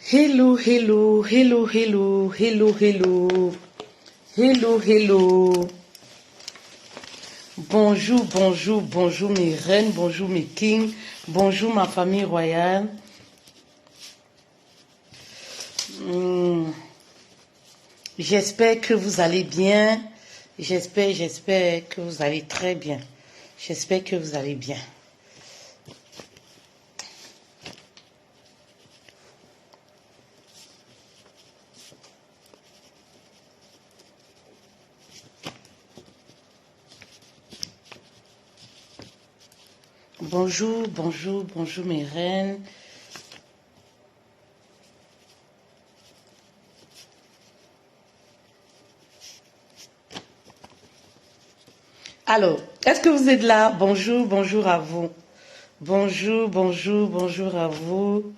Hello, hello, hello, hello, hello, hello, hello, hello. Bonjour, bonjour, bonjour mes reines, bonjour mes kings, bonjour ma famille royale. J'espère que vous allez bien. J'espère que vous allez très bien. J'espère que vous allez bien. Bonjour, bonjour, bonjour mes reines. Alors, est-ce que vous êtes là? Bonjour, bonjour à vous. Bonjour, bonjour, bonjour à vous.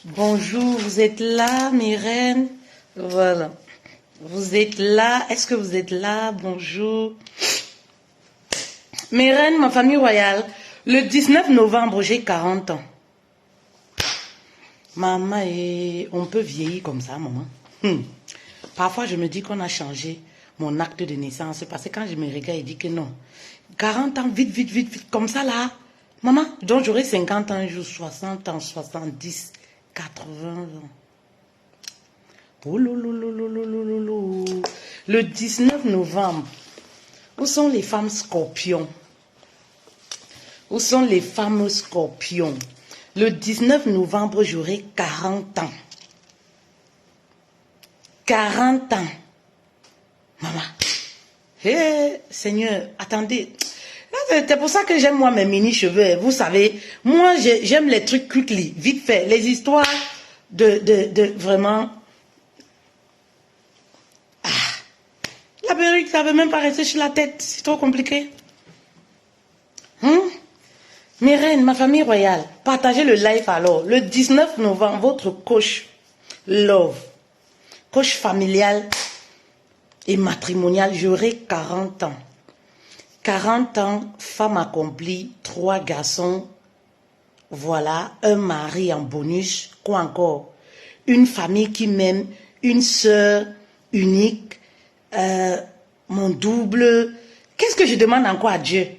Bonjour, vous êtes là, mes reines? Voilà. Vous êtes là? Est-ce que vous êtes là? Bonjour. Mes reines, ma famille royale, le 19 novembre, j'ai 40 ans. Maman, on peut vieillir comme ça, maman. Parfois, je me dis qu'on a changé mon acte de naissance. Parce que quand je me regarde, je dis que non. 40 ans, vite, vite, vite, vite, comme ça là. Maman, donc j'aurai 50 ans, un jour 60 ans, 70, 80 ans. Oh, le 19 novembre, où sont les femmes scorpions? Où sont les femmes scorpions? Le 19 novembre, j'aurai 40 ans. 40 ans. Maman. Hé, Seigneur, attendez. C'est pour ça que j'aime moi mes mini-cheveux. Vous savez, moi j'aime les trucs quickly, vite fait. Les histoires de vraiment... Ah, la perruque, ça ne veut même pas rester sur la tête. C'est trop compliqué. Mes reines, ma famille royale, partagez le live alors. Le 19 novembre, votre coach Love, coach familial et matrimonial, j'aurai 40 ans. 40 ans, femme accomplie, 3 garçons, voilà, un mari en bonus, quoi encore? Une famille qui m'aime, une sœur unique, mon double. Qu'est-ce que je demande encore à Dieu?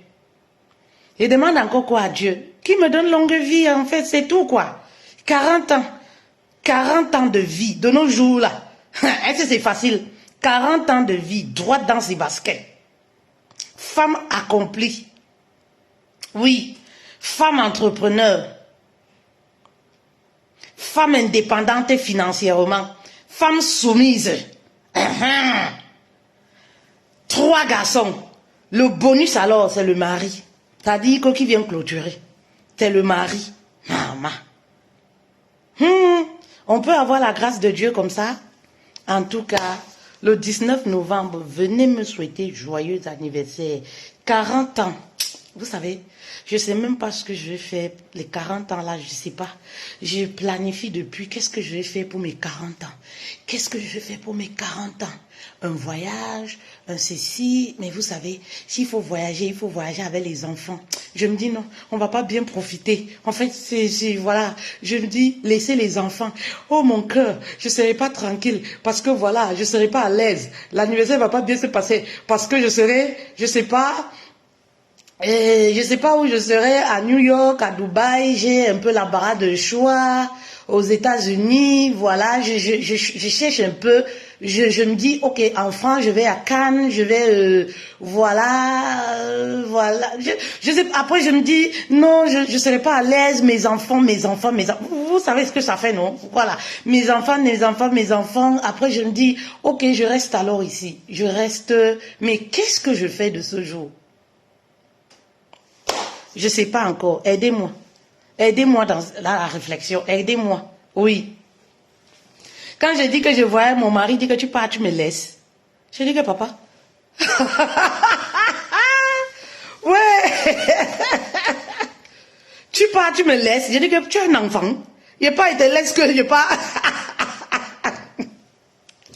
Je demande encore quoi à Dieu? Qui me donne longue vie, en fait, c'est tout quoi. 40 ans. 40 ans de vie, de nos jours là. Est-ce que c'est facile? 40 ans de vie, droite dans ses baskets. Femme accomplie. Oui. Femme entrepreneur. Femme indépendante financièrement. Femme soumise. 3 garçons. Le bonus alors, c'est le mari. C'est-à-dire qui vient clôturer. C'est le mari. Maman. On peut avoir la grâce de Dieu comme ça. En tout cas, le 19 novembre, venez me souhaiter joyeux anniversaire. 40 ans. Vous savez, je ne sais même pas ce que je vais faire. Les 40 ans là, je ne sais pas. Je planifie depuis. Qu'est-ce que je vais faire pour mes 40 ans? Qu'est-ce que je vais faire pour mes 40 ans? Un voyage, un ceci. Mais vous savez, s'il faut voyager, il faut voyager avec les enfants. Je me dis non, on ne va pas bien profiter. En fait, voilà. Je me dis, laissez les enfants. Oh mon cœur, je ne serai pas tranquille. Parce que voilà, je ne serai pas à l'aise. L'anniversaire ne va pas bien se passer. Parce que je serai, je ne sais pas... Et je sais pas où je serai, à New York, à Dubaï, j'ai un peu l'embarras de choix, aux États-Unis, voilà, je cherche un peu, je me dis, ok, en France, je vais à Cannes, je vais, voilà, je sais, après je me dis, non, je serai pas à l'aise, mes enfants, vous savez ce que ça fait, non? Voilà, mes enfants, après je me dis, ok, je reste alors ici, je reste, mais qu'est-ce que je fais de ce jour? Je ne sais pas encore. Aidez-moi. Aidez-moi dans la réflexion. Aidez-moi. Oui. Quand je dis que je voyais mon mari dire que tu pars, tu me laisses. Je dis que papa. Ouais. Tu pars, tu me laisses. Je dis que tu es un enfant. Il n'y a pas été laisse que je pars.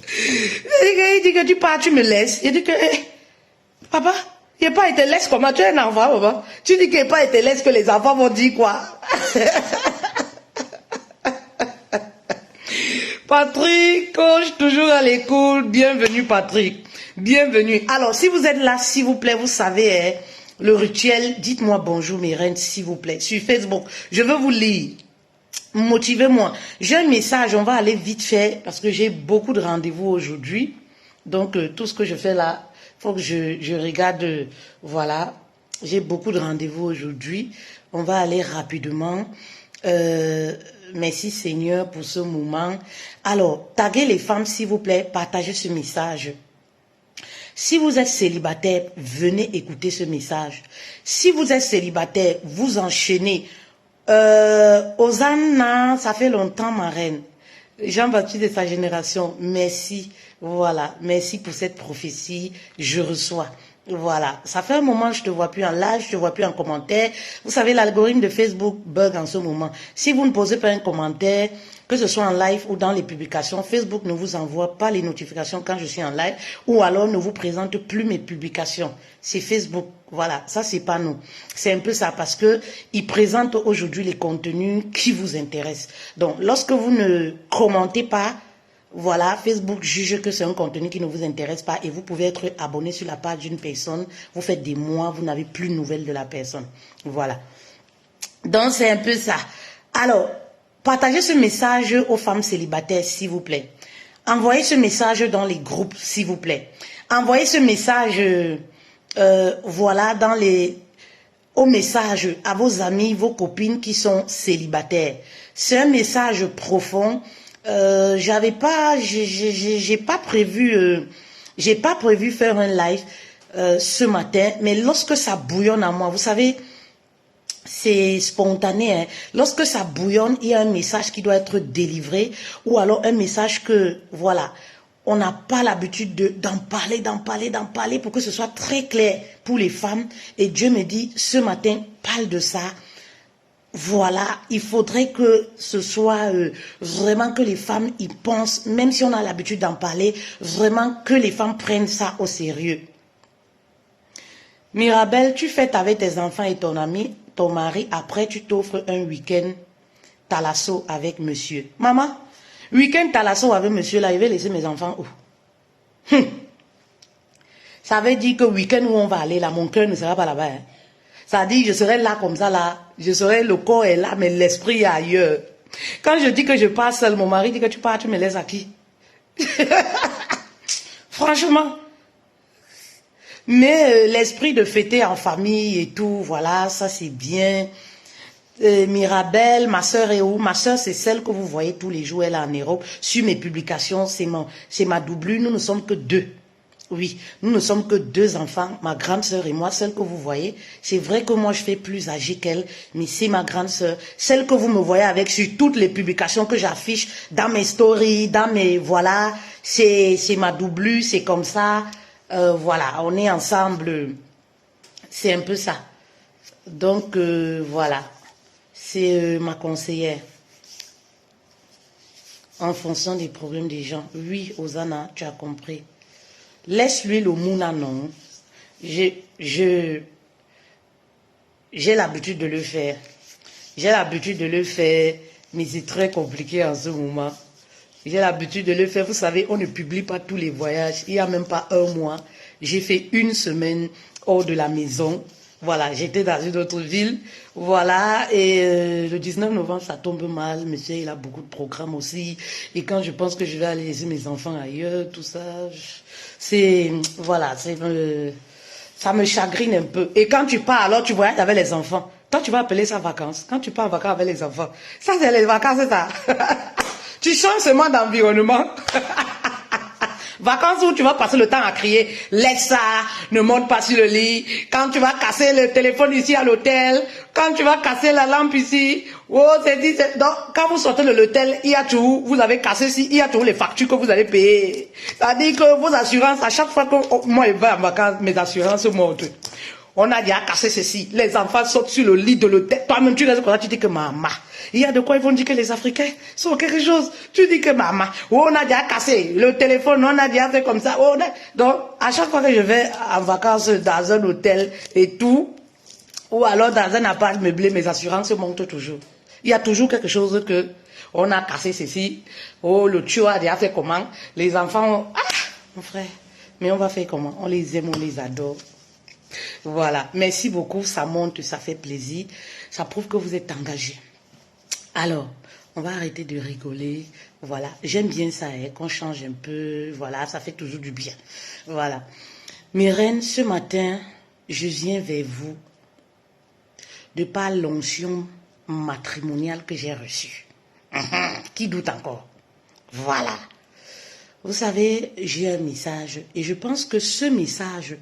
Il dit que tu pars, tu me laisses. Je dis que, papa. Il n'a pas été laisse comment? Tu es un enfant, maman. Tu dis qu'il n'a pas été laisse que les enfants vont dire quoi? Patrick, coach, toujours à l'écoute. Bienvenue, Patrick. Bienvenue. Alors, si vous êtes là, s'il vous plaît, vous savez, hein, le rituel, dites-moi bonjour, mes reines, s'il vous plaît. Sur Facebook, je veux vous lire. Motivez-moi. J'ai un message, on va aller vite fait, parce que j'ai beaucoup de rendez-vous aujourd'hui. Donc, tout ce que je fais là, il faut que je regarde, voilà. J'ai beaucoup de rendez-vous aujourd'hui. On va aller rapidement. Merci Seigneur pour ce moment. Alors, taguez les femmes s'il vous plaît, partagez ce message. Si vous êtes célibataire, venez écouter ce message. Si vous êtes célibataire, vous enchaînez. Hosanna, ça fait longtemps ma reine. Jean-Baptiste de sa génération, merci. Voilà, merci pour cette prophétie, je reçois. Voilà, ça fait un moment que je te vois plus en live, je te vois plus en commentaire. Vous savez, l'algorithme de Facebook bug en ce moment. Si vous ne posez pas un commentaire, que ce soit en live ou dans les publications, Facebook ne vous envoie pas les notifications quand je suis en live, ou alors ne vous présente plus mes publications. C'est Facebook. Voilà, ça c'est pas nous. C'est un peu ça parce que il présente aujourd'hui les contenus qui vous intéressent. Donc, lorsque vous ne commentez pas, voilà, Facebook juge que c'est un contenu qui ne vous intéresse pas et vous pouvez être abonné sur la page d'une personne. Vous faites des mois, vous n'avez plus de nouvelles de la personne. Voilà. Donc, c'est un peu ça. Alors, partagez ce message aux femmes célibataires, s'il vous plaît. Envoyez ce message dans les groupes, s'il vous plaît. Envoyez ce message, voilà, au message à vos amis, vos copines qui sont célibataires. C'est un message profond. J'ai pas prévu faire un live ce matin, mais lorsque ça bouillonne en moi, vous savez, c'est spontané, hein. Lorsque ça bouillonne, il y a un message qui doit être délivré, ou alors un message que, voilà, on n'a pas l'habitude d'en parler pour que ce soit très clair pour les femmes. Et Dieu me dit, ce matin, parle de ça. Voilà, il faudrait que ce soit vraiment que les femmes y pensent, même si on a l'habitude d'en parler, vraiment que les femmes prennent ça au sérieux. Mirabelle, tu fêtes avec tes enfants et ton ami, ton mari, après tu t'offres un week-end thalasso avec monsieur. Maman, week-end thalasso avec monsieur, là, il va laisser mes enfants où? Ça veut dire que week-end où on va aller, là, mon cœur ne sera pas là-bas, hein. Ça dit, je serai là comme ça, là. Je serai, le corps est là, mais l'esprit est ailleurs. Quand je dis que je pars seul, mon mari dit que tu pars, tu me laisses à qui? Franchement. Mais l'esprit de fêter en famille et tout, voilà, ça c'est bien. Mirabelle, ma soeur est où? Ma soeur, c'est celle que vous voyez tous les jours, elle est en Europe. Sur mes publications, c'est ma doublure, nous ne sommes que deux. Oui, nous ne sommes que deux enfants, ma grande sœur et moi, celle que vous voyez. C'est vrai que moi, je fais plus âgée qu'elle, mais c'est ma grande sœur. Celle que vous me voyez avec sur toutes les publications que j'affiche, dans mes stories, dans mes... Voilà, c'est ma doublure, c'est comme ça. Voilà, on est ensemble. C'est un peu ça. Donc, voilà. C'est ma conseillère. En fonction des problèmes des gens. Oui, Hosanna, tu as compris. Laisse-lui le mouna, non. J'ai l'habitude de le faire. J'ai l'habitude de le faire, mais c'est très compliqué en ce moment. J'ai l'habitude de le faire. Vous savez, on ne publie pas tous les voyages. Il n'y a même pas un mois. J'ai fait une semaine hors de la maison. Voilà, j'étais dans une autre ville. Voilà, et le 19 novembre, ça tombe mal. Monsieur, il a beaucoup de programmes aussi. Et quand je pense que je vais aller laisser mes enfants ailleurs, tout ça, c'est... Voilà, ça me chagrine un peu. Et quand tu pars, alors tu voyages avec les enfants. Toi, tu vas appeler ça vacances. Quand tu pars en vacances avec les enfants. Ça, c'est les vacances, c'est ça. Tu changes seulement d'environnement. Vacances où tu vas passer le temps à crier, laisse ça, ne monte pas sur le lit. Quand tu vas casser le téléphone ici à l'hôtel, quand tu vas casser la lampe ici, oh, c'est dit, donc, quand vous sortez de l'hôtel, il y a tout, vous avez cassé ici, il y a toujours les factures que vous allez payer. C'est-à-dire que vos assurances, à chaque fois que moi je vais en vacances, mes assurances montent. On a déjà cassé ceci. Les enfants sautent sur le lit de l'hôtel. Toi-même, tu laisses comme ça, tu dis que maman. Il y a de quoi ils vont dire que les Africains sont quelque chose. Tu dis que maman. Oh, on a déjà cassé le téléphone, on a déjà fait comme ça. Oh, donc, à chaque fois que je vais en vacances dans un hôtel et tout, Ou alors dans un appart meublé, mes assurances montent toujours. Il y a toujours quelque chose que on a cassé ceci. Oh, le tuyau a déjà fait comment? Les enfants, ah, mon frère. Mais on va faire comment? On les aime, on les adore. Voilà. Merci beaucoup. Ça monte, ça fait plaisir. Ça prouve que vous êtes engagés. Alors, on va arrêter de rigoler. Voilà. J'aime bien ça, hein, qu'on change un peu. Voilà. Ça fait toujours du bien. Voilà. Mes reines, ce matin, je viens vers vous de par l'onction matrimoniale que j'ai reçue. Qui doute encore? Voilà. Vous savez, j'ai un message et je pense que ce message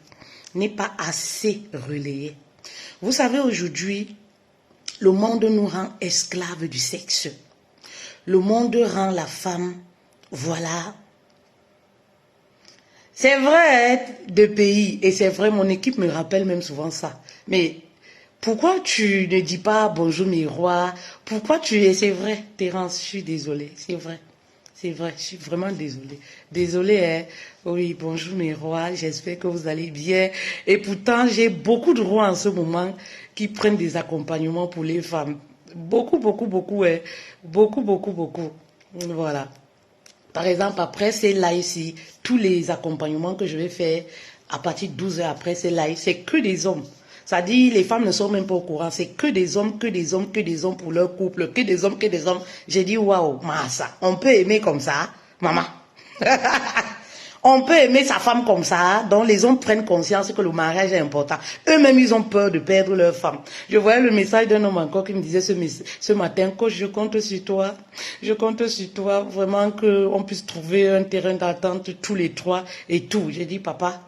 n'est pas assez relayé. Vous savez, aujourd'hui, le monde nous rend esclaves du sexe. Le monde rend la femme, voilà. C'est vrai, hein, de pays, et c'est vrai, mon équipe me rappelle même souvent ça. Mais pourquoi tu ne dis pas bonjour mes rois? Pourquoi tu es... C'est vrai, Thérence, je suis désolée, c'est vrai. C'est vrai, je suis vraiment désolée. Désolée, hein. Oui, bonjour mes rois, j'espère que vous allez bien. Et pourtant, j'ai beaucoup de rois en ce moment qui prennent des accompagnements pour les femmes. Beaucoup, beaucoup, beaucoup, hein. Beaucoup, beaucoup, beaucoup. Voilà. Par exemple, après ces lives-ci, tous les accompagnements que je vais faire à partir de 12 heures après ces lives, c'est que des hommes. Ça dit, les femmes ne sont même pas au courant. C'est que des hommes, que des hommes, que des hommes pour leur couple, que des hommes, que des hommes. J'ai dit, waouh, massa, on peut aimer comme ça, maman. On peut aimer sa femme comme ça, donc les hommes prennent conscience que le mariage est important. Eux-mêmes, ils ont peur de perdre leur femme. Je voyais le message d'un homme encore qui me disait ce matin, coach, je compte sur toi. Je compte sur toi, vraiment qu'on puisse trouver un terrain d'attente tous les trois et tout. J'ai dit, papa,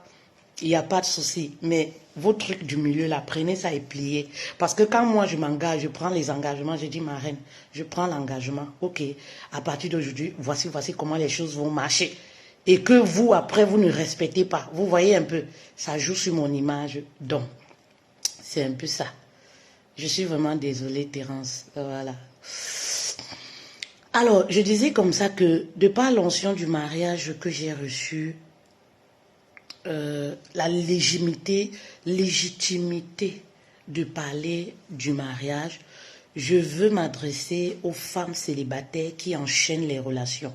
il n'y a pas de souci, mais vos trucs du milieu, là, prenez ça et pliez. Parce que quand moi, je m'engage, je prends les engagements, je dis, ma reine, je prends l'engagement. OK, à partir d'aujourd'hui, voici comment les choses vont marcher. Et que vous, après, vous ne respectez pas. Vous voyez un peu, ça joue sur mon image. Donc, c'est un peu ça. Je suis vraiment désolée, Thérence. Voilà. Alors, je disais comme ça que, de par l'onction du mariage que j'ai reçu, la légitimité de parler du mariage, je veux m'adresser aux femmes célibataires qui enchaînent les relations.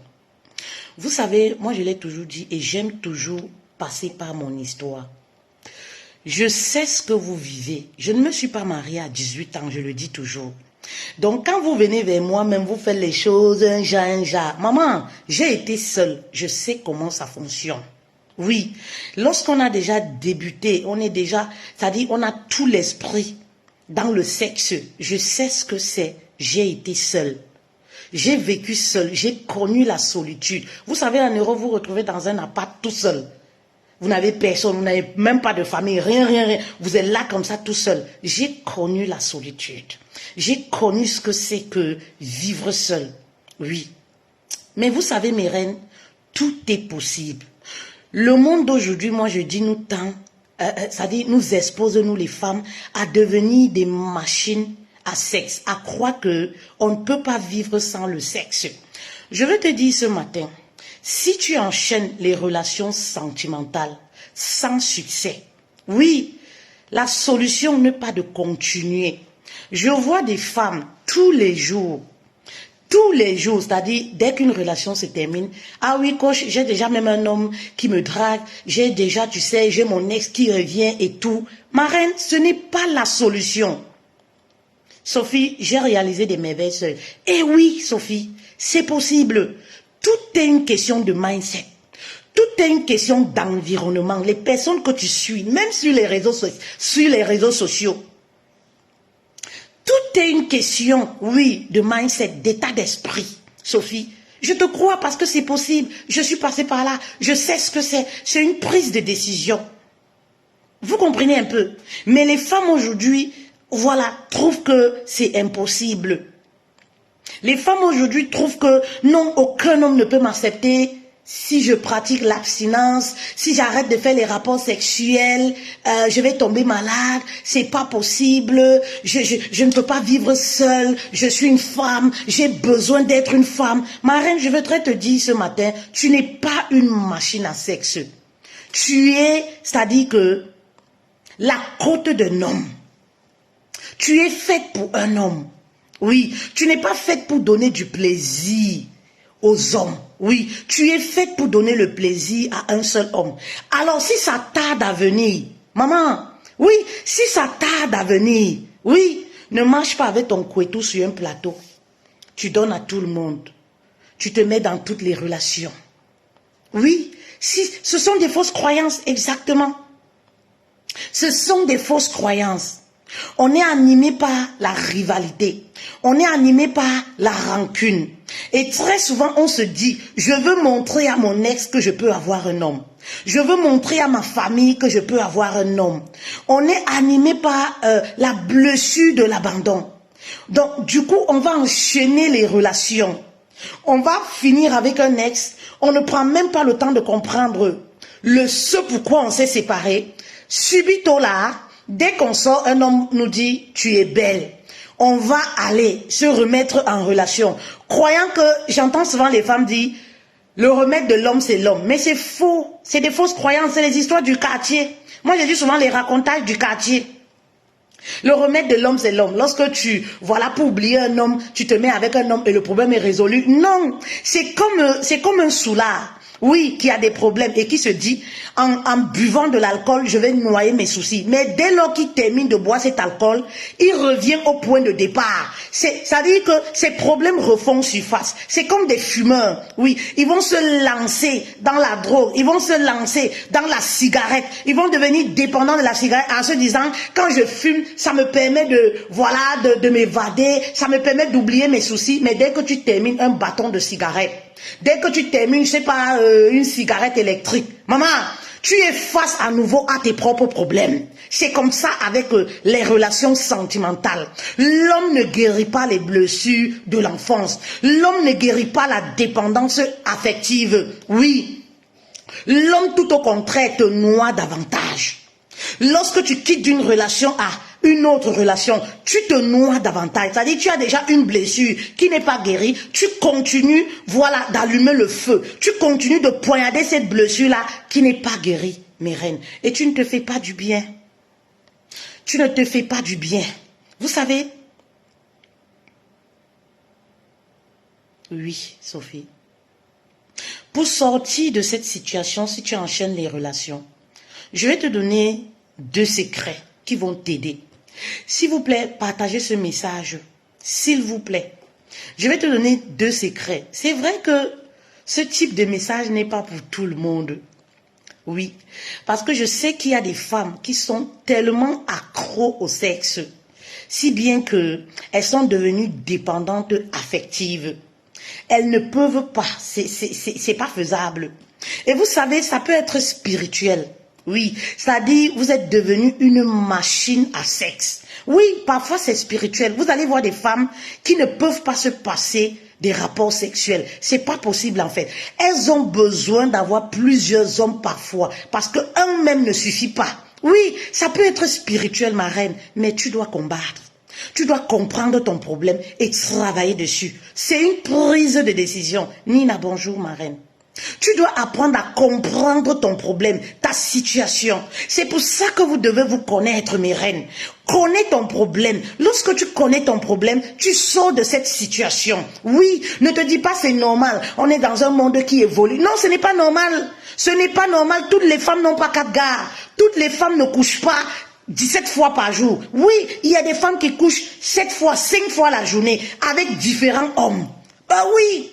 Vous savez, moi je l'ai toujours dit et j'aime toujours passer par mon histoire. Je sais ce que vous vivez. Je ne me suis pas mariée à 18 ans, je le dis toujours. Donc quand vous venez vers moi, même vous faites les choses, un genre. Maman, j'ai été seule, je sais comment ça fonctionne. Oui, lorsqu'on a déjà débuté, on est déjà, c'est-à-dire on a tout l'esprit dans le sexe. Je sais ce que c'est, j'ai été seule. J'ai vécu seul, j'ai connu la solitude. Vous savez, en Europe, vous vous retrouvez dans un appart tout seul. Vous n'avez personne, vous n'avez même pas de famille, rien. Vous êtes là comme ça tout seul. J'ai connu la solitude. J'ai connu ce que c'est que vivre seul. Oui. Mais vous savez, mes reines, tout est possible. Le monde d'aujourd'hui, moi je dis, nous tend, c'est-à-dire nous expose, nous les femmes, à devenir des machines à sexe, à croire que on ne peut pas vivre sans le sexe. Je veux te dire ce matin, si tu enchaînes les relations sentimentales sans succès, oui, la solution n'est pas de continuer. Je vois des femmes tous les jours, c'est-à-dire dès qu'une relation se termine, ah oui coach, j'ai déjà même un homme qui me drague, j'ai déjà, tu sais, j'ai mon ex qui revient et tout. Ma reine, ce n'est pas la solution. Sophie, j'ai réalisé des merveilles seule. Eh oui, Sophie, c'est possible. Tout est une question de mindset. Tout est une question d'environnement. Les personnes que tu suis, même sur les réseaux sociaux, tout est une question, oui, de mindset, d'état d'esprit. Sophie, je te crois parce que c'est possible. Je suis passée par là. Je sais ce que c'est. C'est une prise de décision. Vous comprenez un peu? Mais les femmes aujourd'hui, voilà, trouvent que c'est impossible. Les femmes aujourd'hui trouvent que non, aucun homme ne peut m'accepter si je pratique l'abstinence, si j'arrête de faire les rapports sexuels, je vais tomber malade, c'est pas possible, je ne peux pas vivre seule, je suis une femme, j'ai besoin d'être une femme. Ma reine, je voudrais te dire ce matin, tu n'es pas une machine à sexe. Tu es, c'est-à-dire que la côte d'un homme. Tu es faite pour un homme. Oui, tu n'es pas faite pour donner du plaisir aux hommes. Oui, tu es faite pour donner le plaisir à un seul homme. Alors si ça tarde à venir, maman, oui, si ça tarde à venir, oui, ne marche pas avec ton couteau sur un plateau. Tu donnes à tout le monde. Tu te mets dans toutes les relations. Oui, si, ce sont des fausses croyances, exactement. Ce sont des fausses croyances. On est animé par la rivalité. On est animé par la rancune. Et très souvent, on se dit, je veux montrer à mon ex que je peux avoir un homme. Je veux montrer à ma famille que je peux avoir un homme. On est animé par la blessure de l'abandon. Donc, du coup, on va enchaîner les relations. On va finir avec un ex. On ne prend même pas le temps de comprendre ce pourquoi on s'est séparés. Subito là, dès qu'on sort, un homme nous dit, tu es belle. On va aller se remettre en relation. Croyant que, j'entends souvent les femmes dire, le remède de l'homme, c'est l'homme. Mais c'est faux. C'est des fausses croyances. C'est les histoires du quartier. Moi, je dis souvent les racontages du quartier. Le remède de l'homme, c'est l'homme. Lorsque voilà, pour oublier un homme, tu te mets avec un homme et le problème est résolu. Non, c'est comme un soulard. Oui, qui a des problèmes et qui se dit, en buvant de l'alcool, je vais noyer mes soucis. Mais dès lors qu'il termine de boire cet alcool, il revient au point de départ. Ça veut dire que ses problèmes refont surface. C'est comme des fumeurs. Oui, ils vont se lancer dans la drogue, ils vont se lancer dans la cigarette. Ils vont devenir dépendants de la cigarette en se disant, quand je fume, ça me permet de m'évader, ça me permet d'oublier mes soucis. Mais dès que tu termines un bâton de cigarette, dès que tu termines, je sais pas, une cigarette électrique, maman, tu es face à nouveau à tes propres problèmes. C'est comme ça avec les relations sentimentales. L'homme ne guérit pas les blessures de l'enfance. L'homme ne guérit pas la dépendance affective. Oui, l'homme tout au contraire te noie davantage. Lorsque tu quittes d'une relation à une autre relation, tu te noies davantage. C'est-à-dire, tu as déjà une blessure qui n'est pas guérie. Tu continues, voilà, d'allumer le feu. Tu continues de poignarder cette blessure-là qui n'est pas guérie, mes reines. Et tu ne te fais pas du bien. Tu ne te fais pas du bien. Vous savez? Oui, Sophie. Pour sortir de cette situation, si tu enchaînes les relations, je vais te donner 2 secrets qui vont t'aider. S'il vous plaît, partagez ce message. S'il vous plaît. Je vais te donner 2 secrets. C'est vrai que ce type de message n'est pas pour tout le monde. Oui, parce que je sais qu'il y a des femmes qui sont tellement accros au sexe, si bien qu'elles sont devenues dépendantes affectives. Elles ne peuvent pas, c'est pas faisable. Et vous savez, ça peut être spirituel. Oui, c'est-à-dire, vous êtes devenu une machine à sexe. Oui, parfois c'est spirituel. Vous allez voir des femmes qui ne peuvent pas se passer des rapports sexuels. C'est pas possible en fait. Elles ont besoin d'avoir plusieurs hommes parfois, parce qu'un même ne suffit pas. Oui, ça peut être spirituel, ma reine, mais tu dois combattre. Tu dois comprendre ton problème et travailler dessus. C'est une prise de décision. Nina, bonjour, ma reine. Tu dois apprendre à comprendre ton problème, ta situation. C'est pour ça que vous devez vous connaître, mes reines. Connais ton problème. Lorsque tu connais ton problème, tu sors de cette situation. Oui, ne te dis pas c'est normal. On est dans un monde qui évolue. Non, ce n'est pas normal. Ce n'est pas normal. Toutes les femmes n'ont pas 4 gars. Toutes les femmes ne couchent pas 17 fois par jour. Oui, il y a des femmes qui couchent 7 fois, 5 fois la journée avec différents hommes. Bah oui.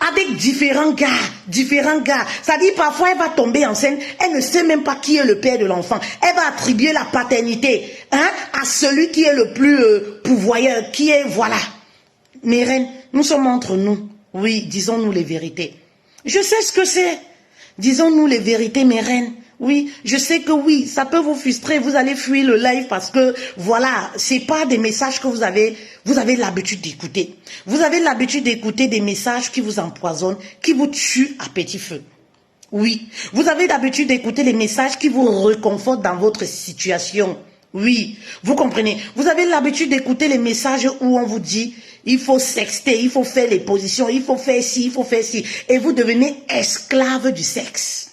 Avec différents gars. C'est-à-dire, parfois, elle va tomber enceinte, elle ne sait même pas qui est le père de l'enfant. Elle va attribuer la paternité à celui qui est le plus pourvoyeur, qui est, voilà. Mes reines, nous sommes entre nous. Oui, disons-nous les vérités. Je sais ce que c'est. Disons-nous les vérités, mes reines. Oui, je sais que oui, ça peut vous frustrer, vous allez fuir le live parce que, voilà, c'est pas des messages que vous avez l'habitude d'écouter. Vous avez l'habitude d'écouter des messages qui vous empoisonnent, qui vous tuent à petit feu. Oui, vous avez l'habitude d'écouter les messages qui vous réconfortent dans votre situation. Oui, vous comprenez. Vous avez l'habitude d'écouter les messages où on vous dit, il faut sexter, il faut faire les positions, il faut faire ci, il faut faire ci. Et vous devenez esclave du sexe.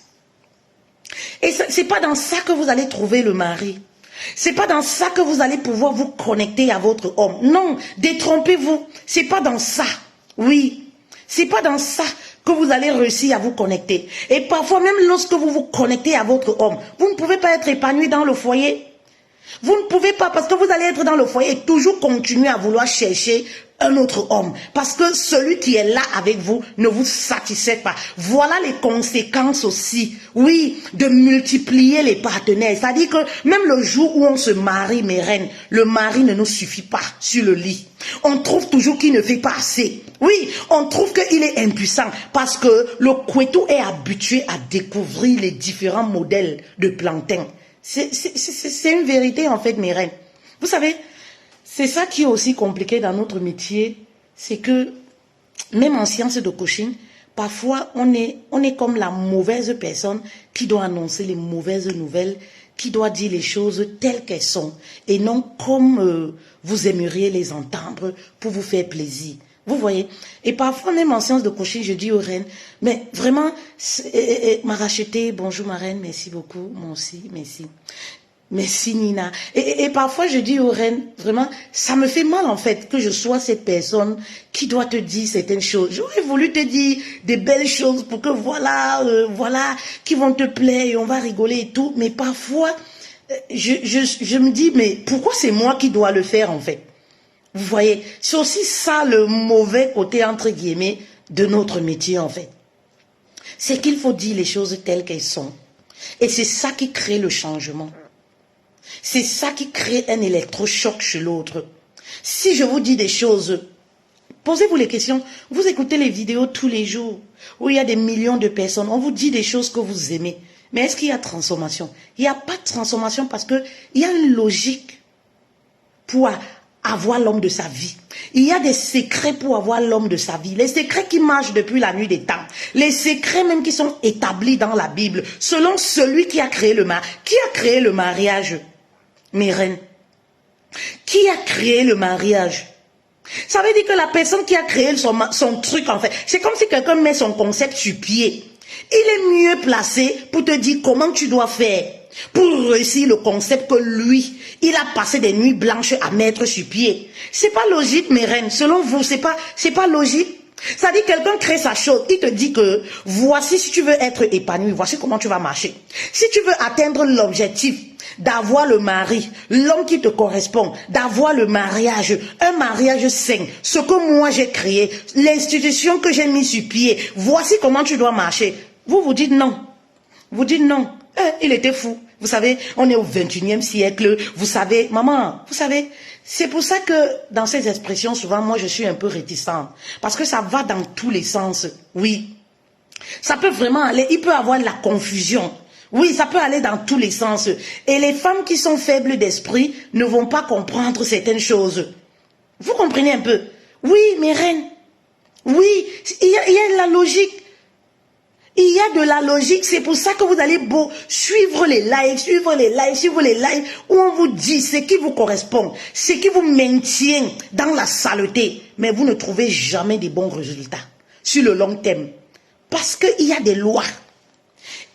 Et c'est pas dans ça que vous allez trouver le mari. C'est pas dans ça que vous allez pouvoir vous connecter à votre homme. Non, détrompez-vous. C'est pas dans ça. Oui, c'est pas dans ça que vous allez réussir à vous connecter. Et parfois, même lorsque vous vous connectez à votre homme, vous ne pouvez pas être épanoui dans le foyer. Vous ne pouvez pas, parce que vous allez être dans le foyer et toujours continuer à vouloir chercher un autre homme. Parce que celui qui est là avec vous ne vous satisfait pas. Voilà les conséquences aussi, oui, de multiplier les partenaires. C'est-à-dire que même le jour où on se marie, mes reines, le mari ne nous suffit pas sur le lit. On trouve toujours qu'il ne fait pas assez. Oui, on trouve qu'il est impuissant parce que le couetou est habitué à découvrir les différents modèles de plantain. C'est une vérité en fait, mes reines. Vous savez, c'est ça qui est aussi compliqué dans notre métier, c'est que même en sciences de coaching, parfois on est comme la mauvaise personne qui doit annoncer les mauvaises nouvelles, qui doit dire les choses telles qu'elles sont et non comme vous aimeriez les entendre pour vous faire plaisir. Vous voyez? Et parfois, même en séance de coaching, je dis aux reines, mais vraiment, m'a racheté, bonjour ma reine, merci beaucoup, moi aussi, merci. Merci Nina. Et parfois, je dis aux reines, vraiment, ça me fait mal en fait que je sois cette personne qui doit te dire certaines choses. J'aurais voulu te dire des belles choses pour que voilà, qui vont te plaire et on va rigoler et tout. Mais parfois, je me dis, mais pourquoi c'est moi qui dois le faire en fait? Vous voyez, c'est aussi ça le mauvais côté, entre guillemets, de notre métier, en fait. C'est qu'il faut dire les choses telles qu'elles sont. Et c'est ça qui crée le changement. C'est ça qui crée un électrochoc chez l'autre. Si je vous dis des choses, posez-vous les questions. Vous écoutez les vidéos tous les jours, où il y a des millions de personnes. On vous dit des choses que vous aimez. Mais est-ce qu'il y a transformation? Il n'y a pas de transformation parce qu'il y a une logique pour avoir l'homme de sa vie. Il y a des secrets pour avoir l'homme de sa vie. Les secrets qui marchent depuis la nuit des temps. Les secrets même qui sont établis dans la Bible. Selon celui qui a créé le mariage. Qui a créé le mariage? Mes reines. Qui a créé le mariage? Ça veut dire que la personne qui a créé son truc en fait. C'est comme si quelqu'un met son concept sur pied. Il est mieux placé pour te dire comment tu dois faire. Pour réussir le concept que lui, il a passé des nuits blanches à mettre sur pied. C'est pas logique, mes reines. Selon vous, c'est pas logique. Ça dit quelqu'un crée sa chose, il te dit que voici si tu veux être épanoui, voici comment tu vas marcher. Si tu veux atteindre l'objectif d'avoir le mari, l'homme qui te correspond, d'avoir le mariage, un mariage sain, ce que moi j'ai créé, l'institution que j'ai mis sur pied, voici comment tu dois marcher. Vous vous dites non. Vous dites non. Il était fou. Vous savez, on est au 21e siècle. Vous savez, maman, vous savez, c'est pour ça que dans ces expressions, souvent, moi, je suis un peu réticente. Parce que ça va dans tous les sens. Oui. Ça peut vraiment aller, il peut avoir de la confusion. Oui, ça peut aller dans tous les sens. Et les femmes qui sont faibles d'esprit ne vont pas comprendre certaines choses. Vous comprenez un peu? Oui, mes reines. Oui, il y a de la logique. Il y a de la logique, c'est pour ça que vous allez suivre les lives, où on vous dit ce qui vous correspond, ce qui vous maintient dans la saleté, mais vous ne trouvez jamais de bons résultats sur le long terme. Parce qu'il y a des lois,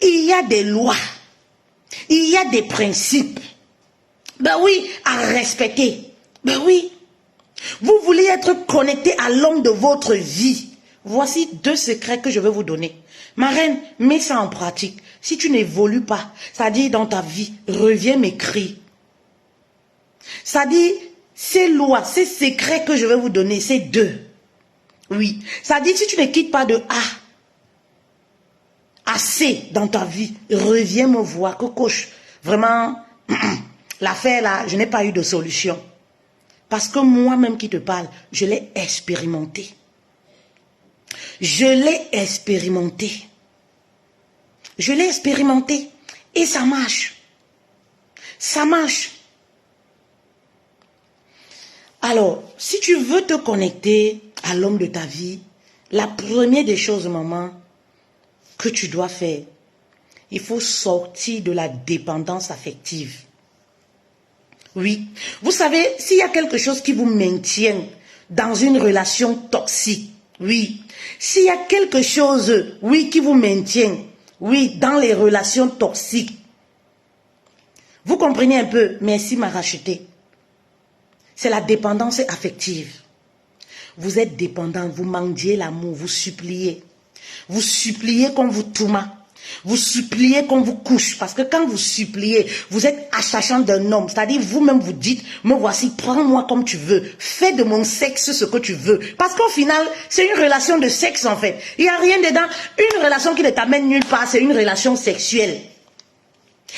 il y a des principes, ben oui, à respecter, ben oui. Vous voulez être connecté à l'homme de votre vie. Voici 2 secrets que je vais vous donner. Ma reine, mets ça en pratique. Si tu n'évolues pas, c'est-à-dire dans ta vie, reviens m'écrire. C'est-à-dire, ces lois, ces secrets que je vais vous donner, c'est 2. Oui. C'est-à-dire, si tu ne quittes pas de A à C dans ta vie, reviens me voir, que coach. Vraiment, l'affaire là, je n'ai pas eu de solution. Parce que moi-même qui te parle, je l'ai expérimenté. Je l'ai expérimenté. Je l'ai expérimenté. Et ça marche. Ça marche. Alors, si tu veux te connecter à l'homme de ta vie, la première des choses, maman, que tu dois faire, il faut sortir de la dépendance affective. Oui. Vous savez, s'il y a quelque chose qui vous maintient dans une relation toxique, oui. S'il y a quelque chose, oui, qui vous maintient, oui, dans les relations toxiques, Vous comprenez un peu? Merci m'a racheté. C'est la dépendance affective. Vous êtes dépendant, vous mendiez l'amour, vous suppliez. Vous suppliez qu'on vous touma. Vous suppliez qu'on vous couche. Parce que quand vous suppliez, vous êtes attachant d'un homme. C'est-à-dire vous-même vous dites, me voici, prends-moi comme tu veux. Fais de mon sexe ce que tu veux. Parce qu'au final, c'est une relation de sexe en fait. Il n'y a rien dedans. Une relation qui ne t'amène nulle part, c'est une relation sexuelle.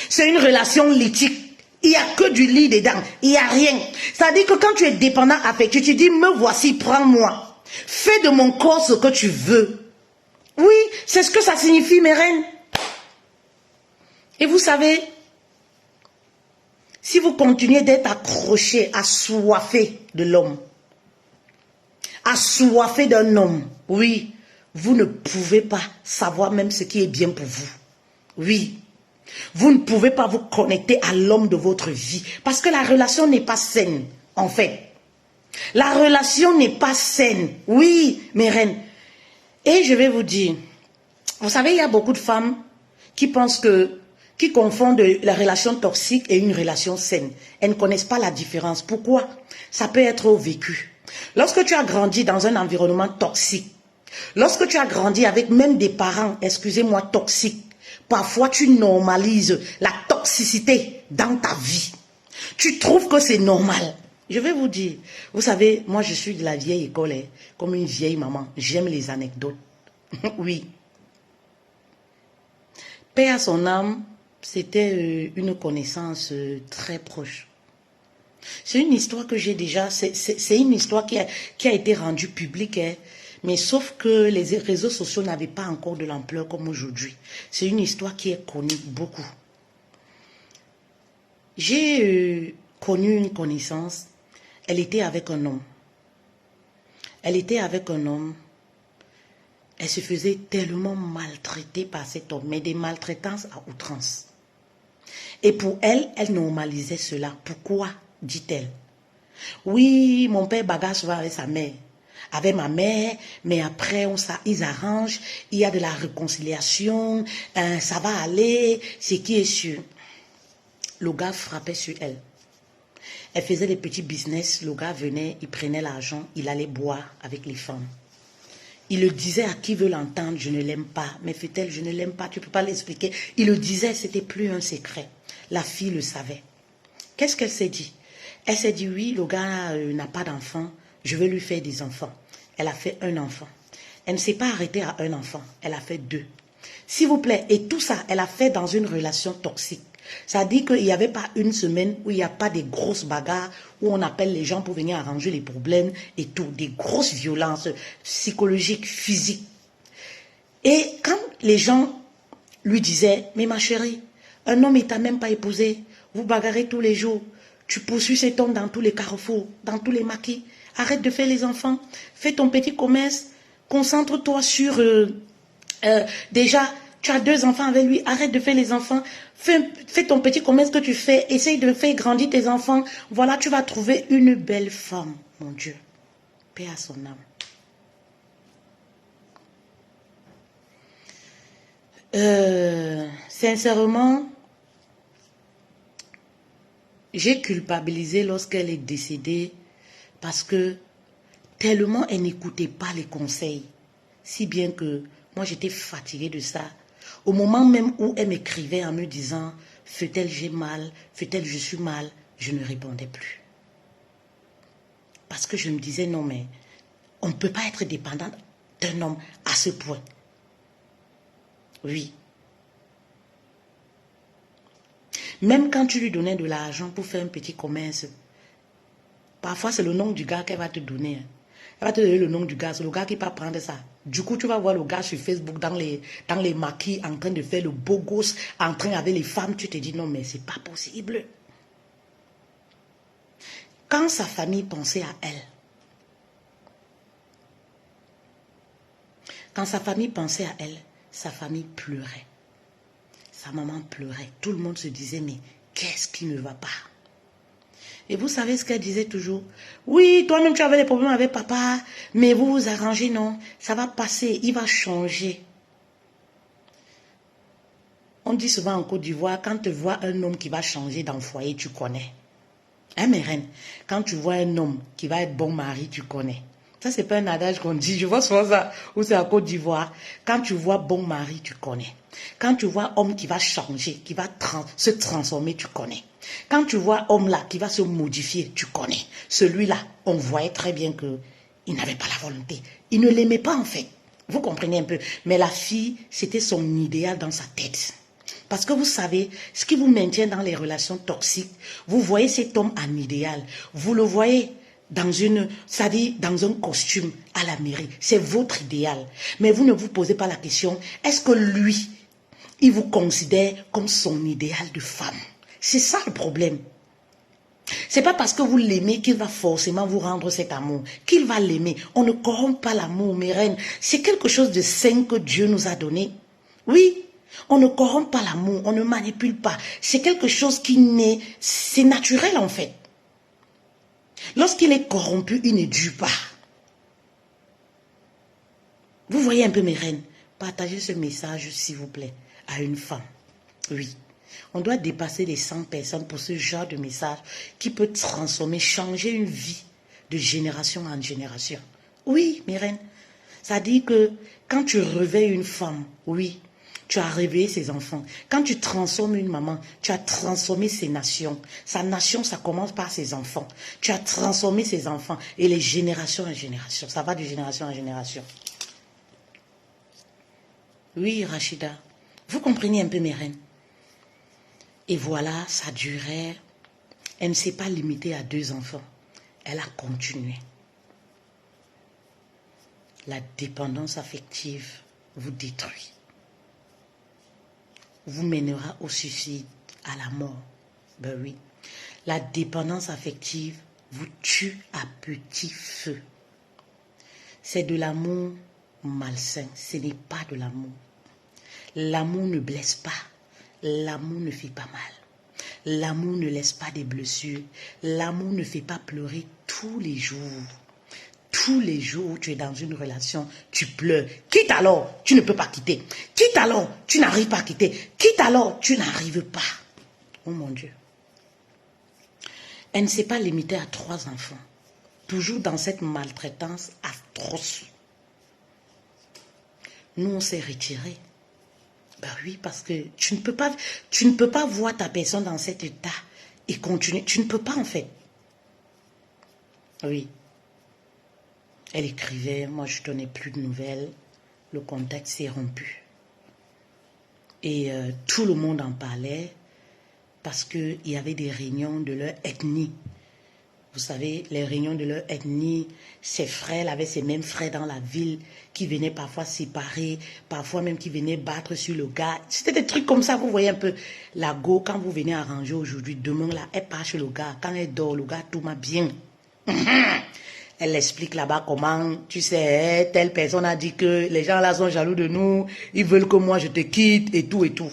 C'est une relation lithique. Il n'y a que du lit dedans. Il n'y a rien. C'est-à-dire que quand tu es dépendant affectif, tu dis, me voici, prends-moi. Fais de mon corps ce que tu veux. Oui, c'est ce que ça signifie, mes reines. Et vous savez, si vous continuez d'être accroché, assoiffé de l'homme, assoiffé d'un homme, oui, vous ne pouvez pas savoir même ce qui est bien pour vous. Oui. Vous ne pouvez pas vous connecter à l'homme de votre vie. Parce que la relation n'est pas saine, en fait. La relation n'est pas saine. Oui, mes reines. Et je vais vous dire, vous savez, il y a beaucoup de femmes qui pensent qui confondent la relation toxique et une relation saine. Elles ne connaissent pas la différence. Pourquoi? Ça peut être au vécu. Lorsque tu as grandi dans un environnement toxique, lorsque tu as grandi avec même des parents, excusez-moi, toxiques, parfois, tu normalises la toxicité dans ta vie. Tu trouves que c'est normal. Je vais vous dire, vous savez, moi je suis de la vieille école, comme une vieille maman. J'aime les anecdotes. Oui. Paix à son âme, c'était une connaissance très proche. C'est une histoire que j'ai déjà, c'est une histoire qui a été rendue publique, mais sauf que les réseaux sociaux n'avaient pas encore de l'ampleur comme aujourd'hui. C'est une histoire qui est connue beaucoup. J'ai connu une connaissance, elle était avec un homme. Elle était avec un homme, elle se faisait tellement maltraiter par cet homme, mais des maltraitances à outrance. Et pour elle, elle normalisait cela. Pourquoi, dit-elle? Oui, mon père bagarre souvent avec sa mère. Avec ma mère, mais après, ils arrangent, il y a de la réconciliation, ça va aller, ce qui est sûr. Le gars frappait sur elle. Elle faisait des petits business, le gars venait, il prenait l'argent, il allait boire avec les femmes. Il le disait à qui veut l'entendre, je ne l'aime pas. Mais fait-elle, je ne l'aime pas, tu ne peux pas l'expliquer. Il le disait, c'était plus un secret. La fille le savait. Qu'est-ce qu'elle s'est dit? Elle s'est dit, oui, le gars n'a pas d'enfant, je vais lui faire des enfants. Elle a fait un enfant. Elle ne s'est pas arrêtée à un enfant, elle a fait 2. S'il vous plaît, et tout ça, elle a fait dans une relation toxique. Ça dit qu'il n'y avait pas une semaine où il n'y a pas des grosses bagarres, où on appelle les gens pour venir arranger les problèmes et tout. Des grosses violences psychologiques, physiques. Et quand les gens lui disaient, mais ma chérie, un homme, il t'a même pas épousé, vous bagarrez tous les jours, tu poursuis cet homme dans tous les carrefours, dans tous les maquis, arrête de faire les enfants, fais ton petit commerce, concentre-toi sur... déjà, tu as 2 enfants avec lui, arrête de faire les enfants, fais ton petit commerce que tu fais, essaye de faire grandir tes enfants, voilà, tu vas trouver une belle femme, mon Dieu, paix à son âme. Sincèrement, j'ai culpabilisé lorsqu'elle est décédée parce que tellement elle n'écoutait pas les conseils, si bien que moi j'étais fatiguée de ça. Au moment même où elle m'écrivait en me disant « Fait-elle j'ai mal, fait-elle je suis mal », je ne répondais plus. Parce que je me disais non mais on ne peut pas être dépendant d'un homme à ce point. Oui. Même quand tu lui donnais de l'argent pour faire un petit commerce, parfois c'est le nom du gars qu'elle va te donner. Elle va te donner le nom du gars, c'est le gars qui va prendre ça. Du coup, tu vas voir le gars sur Facebook dans les maquis en train de faire le beau gosse, en train avec les femmes. Tu te dis non mais c'est pas possible. Quand sa famille pensait à elle, quand sa famille pensait à elle, sa famille pleurait. Sa maman pleurait. Tout le monde se disait, mais qu'est-ce qui ne va pas? Et vous savez ce qu'elle disait toujours? Oui, toi-même tu avais des problèmes avec papa, mais vous vous arrangez, non? Ça va passer, il va changer. On dit souvent en Côte d'Ivoire, quand tu vois un homme qui va changer dans le foyer, tu connais. Hein, mes reines? Quand tu vois un homme qui va être bon mari, tu connais. Ça, c'est pas un adage qu'on dit. Je vois souvent ça, ou c'est à Côte d'Ivoire. Quand tu vois bon mari, tu connais. Quand tu vois homme qui va changer, qui va se transformer, tu connais. Quand tu vois homme là qui va se modifier, tu connais. Celui-là, on voyait très bien que il n'avait pas la volonté. Il ne l'aimait pas en fait. Vous comprenez un peu. Mais la fille, c'était son idéal dans sa tête. Parce que vous savez, ce qui vous maintient dans les relations toxiques, vous voyez cet homme en idéal. Vous le voyez c'est-à-dire dans un costume à la mairie. C'est votre idéal. Mais vous ne vous posez pas la question, est-ce que lui, il vous considère comme son idéal de femme? C'est ça le problème. C'est pas parce que vous l'aimez qu'il va forcément vous rendre cet amour, qu'il va l'aimer. On ne corrompt pas l'amour, mes reines. C'est quelque chose de sain que Dieu nous a donné. Oui, on ne corrompt pas l'amour, on ne manipule pas. C'est quelque chose qui naît, c'est naturel en fait. Lorsqu'il est corrompu, il ne dure pas. Vous voyez un peu mes reines? Partagez ce message, s'il vous plaît, à une femme. Oui. On doit dépasser les 100 personnes pour ce genre de message qui peut transformer, changer une vie de génération en génération. Oui, mes reines. Ça dit que quand tu réveilles une femme, oui, tu as réveillé ses enfants. Quand tu transformes une maman, tu as transformé ses nations. Sa nation, ça commence par ses enfants. Tu as transformé ses enfants et les générations en génération. Ça va de génération en génération. Oui, Rachida. Vous comprenez un peu mes reines? Et voilà, ça durait. Elle ne s'est pas limitée à 2 enfants. Elle a continué. La dépendance affective vous détruit. Vous mènera au suicide, à la mort. Ben oui. La dépendance affective vous tue à petit feu. C'est de l'amour malsain. Ce n'est pas de l'amour. L'amour ne blesse pas. L'amour ne fait pas mal. L'amour ne laisse pas des blessures. L'amour ne fait pas pleurer tous les jours. Tous les jours où tu es dans une relation, tu pleures. Quitte alors, tu ne peux pas quitter. Quitte alors, tu n'arrives pas à quitter. Quitte alors, tu n'arrives pas. Oh mon Dieu. Elle ne s'est pas limitée à 3 enfants. Toujours dans cette maltraitance atroce. Nous, on s'est retirés. Ben oui, parce que tu ne peux pas voir ta personne dans cet état et continuer. Tu ne peux pas en fait. Oui. Elle écrivait, moi je ne donnais plus de nouvelles. Le contact s'est rompu. Et tout le monde en parlait parce qu'il y avait des réunions de leur ethnie. Vous savez, les réunions de leur ethnie, ses frères avaient ces mêmes frères dans la ville qui venaient parfois séparer, parfois même qui venaient battre sur le gars. C'était des trucs comme ça, vous voyez un peu. La go, quand vous venez arranger aujourd'hui, demain là, elle part chez le gars. Quand elle dort, le gars tout va bien. Elle explique là-bas comment, tu sais, telle personne a dit que les gens là sont jaloux de nous, ils veulent que moi je te quitte et tout et tout.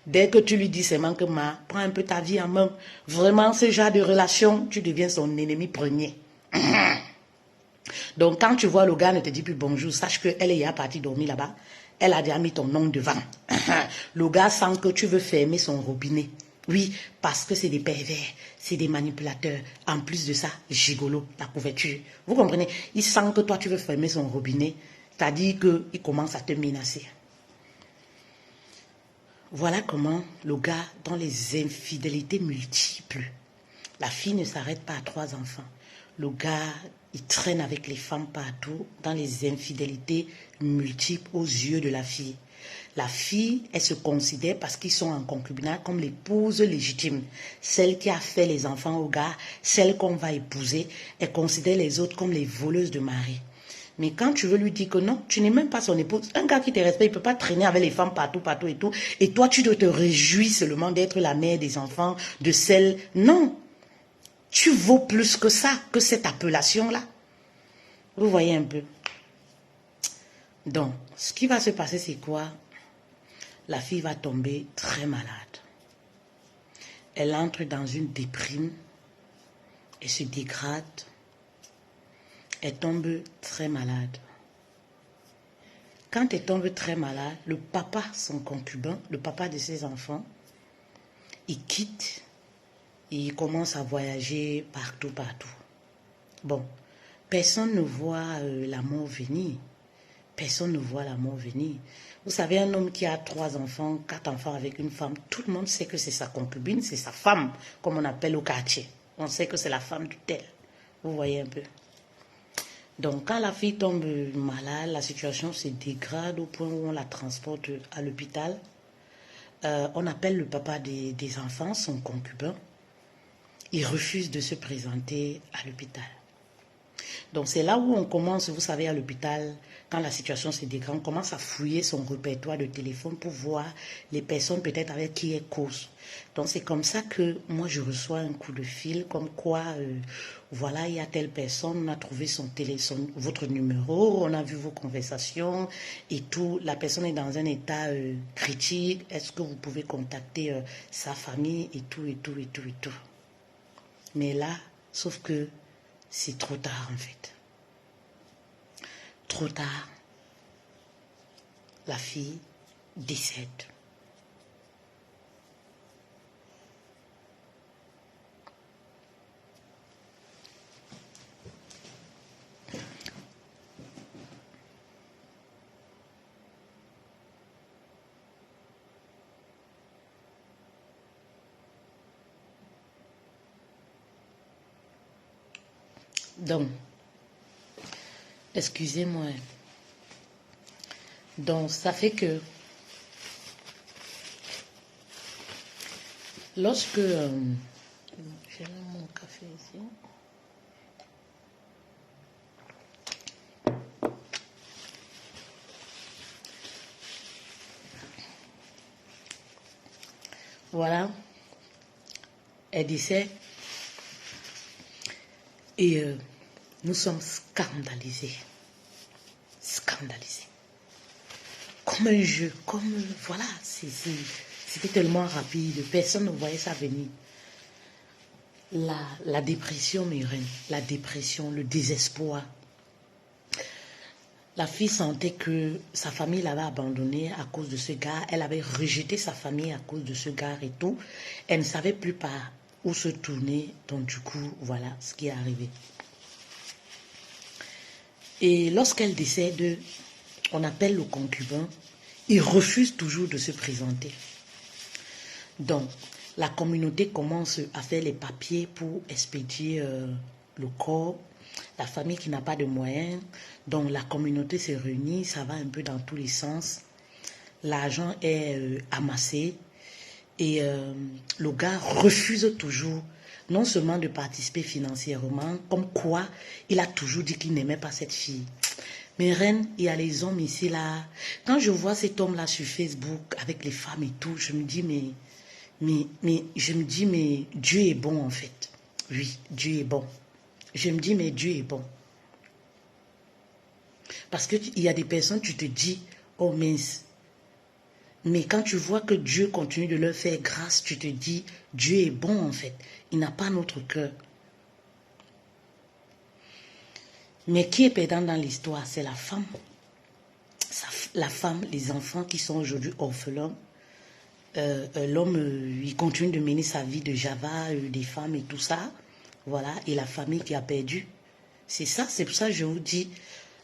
Dès que tu lui dis seulement que prends un peu ta vie en main. Vraiment, ce genre de relation, tu deviens son ennemi premier. Donc, quand tu vois le gars ne te dit plus bonjour, sache qu'elle est partie dormir là-bas. Elle a déjà mis ton nom devant. Le gars sent que tu veux fermer son robinet. Oui, parce que c'est des pervers, c'est des manipulateurs. En plus de ça, gigolo, la couverture. Vous comprenez? Il sent que toi, tu veux fermer son robinet. C'est-à-dire qu'il commence à te menacer. Voilà comment le gars, dans les infidélités multiples, la fille ne s'arrête pas à 3 enfants. Le gars, il traîne avec les femmes partout, dans les infidélités multiples aux yeux de la fille. La fille, elle se considère, parce qu'ils sont en concubinage, comme l'épouse légitime. Celle qui a fait les enfants au gars, celle qu'on va épouser, elle considère les autres comme les voleuses de mari. Mais quand tu veux lui dire que non, tu n'es même pas son épouse. Un gars qui te respecte, il ne peut pas traîner avec les femmes partout, partout et tout. Et toi, tu dois te réjouir seulement d'être la mère des enfants, de celle... Non. Tu vaux plus que ça, que cette appellation-là. Vous voyez un peu. Donc, ce qui va se passer, c'est quoi? La fille va tomber très malade. Elle entre dans une déprime. Elle se dégrade. Elle tombe très malade. Quand elle tombe très malade, le papa, son concubin, le papa de ses enfants, il quitte et il commence à voyager partout, partout. Bon, personne ne voit la mort venir. Personne ne voit la mort venir. Vous savez, un homme qui a 3 enfants, 4 enfants avec une femme, tout le monde sait que c'est sa concubine, c'est sa femme, comme on appelle au quartier. On sait que c'est la femme du tel. Vous voyez un peu. Donc, quand la fille tombe malade, la situation se dégrade au point où on la transporte à l'hôpital. On appelle le papa des enfants, son concubin. Il refuse de se présenter à l'hôpital. Donc c'est là où on commence, vous savez, à l'hôpital, quand la situation se dégrade, on commence à fouiller son répertoire de téléphone pour voir les personnes peut-être avec qui elle cause. Donc c'est comme ça que moi je reçois un coup de fil, comme quoi, voilà, il y a telle personne, on a trouvé votre numéro, on a vu vos conversations et tout. La personne est dans un état critique, est-ce que vous pouvez contacter sa famille et tout, et tout, et tout, et tout. Mais là, sauf que c'est trop tard en fait. Trop tard. La fille décède. Donc, excusez-moi. Donc, ça fait que lorsque... j'ai là mon café ici. Voilà. Elle disait... Et nous sommes scandalisés. Scandalisés. Comme un jeu, comme... Voilà, c'était tellement rapide. Personne ne voyait ça venir. La dépression, mes reines. La dépression, le désespoir. La fille sentait que sa famille l'avait abandonnée à cause de ce gars. Elle avait rejeté sa famille à cause de ce gars et tout. Elle ne savait plus par où se tourner. Donc du coup, voilà ce qui est arrivé. Et lorsqu'elle décède, on appelle le concubin. Il refuse toujours de se présenter. Donc, la communauté commence à faire les papiers pour expédier le corps. La famille qui n'a pas de moyens, donc la communauté se réunit, ça va un peu dans tous les sens. L'argent est amassé et le gars refuse toujours non seulement de participer financièrement, comme quoi il a toujours dit qu'il n'aimait pas cette fille. Mais reine, il y a les hommes ici là. Quand je vois cet homme là sur Facebook avec les femmes et tout, je me dis mais Dieu est bon en fait. Oui, Dieu est bon. Je me dis, mais Dieu est bon. Parce qu'il y a des personnes, tu te dis, oh mince. Mais quand tu vois que Dieu continue de leur faire grâce, tu te dis, Dieu est bon en fait. Il n'a pas notre cœur. Mais qui est perdant dans l'histoire? C'est la femme. La femme, les enfants qui sont aujourd'hui orphelins. L'homme, il continue de mener sa vie de Java, des femmes et tout ça. Voilà, et la famille qui a perdu. C'est ça, c'est pour ça que je vous dis,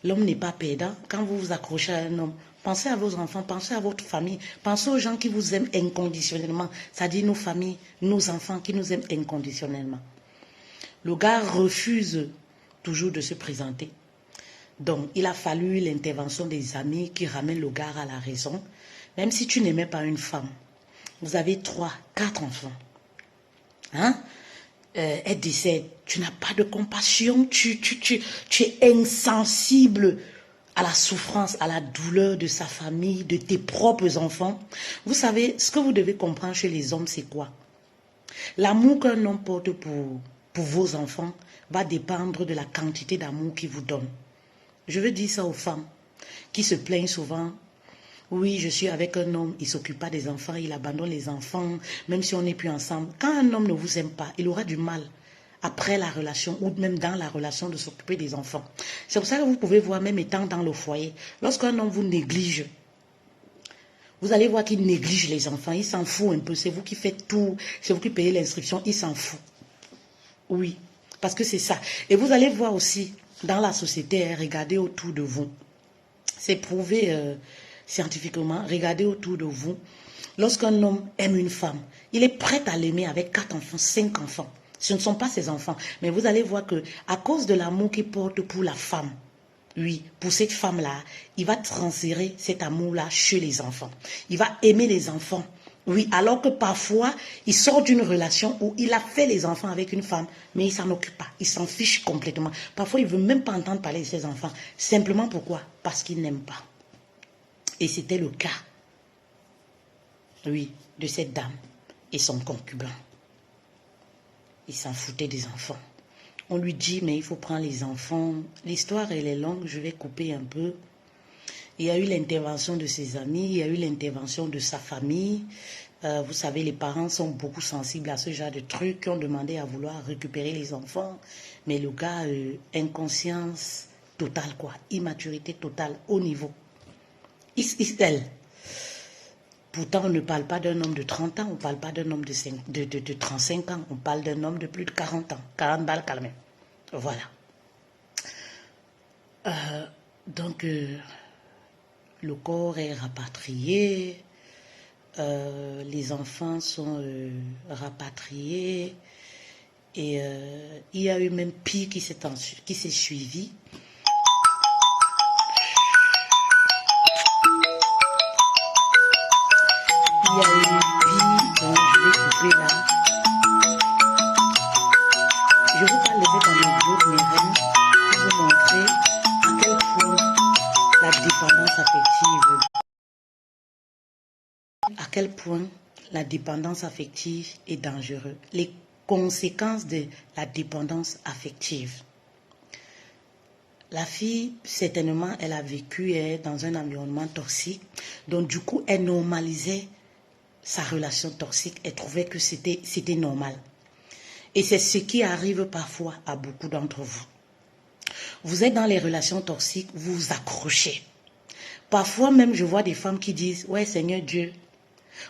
l'homme n'est pas perdant. Quand vous vous accrochez à un homme, pensez à vos enfants, pensez à votre famille, pensez aux gens qui vous aiment inconditionnellement, c'est-à-dire nos familles, nos enfants qui nous aiment inconditionnellement. Le gars refuse toujours de se présenter. Donc, il a fallu l'intervention des amis qui ramènent le gars à la raison. Même si tu n'aimais pas une femme, vous avez 3, 4 enfants. Hein? Elle décède, tu n'as pas de compassion, tu es insensible à la souffrance, à la douleur de sa famille, de tes propres enfants. Vous savez, ce que vous devez comprendre chez les hommes, c'est quoi? L'amour qu'un homme porte pour vos enfants va dépendre de la quantité d'amour qu'il vous donne. Je veux dire ça aux femmes qui se plaignent souvent. Oui, je suis avec un homme, il ne s'occupe pas des enfants, il abandonne les enfants, même si on n'est plus ensemble. Quand un homme ne vous aime pas, il aura du mal après la relation ou même dans la relation de s'occuper des enfants. C'est pour ça que vous pouvez voir, même étant dans le foyer, lorsqu'un homme vous néglige, vous allez voir qu'il néglige les enfants, il s'en fout un peu, c'est vous qui faites tout, c'est vous qui payez l'inscription, il s'en fout. Oui, parce que c'est ça. Et vous allez voir aussi, dans la société, regardez autour de vous. C'est prouvé scientifiquement, regardez autour de vous. Lorsqu'un homme aime une femme, il est prêt à l'aimer avec 4 enfants, 5 enfants. Ce ne sont pas ses enfants. Mais vous allez voir que à cause de l'amour qu'il porte pour la femme, oui, pour cette femme-là, il va transférer cet amour-là chez les enfants. Il va aimer les enfants. Oui, alors que parfois, il sort d'une relation où il a fait les enfants avec une femme, mais il s'en occupe pas. Il s'en fiche complètement. Parfois, il ne veut même pas entendre parler de ses enfants. Simplement pourquoi? Parce qu'il n'aime pas. Et c'était le cas, oui, de cette dame et son concubin. Il s'en foutait des enfants. On lui dit, mais il faut prendre les enfants. L'histoire, elle est longue, je vais couper un peu. Il y a eu l'intervention de ses amis, il y a eu l'intervention de sa famille. Vous savez, les parents sont beaucoup sensibles à ce genre de trucs, qui ont demandé à vouloir récupérer les enfants. Mais le gars, inconscience totale, quoi. Immaturité totale, haut niveau. Elle. Pourtant, on ne parle pas d'un homme de 30 ans, on ne parle pas d'un homme de 35 ans, on parle d'un homme de plus de 40 ans, 40 balles quand même. Voilà. Donc, le corps est rapatrié, les enfants sont rapatriés, et il y a eu même pire qui s'est suivi. Il y a eu pire, donc je vais couper là. Je vous parle de cette anecdote, mes reines, pour vous montrer à quel point la dépendance affective, à quel point la dépendance affective est dangereuse. Les conséquences de la dépendance affective. La fille, certainement, elle a vécu dans un environnement toxique, donc du coup, elle normalisait sa relation toxique, elle trouvait que c'était normal. Et c'est ce qui arrive parfois à beaucoup d'entre vous. Vous êtes dans les relations toxiques, vous vous accrochez. Parfois même, je vois des femmes qui disent, ouais Seigneur Dieu,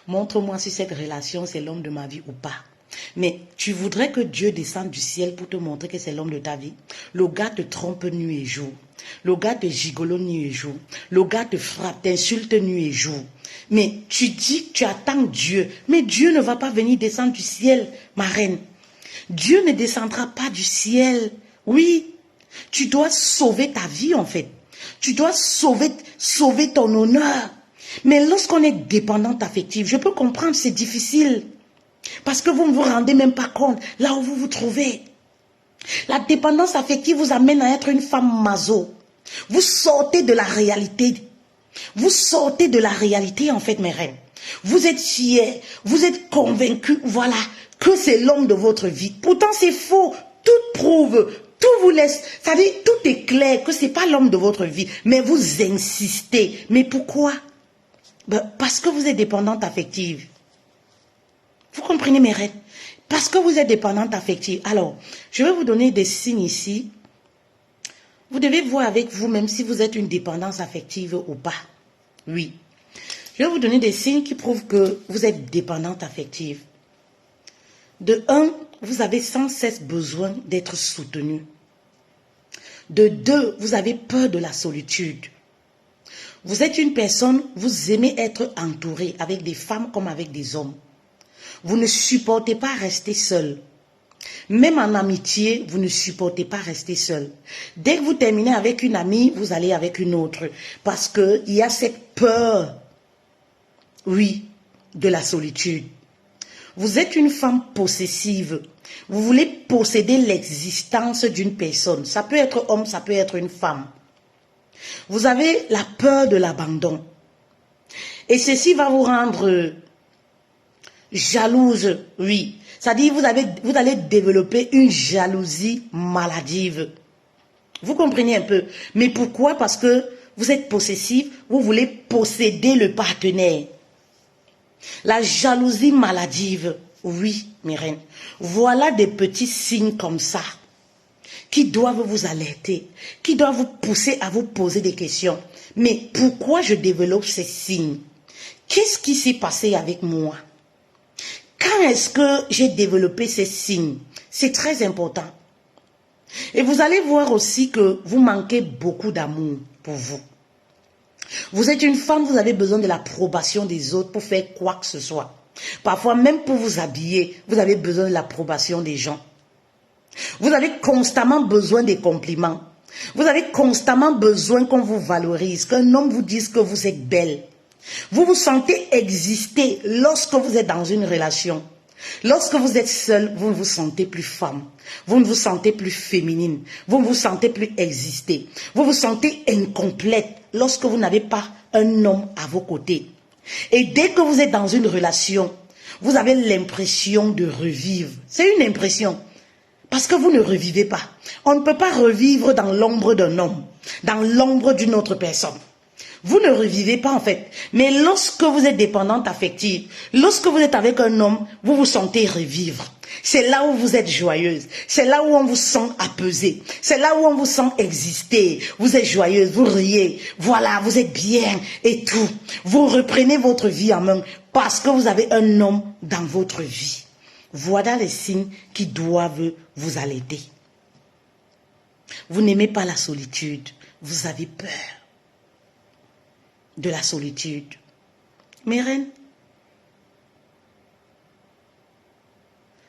montre-moi si cette relation c'est l'homme de ma vie ou pas. Mais tu voudrais que Dieu descende du ciel pour te montrer que c'est l'homme de ta vie. Le gars te trompe nuit et jour. Le gars te gigolo nuit et jour. Le gars te frappe, t'insulte nuit et jour. Mais tu dis que tu attends Dieu. Mais Dieu ne va pas venir descendre du ciel, ma reine. Dieu ne descendra pas du ciel. Oui, tu dois sauver ta vie en fait. Tu dois sauver ton honneur. Mais lorsqu'on est dépendante affective, je peux comprendre, c'est difficile. Parce que vous ne vous rendez même pas compte là où vous vous trouvez. La dépendance affective vous amène à être une femme maso. Vous sortez de la réalité. Vous sortez de la réalité en fait, mes reines. Vous êtes fiers, vous êtes convaincus, voilà, que c'est l'homme de votre vie. Pourtant c'est faux, tout prouve, tout vous laisse, ça dit tout est clair que c'est pas l'homme de votre vie. Mais vous insistez. Mais pourquoi? Parce que vous êtes dépendante affective. Vous comprenez mes reines? Parce que vous êtes dépendante affective. Alors, je vais vous donner des signes ici. Vous devez voir avec vous-même si vous êtes une dépendance affective ou pas. Oui. Je vais vous donner des signes qui prouvent que vous êtes dépendante affective. De 1, vous avez sans cesse besoin d'être soutenu. De 2, vous avez peur de la solitude. Vous êtes une personne, vous aimez être entouré avec des femmes comme avec des hommes. Vous ne supportez pas rester seul. Même en amitié, vous ne supportez pas rester seul. Dès que vous terminez avec une amie, vous allez avec une autre. Parce qu'il y a cette peur, oui, de la solitude. Vous êtes une femme possessive. Vous voulez posséder l'existence d'une personne. Ça peut être homme, ça peut être une femme. Vous avez la peur de l'abandon. Et ceci va vous rendre jalouse, oui. C'est-à-dire vous allez développer une jalousie maladive. Vous comprenez un peu? Mais pourquoi? Parce que vous êtes possessif, vous voulez posséder le partenaire. La jalousie maladive, oui. mes reines. Voilà des petits signes comme ça qui doivent vous alerter, qui doivent vous pousser à vous poser des questions. Mais pourquoi je développe ces signes? Qu'est-ce qui s'est passé avec moi? Quand est-ce que j'ai développé ces signes? C'est très important. Et vous allez voir aussi que vous manquez beaucoup d'amour pour vous. Vous êtes une femme, vous avez besoin de l'approbation des autres pour faire quoi que ce soit. Parfois, même pour vous habiller, vous avez besoin de l'approbation des gens. Vous avez constamment besoin des compliments. Vous avez constamment besoin qu'on vous valorise, qu'un homme vous dise que vous êtes belle. Vous vous sentez exister lorsque vous êtes dans une relation. Lorsque vous êtes seul, vous ne vous sentez plus femme. Vous ne vous sentez plus féminine. Vous ne vous sentez plus exister. Vous vous sentez incomplète lorsque vous n'avez pas un homme à vos côtés. Et dès que vous êtes dans une relation, vous avez l'impression de revivre. C'est une impression. Parce que vous ne revivez pas. On ne peut pas revivre dans l'ombre d'un homme, dans l'ombre d'une autre personne. Vous ne revivez pas en fait. Mais lorsque vous êtes dépendante affective, lorsque vous êtes avec un homme, vous vous sentez revivre. C'est là où vous êtes joyeuse. C'est là où on vous sent apaisée. C'est là où on vous sent exister. Vous êtes joyeuse, vous riez. Voilà, vous êtes bien et tout. Vous reprenez votre vie en main parce que vous avez un homme dans votre vie. Voilà les signes qui doivent vous alerter. Vous n'aimez pas la solitude. Vous avez peur de la solitude. Mes reines,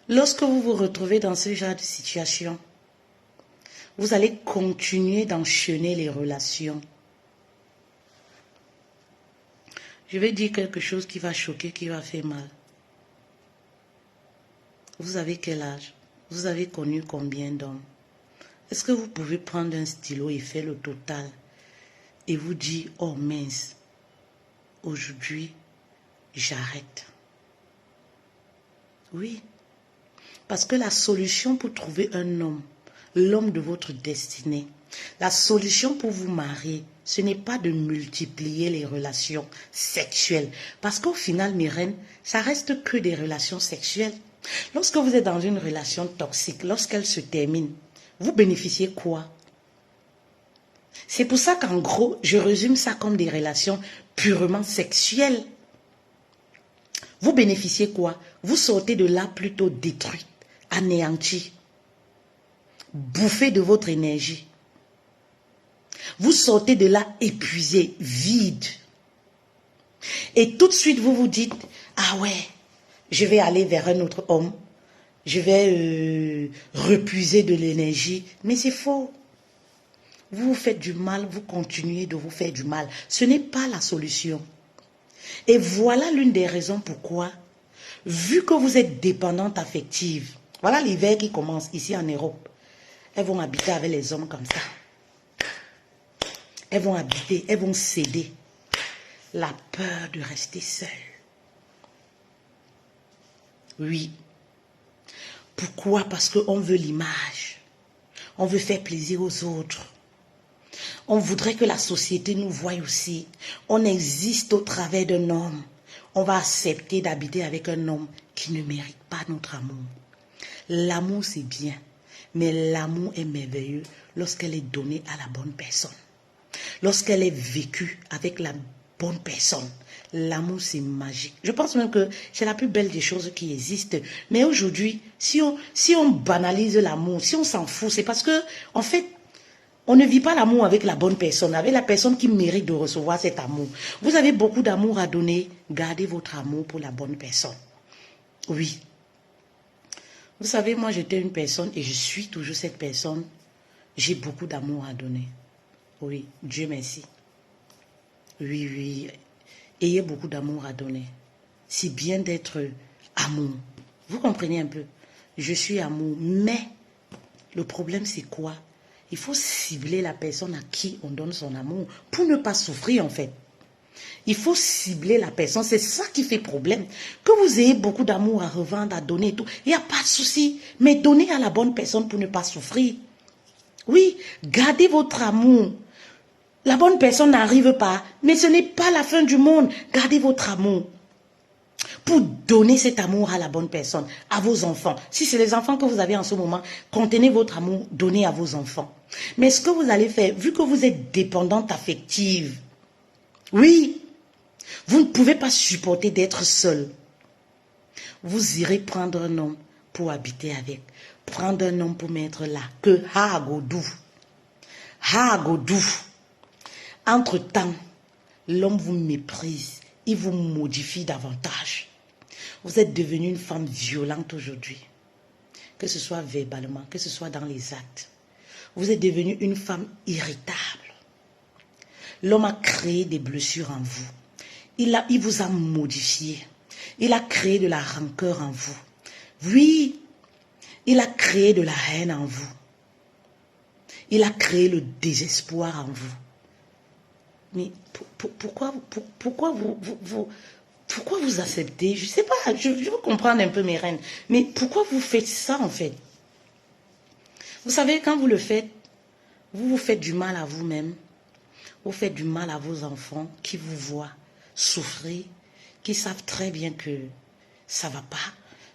lorsque vous vous retrouvez dans ce genre de situation, vous allez continuer d'enchaîner les relations. Je vais dire quelque chose qui va choquer, qui va faire mal. Vous avez quel âge? Vous avez connu combien d'hommes? Est-ce que vous pouvez prendre un stylo et faire le total et vous dire, oh mince, aujourd'hui, j'arrête. Oui, parce que la solution pour trouver un homme, l'homme de votre destinée, la solution pour vous marier, ce n'est pas de multiplier les relations sexuelles. Parce qu'au final, mes reines, ça reste que des relations sexuelles. Lorsque vous êtes dans une relation toxique, lorsqu'elle se termine, vous bénéficiez quoi? C'est pour ça qu'en gros, je résume ça comme des relations purement sexuelles. Vous bénéficiez quoi? Vous sortez de là plutôt détruite, anéantie, bouffée de votre énergie. Vous sortez de là épuisé, vide. Et tout de suite, vous vous dites, ah ouais, je vais aller vers un autre homme. Je vais repuiser de l'énergie. Mais c'est faux. Vous vous faites du mal, vous continuez de vous faire du mal. Ce n'est pas la solution. Et voilà l'une des raisons pourquoi, vu que vous êtes dépendante affective, voilà l'hiver qui commence ici en Europe, elles vont habiter avec les hommes comme ça. Elles vont habiter, elles vont céder. La peur de rester seule. Oui. Pourquoi? Parce qu'on veut l'image. On veut faire plaisir aux autres. On voudrait que la société nous voie aussi. On existe au travers d'un homme. On va accepter d'habiter avec un homme qui ne mérite pas notre amour. L'amour, c'est bien. Mais l'amour est merveilleux lorsqu'elle est donnée à la bonne personne. Lorsqu'elle est vécue avec la bonne personne. L'amour, c'est magique. Je pense même que c'est la plus belle des choses qui existent. Mais aujourd'hui, si on banalise l'amour, si on s'en fout, c'est parce que, en fait, on ne vit pas l'amour avec la bonne personne, avec la personne qui mérite de recevoir cet amour. Vous avez beaucoup d'amour à donner, gardez votre amour pour la bonne personne. Oui. Vous savez, moi j'étais une personne et je suis toujours cette personne. J'ai beaucoup d'amour à donner. Oui, Dieu merci. Oui, oui. Ayez beaucoup d'amour à donner. C'est bien d'être amour. Vous comprenez un peu? Je suis amour, mais le problème c'est quoi? Il faut cibler la personne à qui on donne son amour pour ne pas souffrir en fait. Il faut cibler la personne, c'est ça qui fait problème. Que vous ayez beaucoup d'amour à revendre, à donner et tout, il n'y a pas de souci. Mais donnez à la bonne personne pour ne pas souffrir. Oui, gardez votre amour. La bonne personne n'arrive pas, mais ce n'est pas la fin du monde. Gardez votre amour. pour donner cet amour à la bonne personne, à vos enfants. Si c'est les enfants que vous avez en ce moment, contenez votre amour, donnez à vos enfants. Mais ce que vous allez faire, vu que vous êtes dépendante affective, oui, vous ne pouvez pas supporter d'être seul. Vous irez prendre un homme pour habiter avec. Prendre un homme pour mettre là. Que ha godou. Ha godou. Entre-temps, l'homme vous méprise. Il vous modifie davantage. Vous êtes devenue une femme violente aujourd'hui. Que ce soit verbalement, que ce soit dans les actes. Vous êtes devenue une femme irritable. L'homme a créé des blessures en vous. Il vous a modifié. Il a créé de la rancœur en vous. Oui, il a créé de la haine en vous. Il a créé le désespoir en vous. Mais pourquoi vous acceptez? Je ne sais pas, je veux comprendre un peu mes reines. Mais pourquoi vous faites ça en fait? Vous savez, quand vous le faites, vous vous faites du mal à vous-même. Vous faites du mal à vos enfants qui vous voient souffrir, qui savent très bien que ça ne va pas.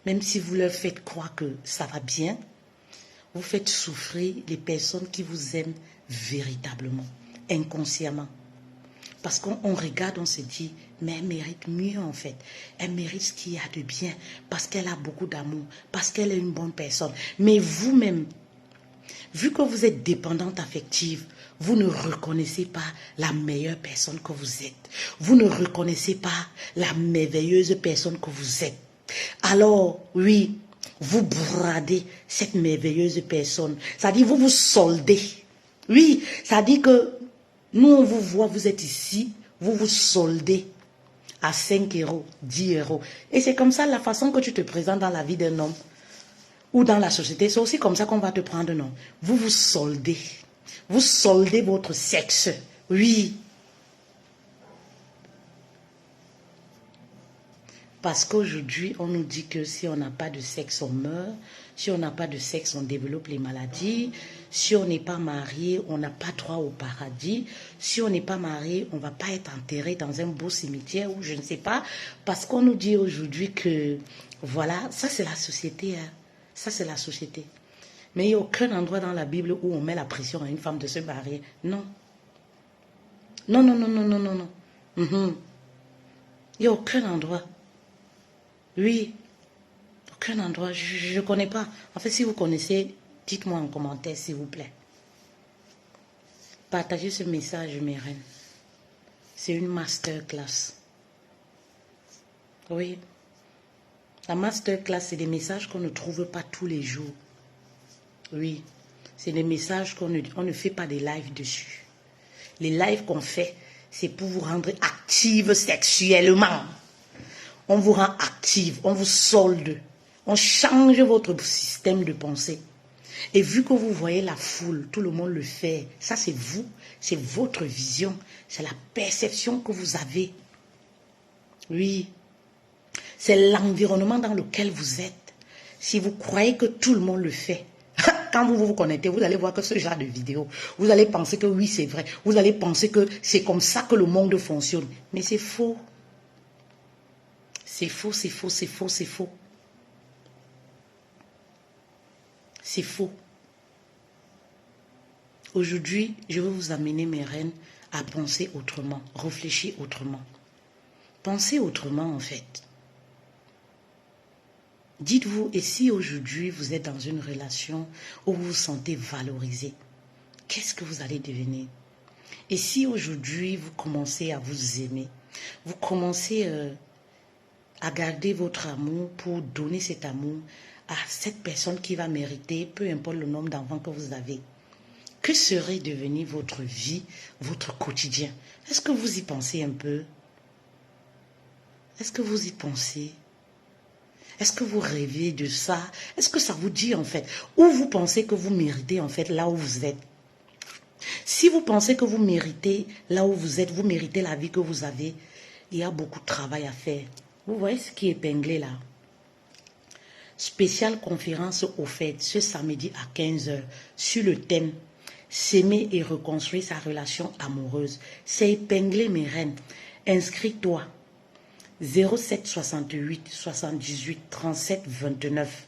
Même si vous leur faites croire que ça va bien, vous faites souffrir les personnes qui vous aiment véritablement, inconsciemment. Parce qu'on regarde, on se dit, mais elle mérite mieux en fait. Elle mérite ce qu'il y a de bien, parce qu'elle a beaucoup d'amour, parce qu'elle est une bonne personne. Mais vous-même, vu que vous êtes dépendante affective, vous ne reconnaissez pas la meilleure personne que vous êtes. Vous ne reconnaissez pas la merveilleuse personne que vous êtes. Alors, oui, vous bradez cette merveilleuse personne. C'est-à-dire, vous vous soldez. Oui, c'est-à-dire que nous, on vous voit, vous êtes ici, vous vous soldez à 5 euros, 10 euros. Et c'est comme ça la façon que tu te présentes dans la vie d'un homme ou dans la société. C'est aussi comme ça qu'on va te prendre, non? Vous vous soldez. Vous soldez votre sexe. Oui. Parce qu'aujourd'hui, on nous dit que si on n'a pas de sexe, on meurt. Si on n'a pas de sexe, on développe les maladies. Si on n'est pas marié, on n'a pas droit au paradis. Si on n'est pas marié, on ne va pas être enterré dans un beau cimetière ou je ne sais pas. Parce qu'on nous dit aujourd'hui que, voilà, ça c'est la société. Hein. Ça c'est la société. Mais il n'y a aucun endroit dans la Bible où on met la pression à une femme de se marier. Non. Non, non, non, non, non, non, non. Il n'y a aucun endroit. Oui. Aucun endroit. Je ne connais pas. En fait, si vous connaissez, dites-moi en commentaire, s'il vous plaît. Partagez ce message, mes reines. C'est une masterclass. Oui. La masterclass, c'est des messages qu'on ne trouve pas tous les jours. Oui. C'est des messages qu'on ne fait pas des lives dessus. Les lives qu'on fait, c'est pour vous rendre active sexuellement. On vous rend active, on vous solde. On change votre système de pensée. Et vu que vous voyez la foule, tout le monde le fait. Ça, c'est vous. C'est votre vision. C'est la perception que vous avez. Oui. C'est l'environnement dans lequel vous êtes. Si vous croyez que tout le monde le fait, quand vous vous connectez, vous allez voir que ce genre de vidéo, vous allez penser que oui, c'est vrai. Vous allez penser que c'est comme ça que le monde fonctionne. Mais c'est faux. C'est faux, c'est faux, c'est faux, c'est faux. C'est faux. Aujourd'hui, je veux vous amener, mes reines, à penser autrement, réfléchir autrement. Pensez autrement, en fait. Dites-vous, et si aujourd'hui vous êtes dans une relation où vous vous sentez valorisé, qu'est-ce que vous allez devenir? Et si aujourd'hui vous commencez à vous aimer, vous commencez à garder votre amour pour donner cet amour à cette personne qui va mériter, peu importe le nombre d'enfants que vous avez, que serait devenue votre vie, votre quotidien? Est-ce que vous y pensez un peu? Est-ce que vous y pensez? Est-ce que vous rêvez de ça? Est-ce que ça vous dit en fait? Ou vous pensez que vous méritez en fait là où vous êtes? Si vous pensez que vous méritez là où vous êtes, vous méritez la vie que vous avez, il y a beaucoup de travail à faire. Vous voyez ce qui est épinglé là? Spéciale conférence au fait ce samedi à 15 h sur le thème s'aimer et reconstruire sa relation amoureuse. C'est épinglé, mes reines. Inscris-toi. 07 68 78 37 29.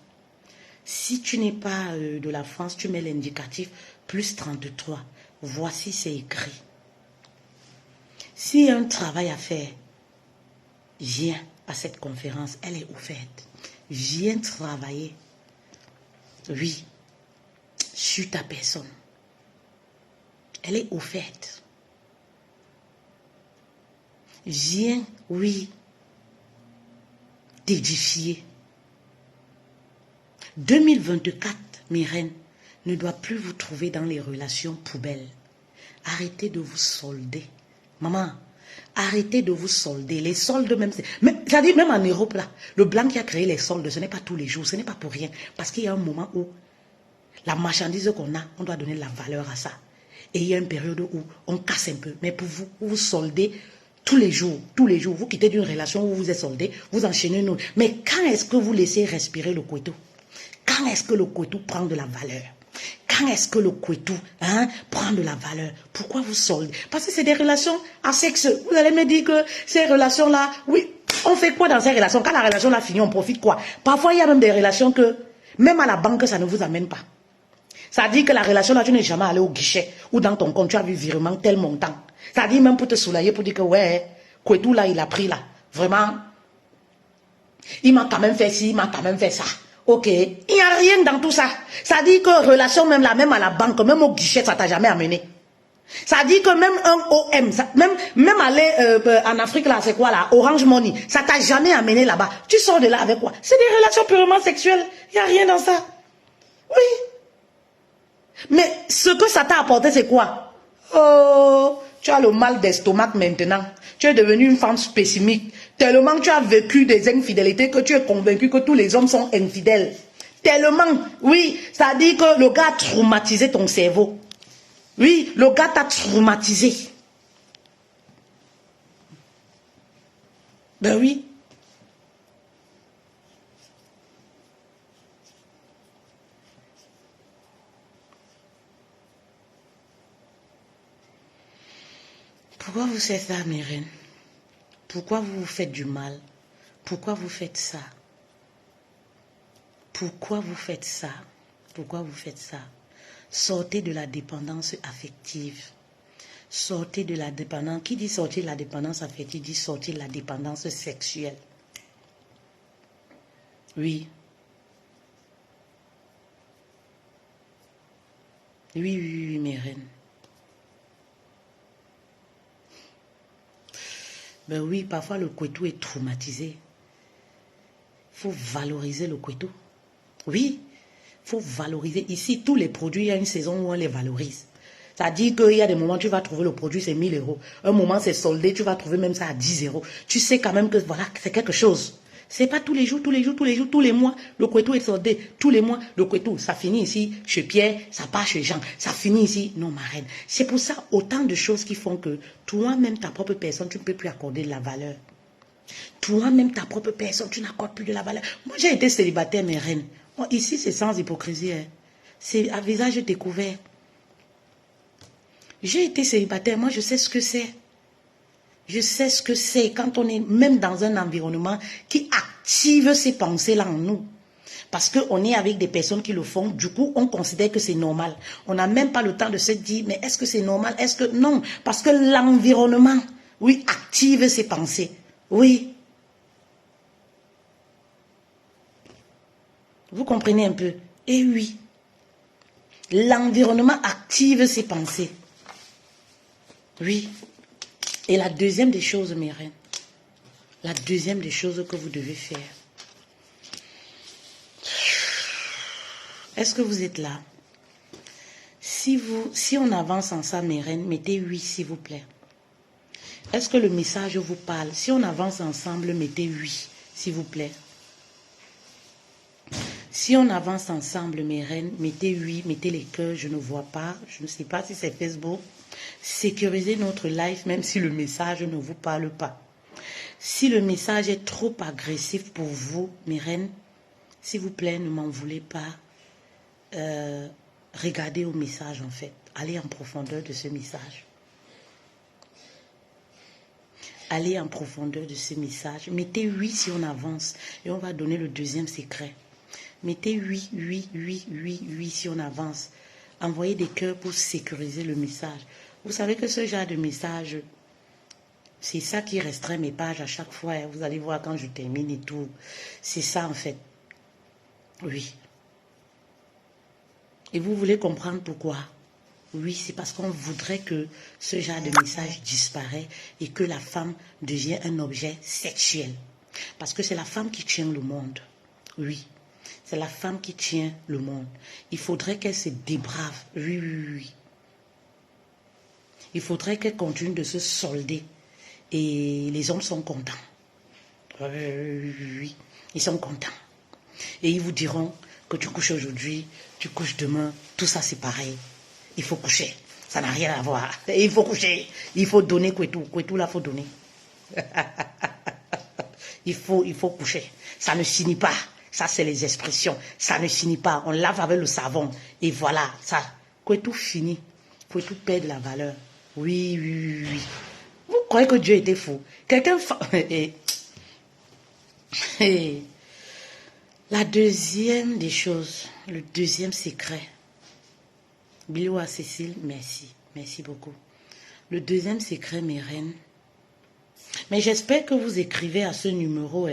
Si tu n'es pas de la France, tu mets l'indicatif plus 33. Voici, c'est écrit. S'il y a un travail à faire, viens à cette conférence, elle est ouverte. Viens travailler, oui, sur ta personne. Elle est ouverte. Viens, oui, t'édifier. 2024, mes reines, ne doit plus vous trouver dans les relations poubelles. Arrêtez de vous solder. Maman, arrêtez de vous solder. Les soldes même, c'est-à-dire même en Europe là, le blanc qui a créé les soldes, ce n'est pas tous les jours, ce n'est pas pour rien. Parce qu'il y a un moment où la marchandise qu'on a, on doit donner de la valeur à ça. Et il y a une période où on casse un peu. Mais pour vous, vous soldez tous les jours. Vous quittez d'une relation où vous êtes soldé, vous enchaînez une autre. Mais quand est-ce que vous laissez respirer le couteau? Quand est-ce que le couteau prend de la valeur? Quand est-ce que le couteau prend de la valeur? Pourquoi vous soldez? Parce que c'est des relations à sexe. Vous allez me dire que ces relations-là, oui, on fait quoi dans ces relations? Quand la relation là finit, on profite quoi? Parfois, il y a même des relations que, même à la banque, ça ne vous amène pas. Ça dit que la relation là, tu n'es jamais allé au guichet ou dans ton compte, tu as vu virement tel montant. Ça dit même pour te soulager, pour dire que ouais, Kouetou là, il a pris là. Vraiment, il m'a quand même fait ci, il m'a quand même fait ça. Ok, il n'y a rien dans tout ça. Ça dit que relation même là, même à la banque, même au guichet, ça t'a jamais amené. Ça dit que même un OM, même aller en Afrique là, c'est quoi là, Orange Money, ça t'a jamais amené là-bas. Tu sors de là avec quoi? C'est des relations purement sexuelles. Il n'y a rien dans ça. Oui. Mais ce que ça t'a apporté, c'est quoi? Oh, tu as le mal d'estomac maintenant. Tu es devenue une femme pessimique. Tellement tu as vécu des infidélités que tu es convaincu que tous les hommes sont infidèles. Tellement, oui, ça dit que le gars a traumatisé ton cerveau. Oui, le gars t'a traumatisé. Ben oui. Pourquoi vous faites ça, mes reines? Pourquoi vous vous faites du mal? Pourquoi vous faites ça? Pourquoi vous faites ça? Pourquoi vous faites ça? Sortez de la dépendance affective. Sortez de la dépendance. Qui dit sortir de la dépendance affective dit sortir de la dépendance sexuelle. Oui. Oui, oui, oui, mes reines. Ben oui, parfois le couteau est traumatisé. Il faut valoriser le couteau. Oui, il faut valoriser. Ici, tous les produits, il y a une saison où on les valorise. Ça dit qu'il y a des moments où tu vas trouver le produit, c'est 1000 euros. Un moment, c'est soldé, tu vas trouver même ça à 10 euros. Tu sais quand même que voilà, c'est quelque chose. C'est pas tous les jours, tous les mois, le couteau est soldé. Tous les mois, le couteau, ça finit ici chez Pierre, ça part chez Jean, ça finit ici. Non, ma reine. C'est pour ça, autant de choses qui font que toi-même, ta propre personne, tu ne peux plus accorder de la valeur. Toi-même, ta propre personne, tu n'accordes plus de la valeur. Moi, j'ai été célibataire, mes reines. Bon, ici, c'est sans hypocrisie. Hein. C'est à visage découvert. J'ai été célibataire, moi, je sais ce que c'est. Je sais ce que c'est quand on est même dans un environnement qui active ces pensées-là en nous. Parce qu'on est avec des personnes qui le font, du coup, on considère que c'est normal. On n'a même pas le temps de se dire, mais est-ce que c'est normal? Est-ce que non? Parce que l'environnement, oui, active ces pensées. Oui. Vous comprenez un peu? Et oui. L'environnement active ces pensées. Oui. Et la deuxième des choses, mes reines, la deuxième des choses que vous devez faire. Est-ce que vous êtes là? Si on avance ensemble, mes reines, mettez oui, s'il vous plaît. Est-ce que le message vous parle? Si on avance ensemble, mettez oui, s'il vous plaît. Si on avance ensemble, mes reines, mettez oui, mettez les cœurs, je ne vois pas. Je ne sais pas si c'est Facebook. Sécurisez notre live, même si le message ne vous parle pas. Si le message est trop agressif pour vous, mes reines, s'il vous plaît, ne m'en voulez pas. Regardez au message, en fait. Allez en profondeur de ce message. aller en profondeur de ce message. Mettez 8 si on avance et on va donner le deuxième secret. Mettez 8 si on avance. Envoyez des cœurs pour sécuriser le message. Vous savez que ce genre de message, c'est ça qui restreint mes pages à chaque fois. Vous allez voir quand je termine et tout. C'est ça en fait. Oui. Et vous voulez comprendre pourquoi? Oui, c'est parce qu'on voudrait que ce genre de message disparaisse et que la femme devienne un objet sexuel. Parce que c'est la femme qui tient le monde. Oui, c'est la femme qui tient le monde. Il faudrait qu'elle se débrave. Oui. Il faudrait qu'elle continue de se solder. Et les hommes sont contents. Oui, ils sont contents. Et ils vous diront que tu couches aujourd'hui, tu couches demain, tout ça c'est pareil. Il faut coucher. Ça n'a rien à voir. Il faut coucher. Il faut donner Kwetu. Kwetu là, il faut donner. il faut coucher. Ça ne finit pas. Ça, c'est les expressions. Ça ne finit pas. On lave avec le savon. Et voilà. Ça. Kwetu finit. Kwetu perd de la valeur. Oui. Vous croyez que Dieu était fou? Quelqu'un... La deuxième des choses, le deuxième secret... Bilou à Cécile, merci. Merci beaucoup. Le deuxième secret, mes reines. Mais j'espère que vous écrivez à ce numéro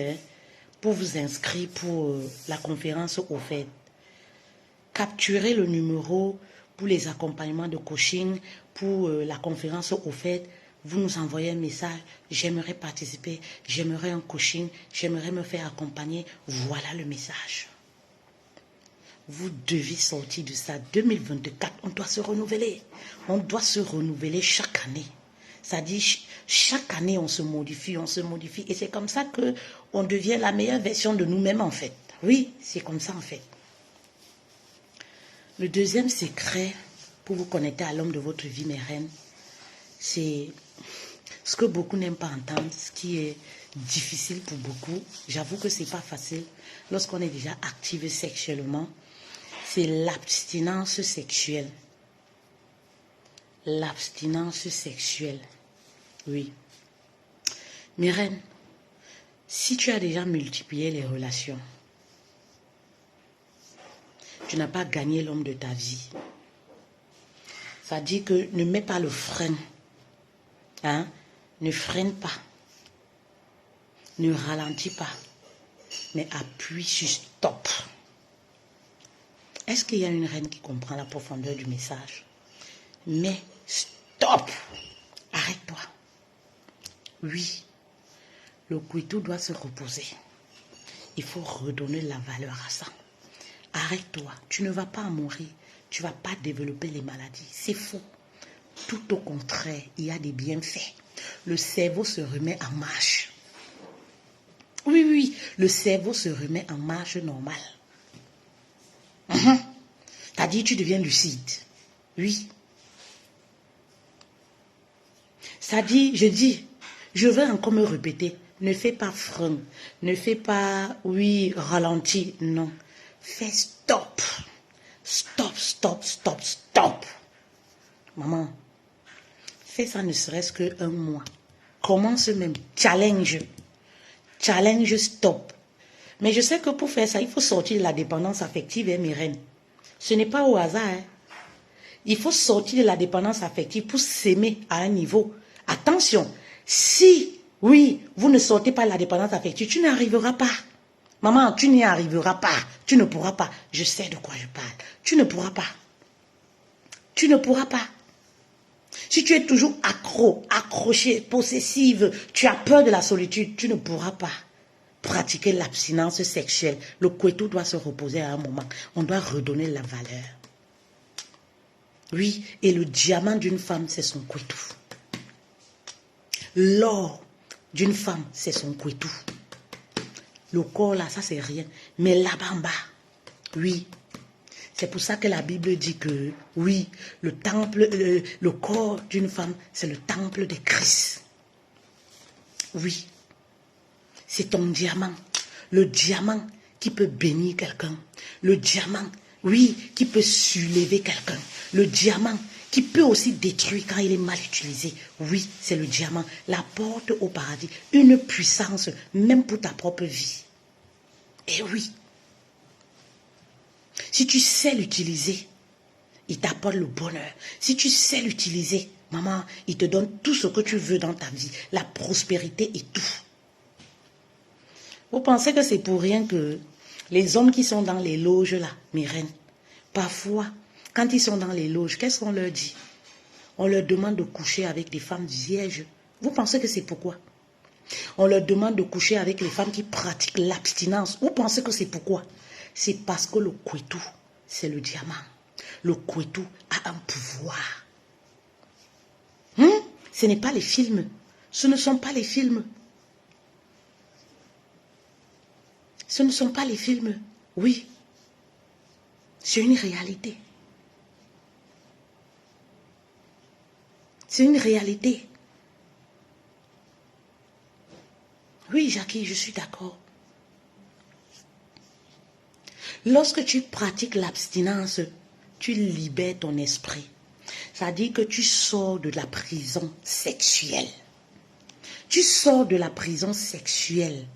pour vous inscrire pour la conférence au fait. Capturez le numéro pour les accompagnements de coaching, pour la conférence au fait. Vous nous envoyez un message. J'aimerais participer. J'aimerais un coaching. J'aimerais me faire accompagner. Voilà le message. Vous devez sortir de ça. 2024, on doit se renouveler. On doit se renouveler chaque année. Ça dit, chaque année, on se modifie. Et c'est comme ça qu'on devient la meilleure version de nous-mêmes, en fait. Oui, c'est comme ça, en fait. Le deuxième secret pour vous connecter à l'homme de votre vie, mes reines, c'est ce que beaucoup n'aiment pas entendre, ce qui est difficile pour beaucoup. J'avoue que ce n'est pas facile lorsqu'on est déjà activé sexuellement. C'est l'abstinence sexuelle. L'abstinence sexuelle. Oui. Mes reines, si tu as déjà multiplié les relations, tu n'as pas gagné l'homme de ta vie. Ça dit que ne mets pas le frein. Hein? Ne freine pas. Ne ralentis pas. Mais appuie sur stop. Est-ce qu'il y a une reine qui comprend la profondeur du message? Mais stop! Arrête-toi. Oui, le Kwetu doit se reposer. Il faut redonner la valeur à ça. Arrête-toi. Tu ne vas pas mourir. Tu ne vas pas développer les maladies. C'est faux. Tout au contraire, il y a des bienfaits. Le cerveau se remet en marche. Oui, le cerveau se remet en marche normale. T'as dit tu deviens lucide. Oui. Ça dit, je veux encore me répéter. Ne fais pas frein. Ne fais pas, oui, ralenti. Non. Fais stop. Stop. Maman, fais ça ne serait-ce qu'un mois. Commence même. Challenge, stop. Mais je sais que pour faire ça, il faut sortir de la dépendance affective, mes reines. Ce n'est pas au hasard. Il faut sortir de la dépendance affective pour s'aimer à un niveau. Attention, si, oui, vous ne sortez pas de la dépendance affective, tu n'arriveras pas. Maman, tu n'y arriveras pas. Tu ne pourras pas. Je sais de quoi je parle. Tu ne pourras pas. Si tu es toujours accroché, possessive, tu as peur de la solitude, tu ne pourras pas pratiquer l'abstinence sexuelle. Le Kwetu doit se reposer à un moment. On doit redonner la valeur. Oui, et le diamant d'une femme, c'est son Kwetu. L'or d'une femme, c'est son Kwetu. Le corps là, ça c'est rien. Mais là-bas en bas, oui. C'est pour ça que la Bible dit que, oui, le corps d'une femme, c'est le temple de Christ. Oui. C'est ton diamant. Le diamant qui peut bénir quelqu'un. Le diamant, oui, qui peut soulever quelqu'un. Le diamant qui peut aussi détruire quand il est mal utilisé. Oui, c'est le diamant, la porte au paradis, une puissance même pour ta propre vie. Et oui, si tu sais l'utiliser, il t'apporte le bonheur. Si tu sais l'utiliser, maman, il te donne tout ce que tu veux dans ta vie, la prospérité et tout. Vous pensez que c'est pour rien que les hommes qui sont dans les loges là, mes reines, parfois, quand ils sont dans les loges, qu'est-ce qu'on leur dit? On leur demande de coucher avec des femmes vierges. Vous pensez que c'est pourquoi? On leur demande de coucher avec les femmes qui pratiquent l'abstinence. Vous pensez que c'est pourquoi? C'est parce que le kwetu, c'est le diamant. Le kwetu a un pouvoir. Ce n'est pas les films. Ce ne sont pas les films. Ce ne sont pas les films. Oui. C'est une réalité. C'est une réalité. Oui, Jackie, je suis d'accord. Lorsque tu pratiques l'abstinence, tu libères ton esprit. C'est-à-dire que tu sors de la prison sexuelle. Tu sors de la prison sexuelle.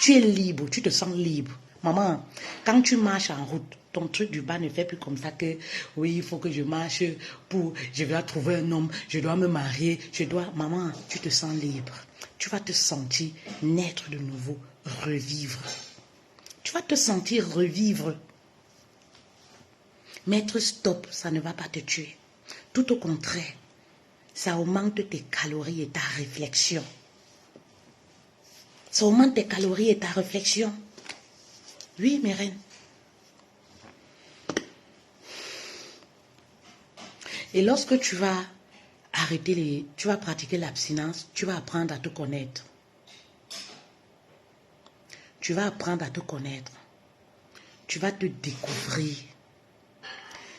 Tu es libre, tu te sens libre. Maman, quand tu marches en route, ton truc du bas ne fait plus comme ça que, oui, il faut que je marche je dois trouver un homme, je dois me marier, maman, tu te sens libre. Tu vas te sentir naître de nouveau, revivre. Tu vas te sentir revivre. Mettre stop, ça ne va pas te tuer. Tout au contraire, ça augmente tes calories et ta réflexion. Ça augmente tes calories et ta réflexion. Oui, mes reines. Et lorsque tu vas tu vas pratiquer l'abstinence, tu vas apprendre à te connaître. Tu vas apprendre à te connaître. Tu vas te découvrir.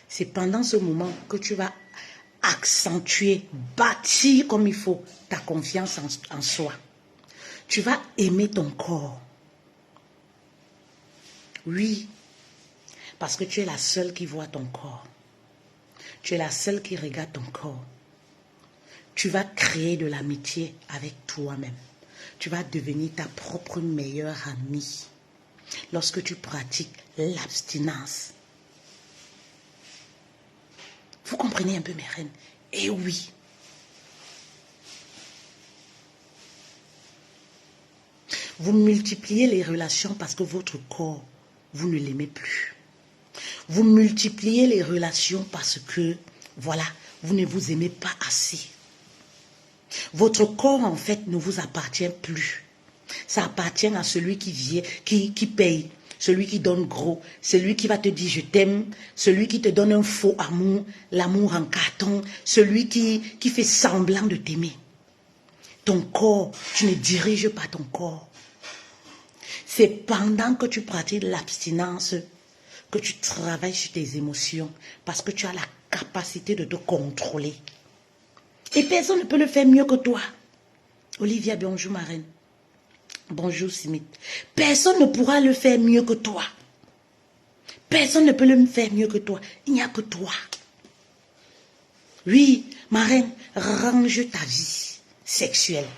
C'est pendant ce moment que tu vas accentuer, bâtir comme il faut ta confiance en soi. Tu vas aimer ton corps. Oui, parce que tu es la seule qui voit ton corps. Tu es la seule qui regarde ton corps. Tu vas créer de l'amitié avec toi-même. Tu vas devenir ta propre meilleure amie lorsque tu pratiques l'abstinence. Vous comprenez un peu, mes reines? Eh oui. Vous multipliez les relations parce que votre corps, vous ne l'aimez plus. Vous multipliez les relations parce que, voilà, vous ne vous aimez pas assez. Votre corps, en fait, ne vous appartient plus. Ça appartient à celui qui vient, qui paye, celui qui donne gros, celui qui va te dire je t'aime, celui qui te donne un faux amour, l'amour en carton, celui qui fait semblant de t'aimer. Ton corps, tu ne diriges pas ton corps. C'est pendant que tu pratiques l'abstinence que tu travailles sur tes émotions parce que tu as la capacité de te contrôler. Et personne ne peut le faire mieux que toi. Olivia, bonjour ma reine. Bonjour Smith. Personne ne pourra le faire mieux que toi. Personne ne peut le faire mieux que toi. Il n'y a que toi. Oui, ma reine, range ta vie sexuelle.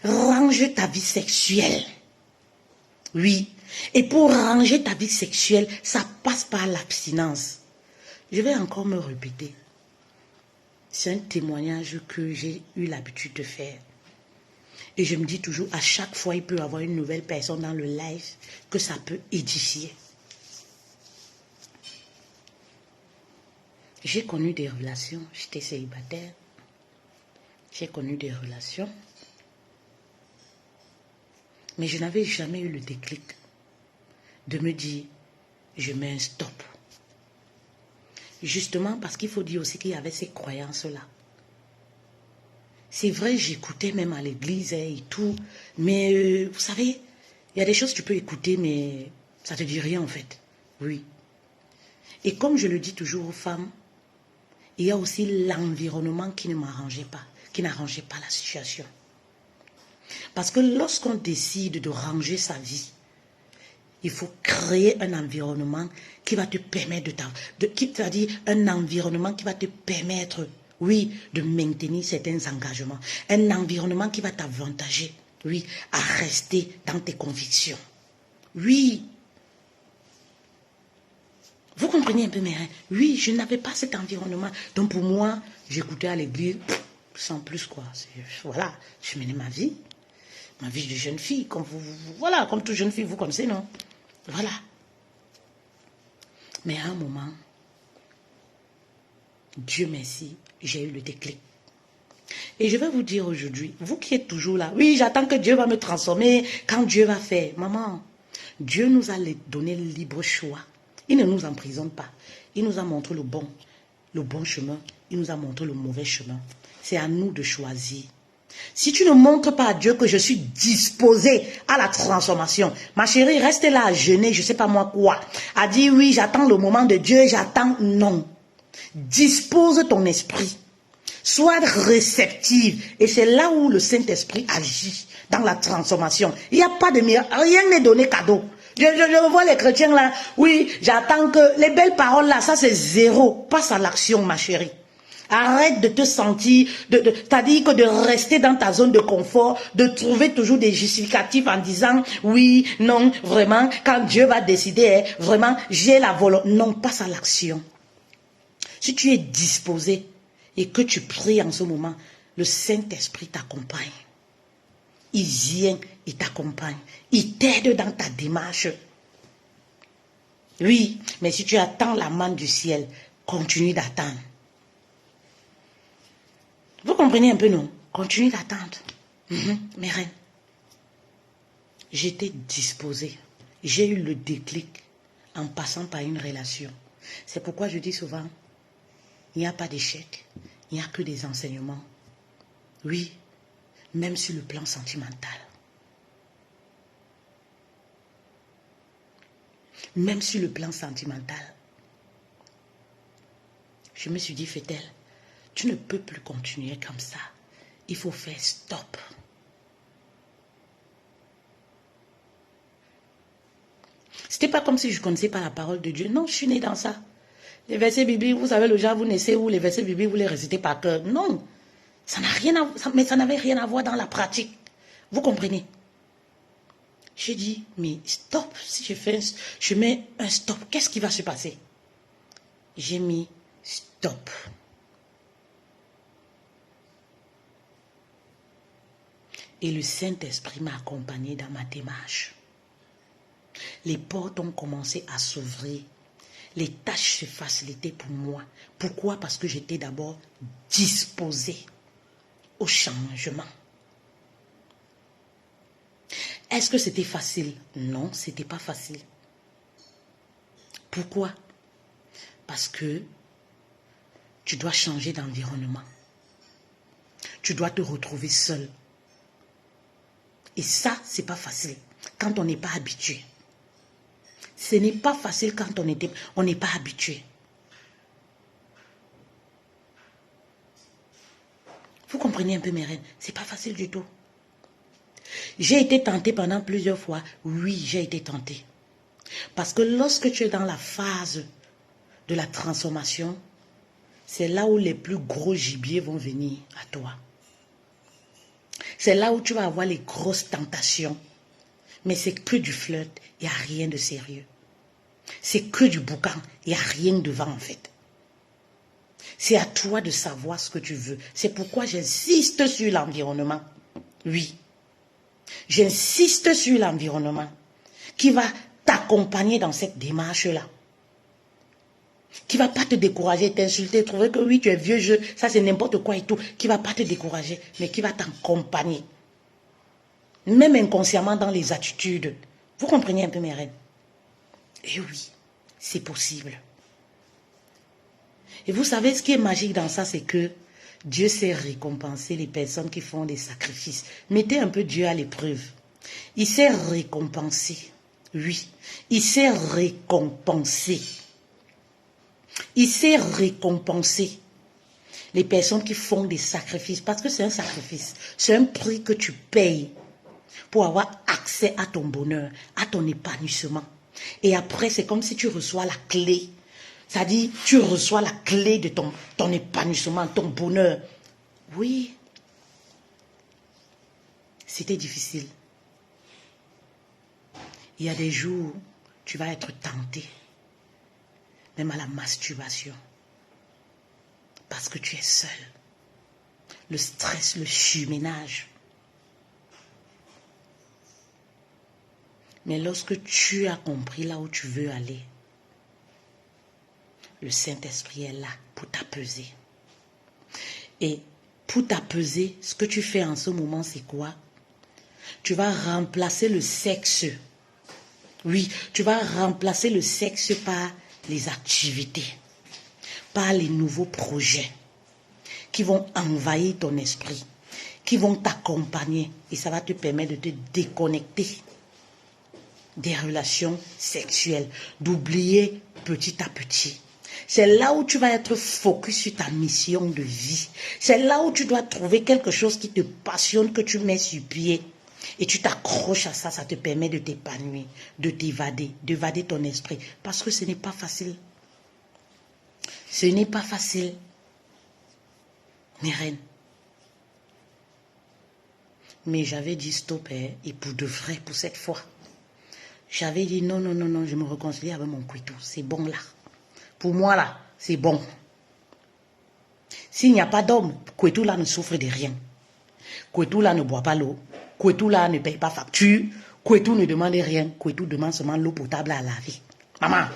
Range ta vie sexuelle. Oui. Et pour ranger ta vie sexuelle, ça passe par l'abstinence. Je vais encore me répéter. C'est un témoignage que j'ai eu l'habitude de faire. Et je me dis toujours, à chaque fois, il peut y avoir une nouvelle personne dans le live que ça peut édifier. J'ai connu des relations, j'étais célibataire. J'ai connu des relations. Mais je n'avais jamais eu le déclic de me dire, je mets un stop. Justement parce qu'il faut dire aussi qu'il y avait ces croyances-là. C'est vrai, j'écoutais même à l'église et tout, mais vous savez, il y a des choses que tu peux écouter, mais ça ne te dit rien en fait. Oui. Et comme je le dis toujours aux femmes, il y a aussi l'environnement qui ne m'arrangeait pas, qui n'arrangeait pas la situation. Parce que lorsqu'on décide de ranger sa vie, il faut créer un environnement qui qui va te permettre c'est-à-dire un environnement qui va te permettre, oui, de maintenir certains engagements. Un environnement qui va t'avantager, oui, à rester dans tes convictions. Oui. Vous comprenez un peu mes reins? Oui, je n'avais pas cet environnement. Donc pour moi, j'écoutais à l'église, sans plus quoi. Voilà, je menais ma vie de jeune fille, comme voilà, comme toute jeune fille, vous connaissez, non? Voilà. Mais à un moment, Dieu merci, j'ai eu le déclic. Et je vais vous dire aujourd'hui, vous qui êtes toujours là, oui, j'attends que Dieu va me transformer, quand Dieu va faire. Maman, Dieu nous a donné le libre choix. Il ne nous emprisonne pas. Il nous a montré le bon chemin. Il nous a montré le mauvais chemin. C'est à nous de choisir. Si tu ne montres pas à Dieu que je suis disposée à la transformation, ma chérie, reste là à jeûner, je ne sais pas moi quoi, à dire oui, j'attends le moment de Dieu, j'attends, non. Dispose ton esprit. Sois réceptive. Et c'est là où le Saint-Esprit agit dans la transformation. Il n'y a pas de miracle. Rien n'est donné cadeau. Je vois les chrétiens là. Oui, j'attends que les belles paroles là, ça c'est zéro. Passe à l'action, ma chérie. Arrête de te sentir, c'est-à-dire que de rester dans ta zone de confort, de trouver toujours des justificatifs en disant oui, non, vraiment, quand Dieu va décider, vraiment, j'ai la volonté. Non, passe à l'action. Si tu es disposé et que tu pries en ce moment, le Saint-Esprit t'accompagne. Il vient, il t'accompagne. Il t'aide dans ta démarche. Oui, mais si tu attends la manne du ciel, continue d'attendre. Vous comprenez un peu, non? Continue d'attendre. Mes reines. J'étais disposée. J'ai eu le déclic en passant par une relation. C'est pourquoi je dis souvent, il n'y a pas d'échec. Il n'y a que des enseignements. Oui, même sur le plan sentimental. Même sur le plan sentimental. Je me suis dit, Fétel, tu ne peux plus continuer comme ça. Il faut faire stop. C'était pas comme si je ne connaissais pas la parole de Dieu. Non, je suis née dans ça. Les versets bibliques, vous savez, le genre, vous naissez où les versets bibliques, vous les récitez par cœur. Non. Ça n'a rien à voir, mais ça n'avait rien à voir dans la pratique. Vous comprenez? J'ai dit, mais stop. Si je mets un stop, qu'est-ce qui va se passer? J'ai mis stop. Et le Saint-Esprit m'a accompagné dans ma démarche. Les portes ont commencé à s'ouvrir. Les tâches se facilitaient pour moi. Pourquoi? Parce que j'étais d'abord disposée au changement. Est-ce que c'était facile? Non, ce n'était pas facile. Pourquoi? Parce que tu dois changer d'environnement. Tu dois te retrouver seul. Et ça, ce n'est pas facile quand on n'est pas habitué. Ce n'est pas facile quand on n'est pas habitué. Vous comprenez un peu mes reines? Ce n'est pas facile du tout. J'ai été tentée pendant plusieurs fois. Oui, j'ai été tentée. Parce que lorsque tu es dans la phase de la transformation, c'est là où les plus gros gibiers vont venir à toi. C'est là où tu vas avoir les grosses tentations. Mais c'est que du flirt, il n'y a rien de sérieux. C'est que du boucan, il n'y a rien devant en fait. C'est à toi de savoir ce que tu veux. C'est pourquoi j'insiste sur l'environnement. Oui. J'insiste sur l'environnement qui va t'accompagner dans cette démarche-là. Qui ne va pas te décourager, t'insulter, trouver que oui, tu es vieux jeu, ça c'est n'importe quoi et tout. Qui ne va pas te décourager, mais qui va t'accompagner. Même inconsciemment dans les attitudes. Vous comprenez un peu mes reines? Et oui, c'est possible. Et vous savez, ce qui est magique dans ça, c'est que Dieu sait récompenser les personnes qui font des sacrifices. Mettez un peu Dieu à l'épreuve. Il sait récompenser. Oui, il sait récompenser. Il sait récompenser les personnes qui font des sacrifices. Parce que c'est un sacrifice. C'est un prix que tu payes pour avoir accès à ton bonheur, à ton épanouissement. Et après, c'est comme si tu reçois la clé. C'est-à-dire, tu reçois la clé de ton épanouissement, ton bonheur. Oui. C'était difficile. Il y a des jours où tu vas être tenté, même à la masturbation, parce que tu es seul. Le stress, le surménage. Mais lorsque tu as compris là où tu veux aller, le Saint-Esprit est là pour t'apaiser. Et pour t'apaiser, ce que tu fais en ce moment, c'est quoi? Tu vas remplacer le sexe. Oui, tu vas remplacer le sexe par les activités, par les nouveaux projets qui vont envahir ton esprit, qui vont t'accompagner. Et ça va te permettre de te déconnecter des relations sexuelles, d'oublier petit à petit. C'est là où tu vas être focus sur ta mission de vie. C'est là où tu dois trouver quelque chose qui te passionne, que tu mets sur pied. Et tu t'accroches à ça, ça te permet de t'épanouir, de t'évader, d'évader ton esprit. Parce que ce n'est pas facile. Ce n'est pas facile. Mes reines. Mais j'avais dit stop, et pour de vrai, pour cette fois. J'avais dit non, non, non, non, je me réconcilie avec mon Kwetu. C'est bon là. Pour moi là, c'est bon. S'il n'y a pas d'homme, Kwetu là ne souffre de rien. Kwetu là ne boit pas l'eau. Kwetu là ne paye pas facture. Kwetu ne demande rien. Kwetu demande seulement l'eau potable à laver. Maman,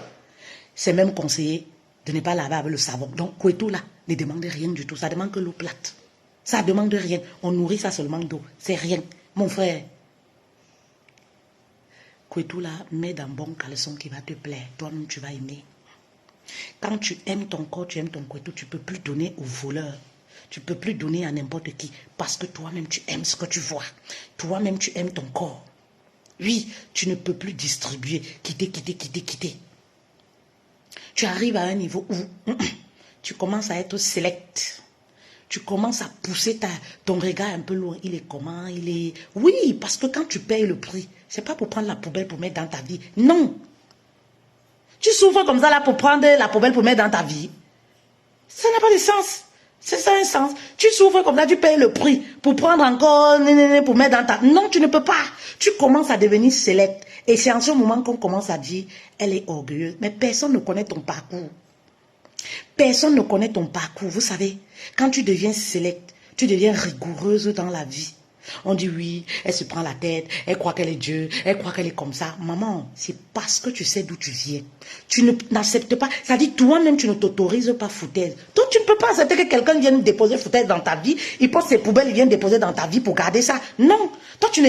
c'est même conseillé de ne pas laver avec le savon. Donc Kwetu là ne demande rien du tout. Ça demande que l'eau plate. Ça demande rien. On nourrit ça seulement d'eau. C'est rien. Mon frère. Kwetu là, mets dans bon caleçon qui va te plaire. Toi-même, tu vas aimer. Quand tu aimes ton corps, tu aimes ton Kwetu, tu ne peux plus donner aux voleurs. Tu ne peux plus donner à n'importe qui. Parce que toi-même, tu aimes ce que tu vois. Toi-même, tu aimes ton corps. Oui, tu ne peux plus distribuer. Quitter. Tu arrives à un niveau où tu commences à être select. Tu commences à pousser ton regard un peu loin. Il est comment? Il est... Oui, parce que quand tu payes le prix, c'est pas pour prendre la poubelle pour mettre dans ta vie. Non. Tu souffres comme ça là pour prendre la poubelle pour mettre dans ta vie. Ça n'a pas de sens. C'est ça un sens. Tu souffres comme ça, tu payes le prix pour prendre encore, pour mettre dans ta... Non, tu ne peux pas. Tu commences à devenir select. Et c'est en ce moment qu'on commence à dire, elle est orgueilleuse. Mais personne ne connaît ton parcours. Personne ne connaît ton parcours. Vous savez, quand tu deviens select, tu deviens rigoureuse dans la vie. On dit oui, elle se prend la tête, elle croit qu'elle est Dieu, elle croit qu'elle est comme ça. Maman, c'est parce que tu sais d'où tu viens. Tu n'acceptes pas. Ça dit toi-même, tu ne t'autorises pas foutaise. Donc tu ne peux pas accepter que quelqu'un vienne déposer foutaise dans ta vie. Il pose ses poubelles, il vient déposer dans ta vie pour garder ça. Non. Toi, tu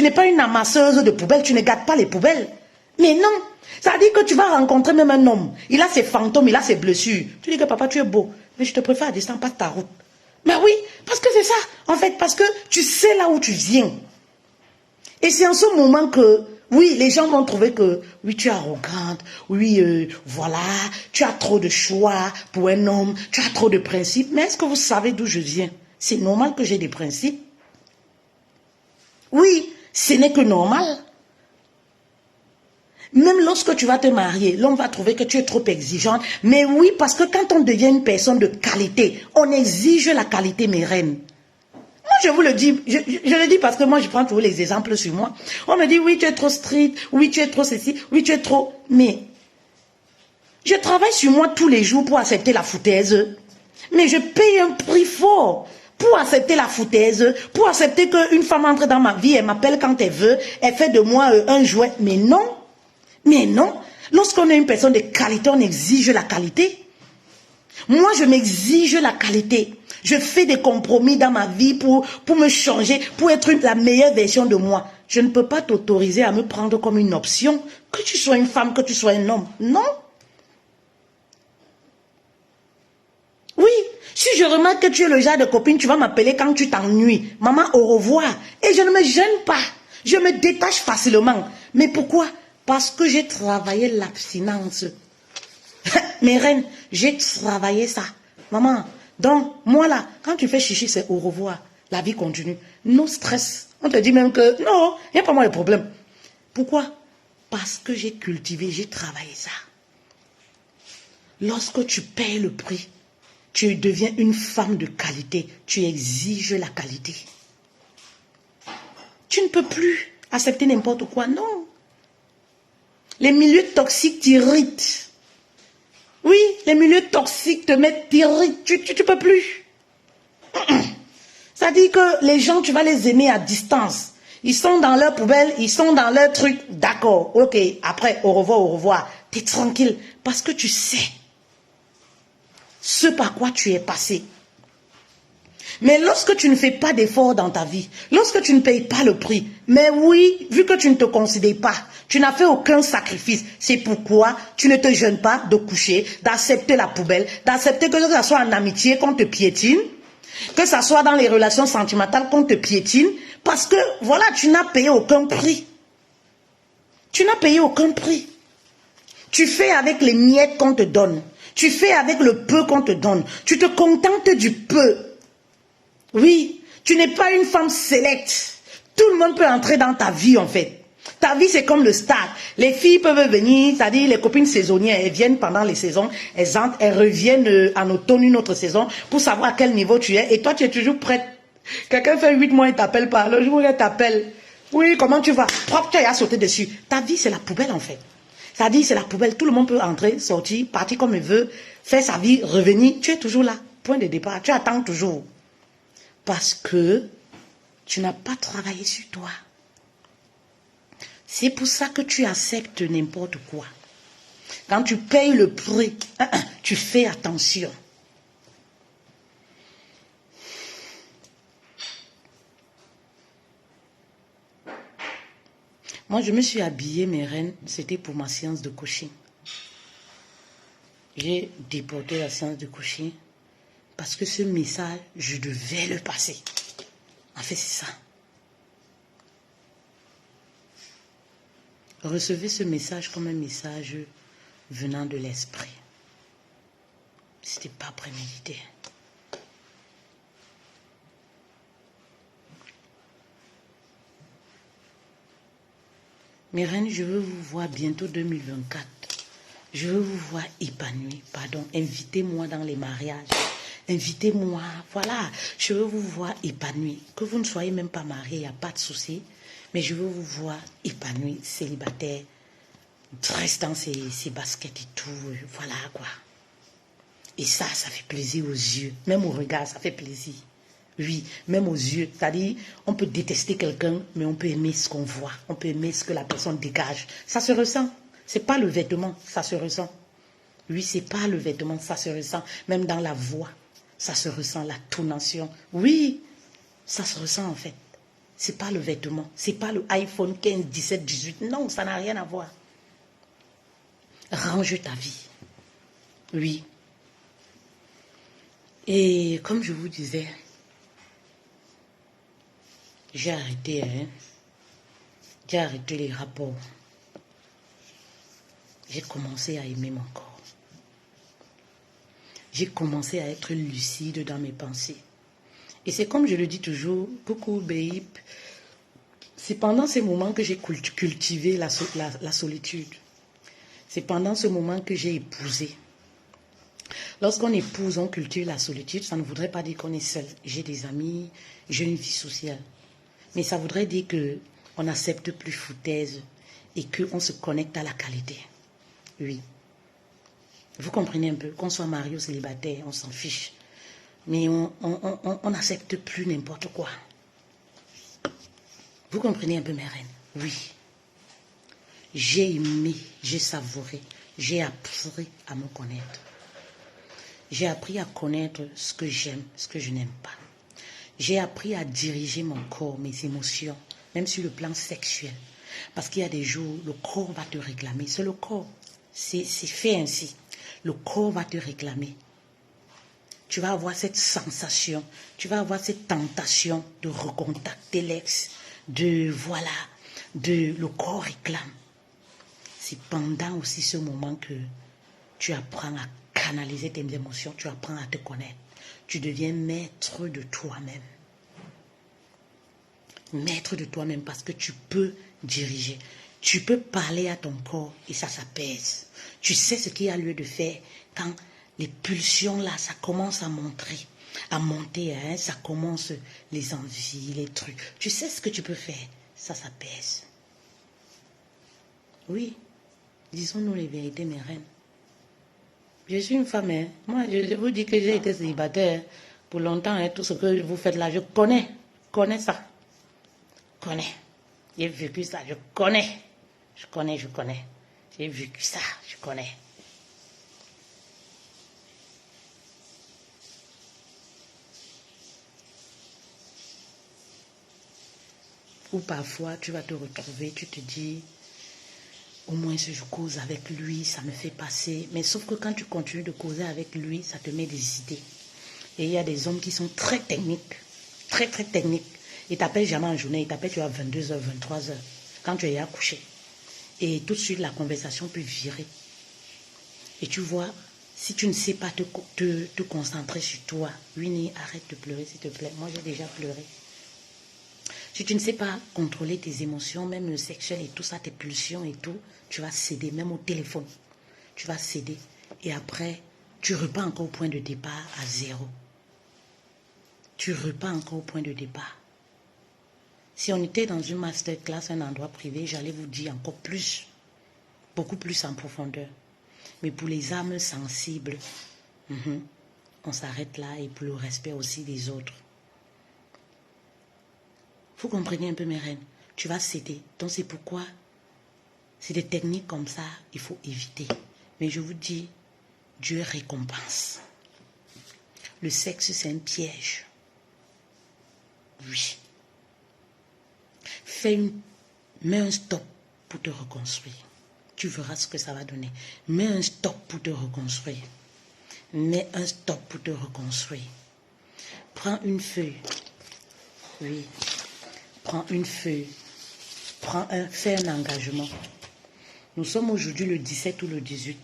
n'es pas une amasseuse de poubelles, tu ne gardes pas les poubelles. Mais non. Ça dit que tu vas rencontrer même un homme. Il a ses fantômes, il a ses blessures. Tu dis que papa, tu es beau. Mais je te préfère à distance, passe ta route. Mais oui, parce que c'est ça, en fait, parce que tu sais là où tu viens. Et c'est en ce moment que, oui, les gens vont trouver que, oui, tu es arrogante, oui, voilà, tu as trop de choix pour un homme, tu as trop de principes. Mais est-ce que vous savez d'où je viens? C'est normal que j'ai des principes. Oui, ce n'est que normal. Même lorsque tu vas te marier, l'homme va trouver que tu es trop exigeante. Mais oui, parce que quand on devient une personne de qualité, on exige la qualité, mes reines. Moi, je vous le dis, je le dis parce que moi, je prends toujours les exemples sur moi. On me dit, oui, tu es trop strict, oui, tu es trop ceci, oui, tu es trop... Mais je travaille sur moi tous les jours pour accepter la foutaise. Mais je paye un prix fort pour accepter la foutaise, pour accepter qu'une femme entre dans ma vie, elle m'appelle quand elle veut, elle fait de moi un jouet. Mais non. Mais non, lorsqu'on est une personne de qualité, on exige la qualité. Moi, je m'exige la qualité. Je fais des compromis dans ma vie pour me changer, pour être la meilleure version de moi. Je ne peux pas t'autoriser à me prendre comme une option, que tu sois une femme, que tu sois un homme. Non. Oui, si je remarque que tu es le genre de copine, tu vas m'appeler quand tu t'ennuies. Maman, au revoir. Et je ne me gêne pas. Je me détache facilement. Mais pourquoi? Parce que j'ai travaillé l'abstinence. Mes reines, j'ai travaillé ça. Maman, donc, moi là, quand tu fais chichi, c'est au revoir. La vie continue. No stress. On te dit même que, non, il n'y a pas moi le problème. Pourquoi? Parce que j'ai cultivé, j'ai travaillé ça. Lorsque tu payes le prix, tu deviens une femme de qualité. Tu exiges la qualité. Tu ne peux plus accepter n'importe quoi, non. Les milieux toxiques t'irritent. Oui, les milieux toxiques te mettent, t'irritent. Tu peux plus. Ça dit que les gens, tu vas les aimer à distance. Ils sont dans leur poubelle, ils sont dans leur truc. D'accord, ok. Après, au revoir, au revoir. Tu es tranquille. Parce que tu sais ce par quoi tu es passé. Mais lorsque tu ne fais pas d'efforts dans ta vie, lorsque tu ne payes pas le prix, mais oui, vu que tu ne te considères pas, tu n'as fait aucun sacrifice, c'est pourquoi tu ne te gênes pas de coucher, d'accepter la poubelle, d'accepter que ce soit en amitié qu'on te piétine, que ce soit dans les relations sentimentales qu'on te piétine, parce que voilà, tu n'as payé aucun prix. Tu n'as payé aucun prix. Tu fais avec les miettes qu'on te donne. Tu fais avec le peu qu'on te donne. Tu te contentes du peu. Oui, tu n'es pas une femme sélecte. Tout le monde peut entrer dans ta vie en fait. Ta vie c'est comme le stade. Les filles peuvent venir, c'est-à-dire les copines saisonnières, elles viennent pendant les saisons, elles entrent, elles reviennent en automne une autre saison pour savoir à quel niveau tu es. Et toi tu es toujours prête. Quelqu'un fait 8 mois, il t'appelle pas. Le jour où il t'appelle, oui, comment tu vas? Propre, tu as sauté dessus. Ta vie c'est la poubelle en fait. C'est-à-dire c'est la poubelle. Tout le monde peut entrer, sortir, partir comme il veut, faire sa vie, revenir. Tu es toujours là. Point de départ. Tu attends toujours. Parce que tu n'as pas travaillé sur toi. C'est pour ça que tu acceptes n'importe quoi. Quand tu payes le prix, tu fais attention. Moi, je me suis habillée, mes reines, c'était pour ma séance de coaching. J'ai déporté la séance de coaching parce que ce message, je devais le passer. En fait, c'est ça. Recevez ce message comme un message venant de l'esprit. Ce n'était pas prémédité. Mes reines, je veux vous voir bientôt 2024. Je veux vous voir épanouie. Pardon, invitez-moi dans les mariages. Invitez-moi, voilà. Je veux vous voir épanouie. Que vous ne soyez même pas marié, il n'y a pas de souci. Mais je veux vous voir épanoui, célibataire, reste dans ses baskets et tout, voilà quoi. Et ça fait plaisir aux yeux, même au regard, ça fait plaisir. Oui, même aux yeux, c'est-à-dire, on peut détester quelqu'un, mais on peut aimer ce qu'on voit, on peut aimer ce que la personne dégage. Ça se ressent, c'est pas le vêtement, ça se ressent. Oui, c'est pas le vêtement, ça se ressent, même dans la voix, ça se ressent, la tonation. Oui, ça se ressent en fait. C'est pas le vêtement, c'est pas le iPhone 15, 17, 18. Non, ça n'a rien à voir. Range ta vie. Oui. Et comme je vous disais, j'ai arrêté, j'ai arrêté les rapports. J'ai commencé à aimer mon corps. J'ai commencé à être lucide dans mes pensées. Et c'est comme je le dis toujours, coucou babe, c'est pendant ces moments que j'ai cultivé la solitude. C'est pendant ce moment que j'ai épousé. Lorsqu'on épouse, on cultive la solitude, ça ne voudrait pas dire qu'on est seul. J'ai des amis, j'ai une vie sociale. Mais ça voudrait dire qu'on n'accepte plus foutaise et qu'on se connecte à la qualité. Oui. Vous comprenez un peu, qu'on soit marié ou célibataire, on s'en fiche. Mais on n'accepte plus n'importe quoi. Vous comprenez un peu mes reines? Oui. J'ai aimé, j'ai savouré, j'ai appris à me connaître. J'ai appris à connaître ce que j'aime, ce que je n'aime pas. J'ai appris à diriger mon corps, mes émotions, même sur le plan sexuel. Parce qu'il y a des jours, le corps va te réclamer. C'est le corps. C'est fait ainsi. Le corps va te réclamer. Tu vas avoir cette sensation, tu vas avoir cette tentation de recontacter l'ex, le corps réclame. C'est pendant aussi ce moment que tu apprends à canaliser tes émotions, tu apprends à te connaître. Tu deviens maître de toi-même. Maître de toi-même parce que tu peux diriger. Tu peux parler à ton corps et ça s'apaise. Tu sais ce qu'il y a lieu de faire quand les pulsions là, ça commence à monter, hein, ça commence les envies, les trucs. Tu sais ce que tu peux faire, ça s'apaise. Oui, disons-nous les vérités, mes reines. Je suis une femme, hein. Moi je vous dis que j'ai été célibataire pour longtemps, hein. Tout ce que vous faites là, je connais ça. J'ai vécu ça, je connais. J'ai vécu ça, je connais. Ou parfois, tu vas te retrouver, tu te dis, au moins si je cause avec lui, ça me fait passer. Mais sauf que quand tu continues de causer avec lui, ça te met des idées. Et il y a des hommes qui sont très techniques, très techniques. Ils t'appellent jamais en journée, ils t'appellent tu as 22h, 23h, quand tu es à coucher. Et tout de suite, la conversation peut virer. Et tu vois, si tu ne sais pas te concentrer sur toi, Winnie, arrête de pleurer s'il te plaît. Moi, j'ai déjà pleuré. Si tu ne sais pas contrôler tes émotions, même le sexuel et tout ça, tes pulsions et tout, tu vas céder, même au téléphone. Tu vas céder. Et après, tu repars encore au point de départ à zéro. Tu repars encore au point de départ. Si on était dans une masterclass, un endroit privé, j'allais vous dire encore plus, beaucoup plus en profondeur. Mais pour les âmes sensibles, on s'arrête là et pour le respect aussi des autres. Vous comprenez un peu mes reines, tu vas céder. Donc c'est pourquoi c'est des techniques comme ça, il faut éviter. Mais je vous dis, Dieu récompense. Le sexe, c'est un piège. Oui. Mets un stop pour te reconstruire. Tu verras ce que ça va donner. Mets un stop pour te reconstruire. Mets un stop pour te reconstruire. Prends une feuille. Oui. Prends une feuille. Fais un engagement. Nous sommes aujourd'hui le 17 ou le 18.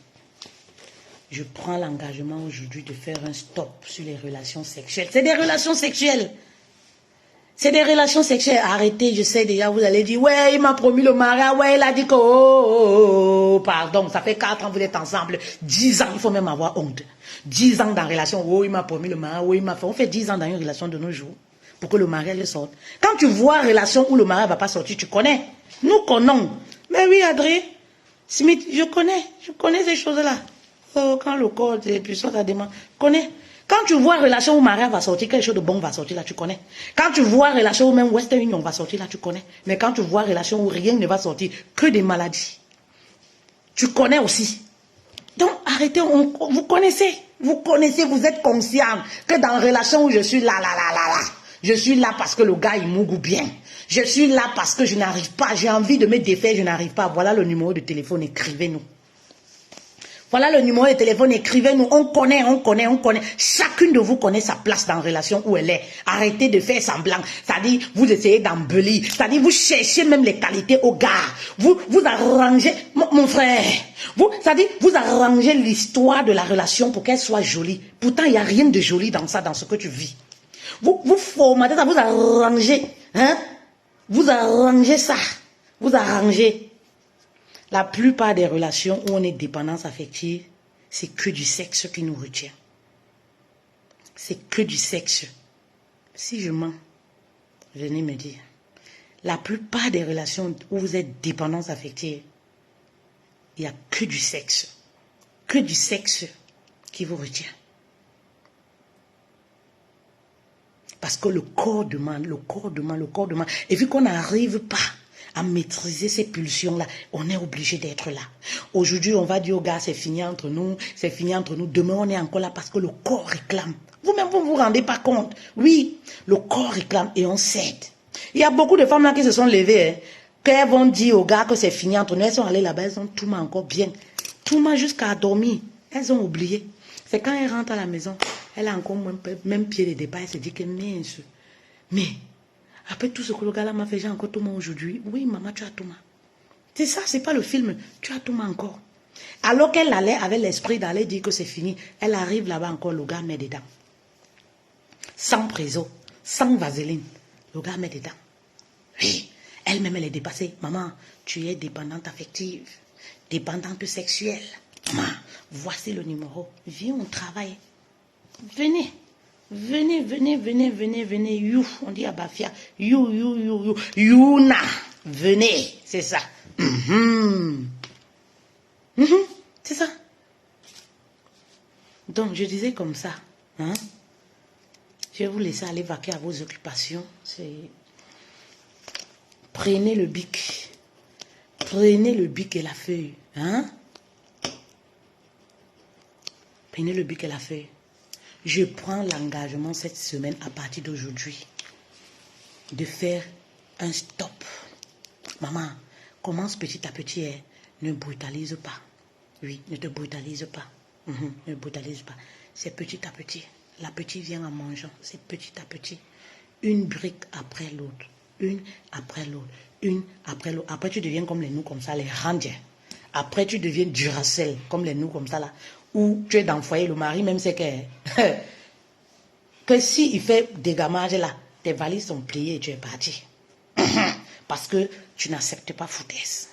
Je prends l'engagement aujourd'hui de faire un stop sur les relations sexuelles. C'est des relations sexuelles. C'est des relations sexuelles. Arrêtez, je sais déjà, vous allez dire, ouais, il m'a promis le mariage, ouais, il a dit que, pardon, ça fait 4 ans que vous êtes ensemble, 10 ans, il faut même avoir honte. 10 ans dans la relation, oh, il m'a promis le mariage, oui, il m'a fait. On fait 10 ans dans une relation de nos jours pour que le mariage sorte. Quand tu vois une relation où le mariage ne va pas sortir, tu connais. Nous connaissons. Mais oui, Adrien, Smith, je connais ces choses-là. Oh, quand le corps, les puissances, ça demande, je connais. Quand tu vois relation où Maria va sortir, quelque chose de bon va sortir là, tu connais. Quand tu vois relation où même Western Union va sortir là, tu connais. Mais quand tu vois relation où rien ne va sortir, que des maladies, tu connais aussi. Donc arrêtez, vous connaissez, vous êtes conscient que dans relation où je suis là, je suis là parce que le gars il mougue bien. Je suis là parce que je n'arrive pas, j'ai envie de me défaire, je n'arrive pas. Voilà le numéro de téléphone, écrivez-nous. Voilà le numéro de téléphone, écrivez-nous, on connaît. Chacune de vous connaît sa place dans la relation où elle est. Arrêtez de faire semblant. C'est-à-dire, vous essayez d'embellir. C'est-à-dire, vous cherchez même les qualités au gars. Vous arrangez, mon frère. C'est-à-dire, vous arrangez l'histoire de la relation pour qu'elle soit jolie. Pourtant, il n'y a rien de joli dans ça, dans ce que tu vis. Vous formatez ça, vous arrangez. Hein? Vous arrangez ça. Vous arrangez. La plupart des relations où on est dépendance affective, c'est que du sexe qui nous retient. C'est que du sexe. Si je mens, venez me dire. La plupart des relations où vous êtes dépendance affective, il n'y a que du sexe. Que du sexe qui vous retient. Parce que le corps demande. Et vu qu'on n'arrive pas à maîtriser ces pulsions-là, on est obligé d'être là. Aujourd'hui, on va dire aux gars, c'est fini entre nous. Demain, on est encore là parce que le corps réclame. Vous-même, vous ne vous rendez pas compte. Oui, le corps réclame et on cède. Il y a beaucoup de femmes là qui se sont levées, hein, qu'elles vont dire aux gars que c'est fini entre nous. Elles sont allées là-bas, elles ont tout encore bien. Tout jusqu'à dormir. Elles ont oublié. C'est quand elles rentrent à la maison, elle a encore même pied de départ, elle se dit que mince. Mais après tout ce que le gars là m'a fait, j'ai encore tout moi aujourd'hui. Oui, maman, tu as tout moi. C'est ça, c'est pas le film. Tu as tout moi encore. Alors qu'elle allait avec l'esprit d'aller dire que c'est fini, elle arrive là-bas encore, le gars met dedans. Sans préso, sans vaseline, le gars met dedans. Oui. Elle-même, elle est dépassée. Maman, tu es dépendante affective, dépendante sexuelle. Maman, voici le numéro. Viens, on travaille. Venez. Venez, venez, venez, venez, venez. You, on dit à Bafia. You, you, you, you. Yuna. Venez. C'est ça. C'est ça. Donc, je disais comme ça. Hein? Je vais vous laisser aller vaquer à vos occupations. Prenez le bic. Prenez le bic et la feuille. Hein? Prenez le bic et la feuille. Je prends l'engagement cette semaine, à partir d'aujourd'hui, de faire un stop. Maman, commence petit à petit. Hein? Ne brutalise pas. Oui, ne te brutalise pas. Ne brutalise pas. C'est petit à petit. La petite vient en mangeant. C'est petit à petit. Une brique après l'autre. Une après l'autre. Une après l'autre. Après, tu deviens comme les nous comme ça, les randiens. Après, tu deviens Duracell, comme les nous comme ça là. Où tu es dans le foyer, le mari même sait que si il fait des gammages là, tes valises sont pliées et tu es parti. Parce que tu n'acceptes pas foutaise.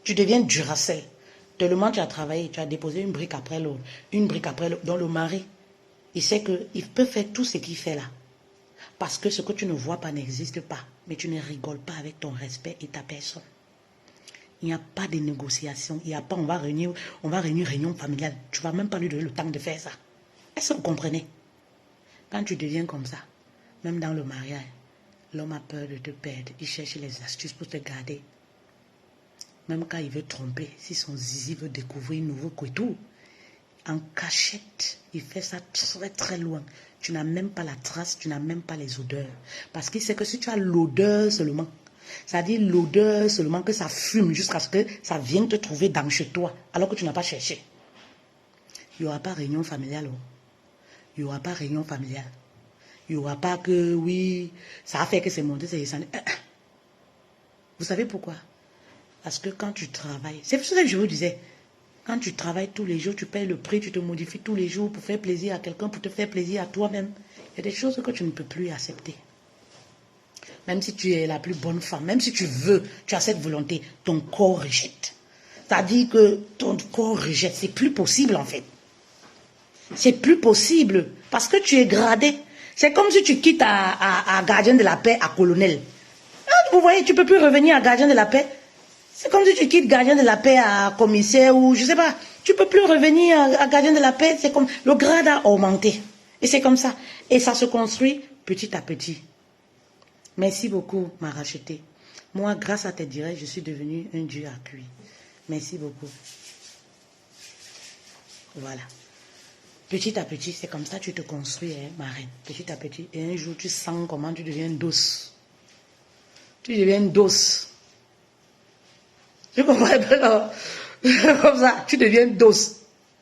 Tu deviens Duracell. Tellement tu as travaillé, tu as déposé une brique après l'autre, une brique après l'autre. Dans le mari, il sait qu'il peut faire tout ce qu'il fait là. Parce que ce que tu ne vois pas n'existe pas. Mais tu ne rigoles pas avec ton respect et ta personne. Il n'y a pas de négociation. Il n'y a pas, on va réunir réunion familiale. Tu ne vas même pas lui donner le temps de faire ça. Est-ce que vous comprenez? Quand tu deviens comme ça, même dans le mariage, l'homme a peur de te perdre. Il cherche les astuces pour te garder. Même quand il veut tromper, si son zizi veut découvrir un nouveau couteau, en cachette, il fait ça très très loin. Tu n'as même pas la trace, tu n'as même pas les odeurs. Parce qu'il sait que si tu as l'odeur seulement, c'est-à-dire l'odeur seulement que ça fume jusqu'à ce que ça vienne te trouver dans chez toi, alors que tu n'as pas cherché. Il n'y aura pas réunion familiale. Oh. Il n'y aura pas réunion familiale. Il n'y aura pas que, oui, ça a fait que c'est monté, c'est descendu. Vous savez pourquoi? Parce que quand tu travailles, c'est pour ça que je vous disais, quand tu travailles tous les jours, tu payes le prix, tu te modifies tous les jours pour faire plaisir à quelqu'un, pour te faire plaisir à toi-même. Il y a des choses que tu ne peux plus accepter. Même si tu es la plus bonne femme, même si tu veux, tu as cette volonté, ton corps rejette. C'est-à-dire que ton corps rejette, c'est plus possible en fait. C'est plus possible parce que tu es gradé. C'est comme si tu quittes à gardien de la paix, à colonel. Vous voyez, tu ne peux plus revenir à gardien de la paix. C'est comme si tu quittes gardien de la paix à commissaire ou je ne sais pas. Tu ne peux plus revenir à gardien de la paix. C'est comme le grade a augmenté. Et c'est comme ça. Et ça se construit petit à petit. Merci beaucoup, ma rachetée. Moi, grâce à tes directs, je suis devenue un dieu à cuire. Merci beaucoup. Voilà. Petit à petit, c'est comme ça que tu te construis, hein, ma reine. Petit à petit. Et un jour, tu sens comment tu deviens douce. Tu deviens douce. Tu comprends un peu, non? Comme ça, tu deviens douce.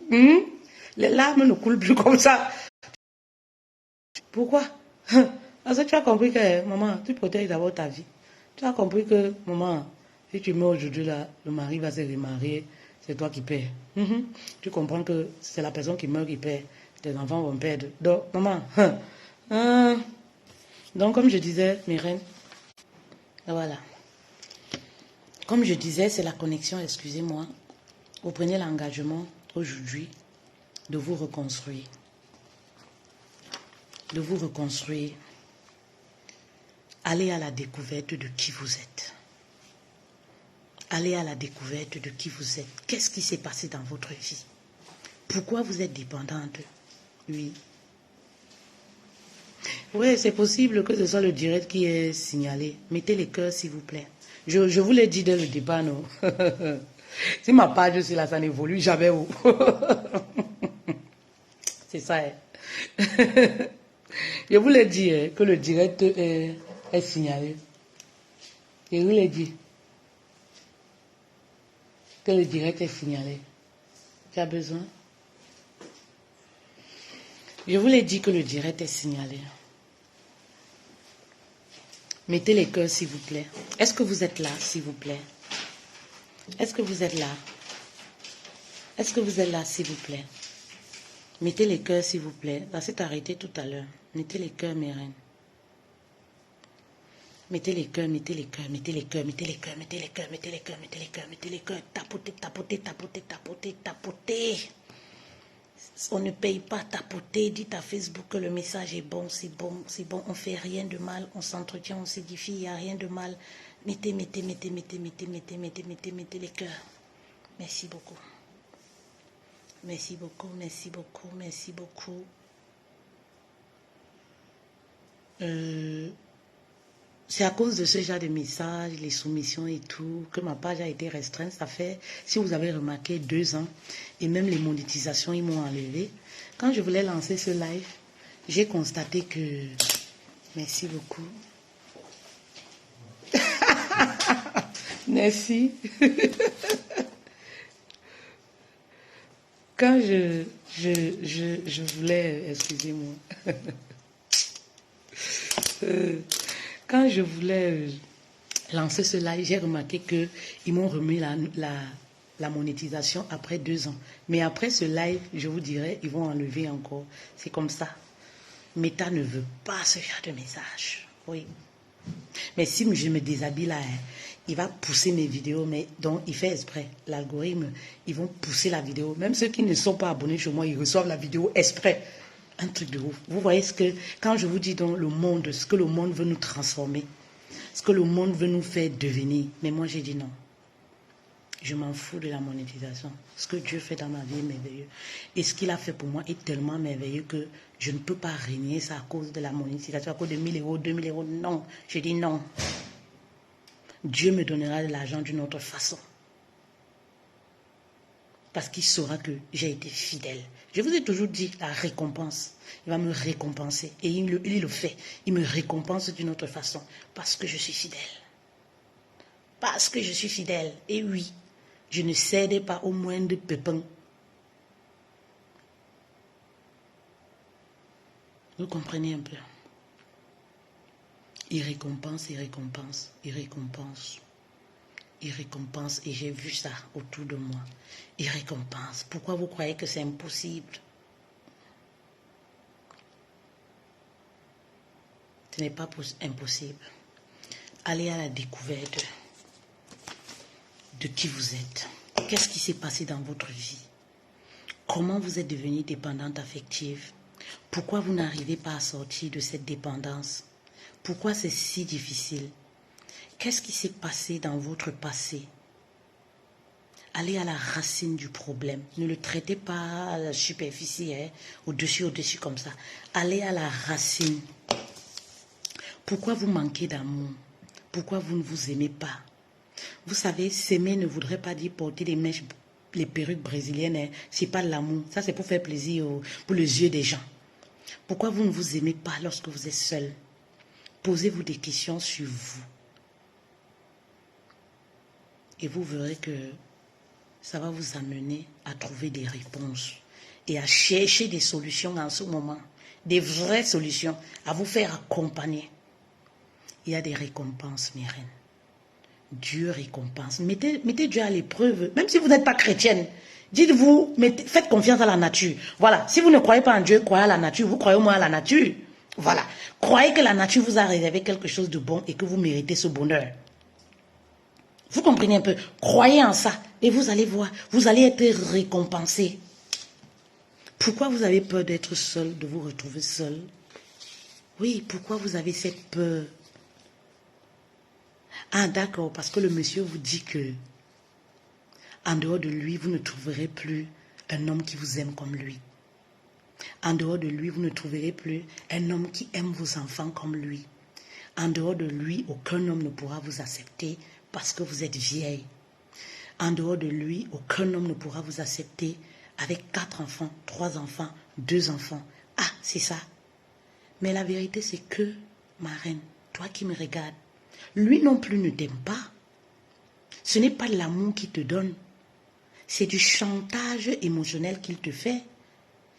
Les larmes ne coulent plus comme ça. Pourquoi? Parce que tu as compris que, maman, tu protèges d'abord ta vie. Tu as compris que, maman, si tu meurs aujourd'hui, là, le mari va se remarier, c'est toi qui perds. Tu comprends que c'est la personne qui meurt qui perd. Tes enfants vont perdre. Donc, maman, donc comme je disais, mes reines, voilà. Comme je disais, c'est la connexion, excusez-moi. Vous prenez l'engagement aujourd'hui de vous reconstruire. De vous reconstruire. Allez à la découverte de qui vous êtes. Allez à la découverte de qui vous êtes. Qu'est-ce qui s'est passé dans votre vie? Pourquoi vous êtes dépendante? Oui. Oui, c'est possible que ce soit le direct qui est signalé. Mettez les cœurs, s'il vous plaît. Je vous l'ai dit dès le départ, non? Si ma page aussi là, ça n'évolue jamais où. C'est ça. Hein? Je vous l'ai dit hein, que le direct est signalé. Je vous l'ai dit que le direct est signalé. Tu as besoin? Je vous l'ai dit que le direct est signalé. Mettez les cœurs, s'il vous plaît. Est-ce que vous êtes là, s'il vous plaît? Est-ce que vous êtes là? Est-ce que vous êtes là, s'il vous plaît? Mettez les cœurs, s'il vous plaît. Ça s'est arrêté tout à l'heure. Mettez les cœurs, mes reines. Mettez les cœurs, mettez les cœurs, mettez les cœurs, mettez les cœurs, mettez les cœurs, mettez les cœurs, mettez les cœurs, mettez les cœurs. Tapotez, tapotez, tapotez, tapotez, tapotez. On ne paye pas tapoter. Dites à Facebook que le message est bon, c'est bon, c'est bon. On fait rien de mal, on s'entretient, on s'édifie, il n'y a rien de mal. Mettez, mettez, mettez, mettez, mettez, mettez, mettez, mettez, mettez les cœurs. Merci beaucoup. Merci beaucoup, merci beaucoup, merci beaucoup. C'est à cause de ce genre de messages, les soumissions et tout, que ma page a été restreinte. Ça fait, si vous avez remarqué, 2 ans. Et même les monétisations, ils m'ont enlevé. Quand je voulais lancer ce live, j'ai constaté que... Merci beaucoup. Merci. Quand je voulais... Excusez-moi. Quand je voulais lancer ce live, j'ai remarqué qu'ils m'ont remis la monétisation après 2 ans. Mais après ce live, je vous dirais, ils vont enlever encore. C'est comme ça. Meta ne veut pas ce genre de message. Oui. Mais si je me déshabille là, il va pousser mes vidéos. Mais donc, il fait exprès. L'algorithme, ils vont pousser la vidéo. Même ceux qui ne sont pas abonnés chez moi, ils reçoivent la vidéo exprès. Un truc de ouf. Vous voyez quand je vous dis dans le monde, ce que le monde veut nous transformer, ce que le monde veut nous faire devenir. Mais moi, j'ai dit non. Je m'en fous de la monétisation. Ce que Dieu fait dans ma vie est merveilleux. Et ce qu'il a fait pour moi est tellement merveilleux que je ne peux pas régner ça à cause de la monétisation, à cause de 1 000 euros, 2 000 euros. Non, j'ai dit non. Dieu me donnera de l'argent d'une autre façon. Parce qu'il saura que j'ai été fidèle. Je vous ai toujours dit la récompense. Il va me récompenser. Et il le fait. Il me récompense d'une autre façon. Parce que je suis fidèle. Parce que je suis fidèle. Et oui, je ne cède pas au moindre pépin. Vous comprenez un peu? Il récompense, il récompense, il récompense. Il récompense et j'ai vu ça autour de moi. Il récompense. Pourquoi vous croyez que c'est impossible? Ce n'est pas impossible. Allez à la découverte de qui vous êtes. Qu'est-ce qui s'est passé dans votre vie? Comment vous êtes devenue dépendante affective? Pourquoi vous n'arrivez pas à sortir de cette dépendance? Pourquoi c'est si difficile? Qu'est-ce qui s'est passé dans votre passé? Allez à la racine du problème. Ne le traitez pas à la superficie, au-dessus comme ça. Allez à la racine. Pourquoi vous manquez d'amour? Pourquoi vous ne vous aimez pas? Vous savez, s'aimer ne voudrait pas dire porter les mèches, les perruques brésiliennes. C'est pas de l'amour. Ça, c'est pour faire plaisir pour les yeux des gens. Pourquoi vous ne vous aimez pas lorsque vous êtes seul? Posez-vous des questions sur vous. Et vous verrez que ça va vous amener à trouver des réponses et à chercher des solutions en ce moment. Des vraies solutions, à vous faire accompagner. Il y a des récompenses, mes reines. Dieu récompense. Mettez Dieu à l'épreuve, même si vous n'êtes pas chrétienne. Dites-vous, faites confiance à la nature. Voilà, si vous ne croyez pas en Dieu, croyez à la nature. Vous croyez au moins à la nature. Voilà, croyez que la nature vous a réservé quelque chose de bon et que vous méritez ce bonheur. Vous comprenez un peu? Croyez en ça et vous allez voir, vous allez être récompensé. Pourquoi vous avez peur d'être seul, de vous retrouver seul? Oui, pourquoi vous avez cette peur? Ah d'accord, parce que le monsieur vous dit que en dehors de lui, vous ne trouverez plus un homme qui vous aime comme lui. En dehors de lui, vous ne trouverez plus un homme qui aime vos enfants comme lui. En dehors de lui, aucun homme ne pourra vous accepter parce que vous êtes vieille. En dehors de lui, aucun homme ne pourra vous accepter avec 4 enfants, 3 enfants, 2 enfants. Ah, c'est ça. Mais la vérité, c'est que, ma reine, toi qui me regardes, lui non plus ne t'aime pas. Ce n'est pas de l'amour qu'il te donne. C'est du chantage émotionnel qu'il te fait.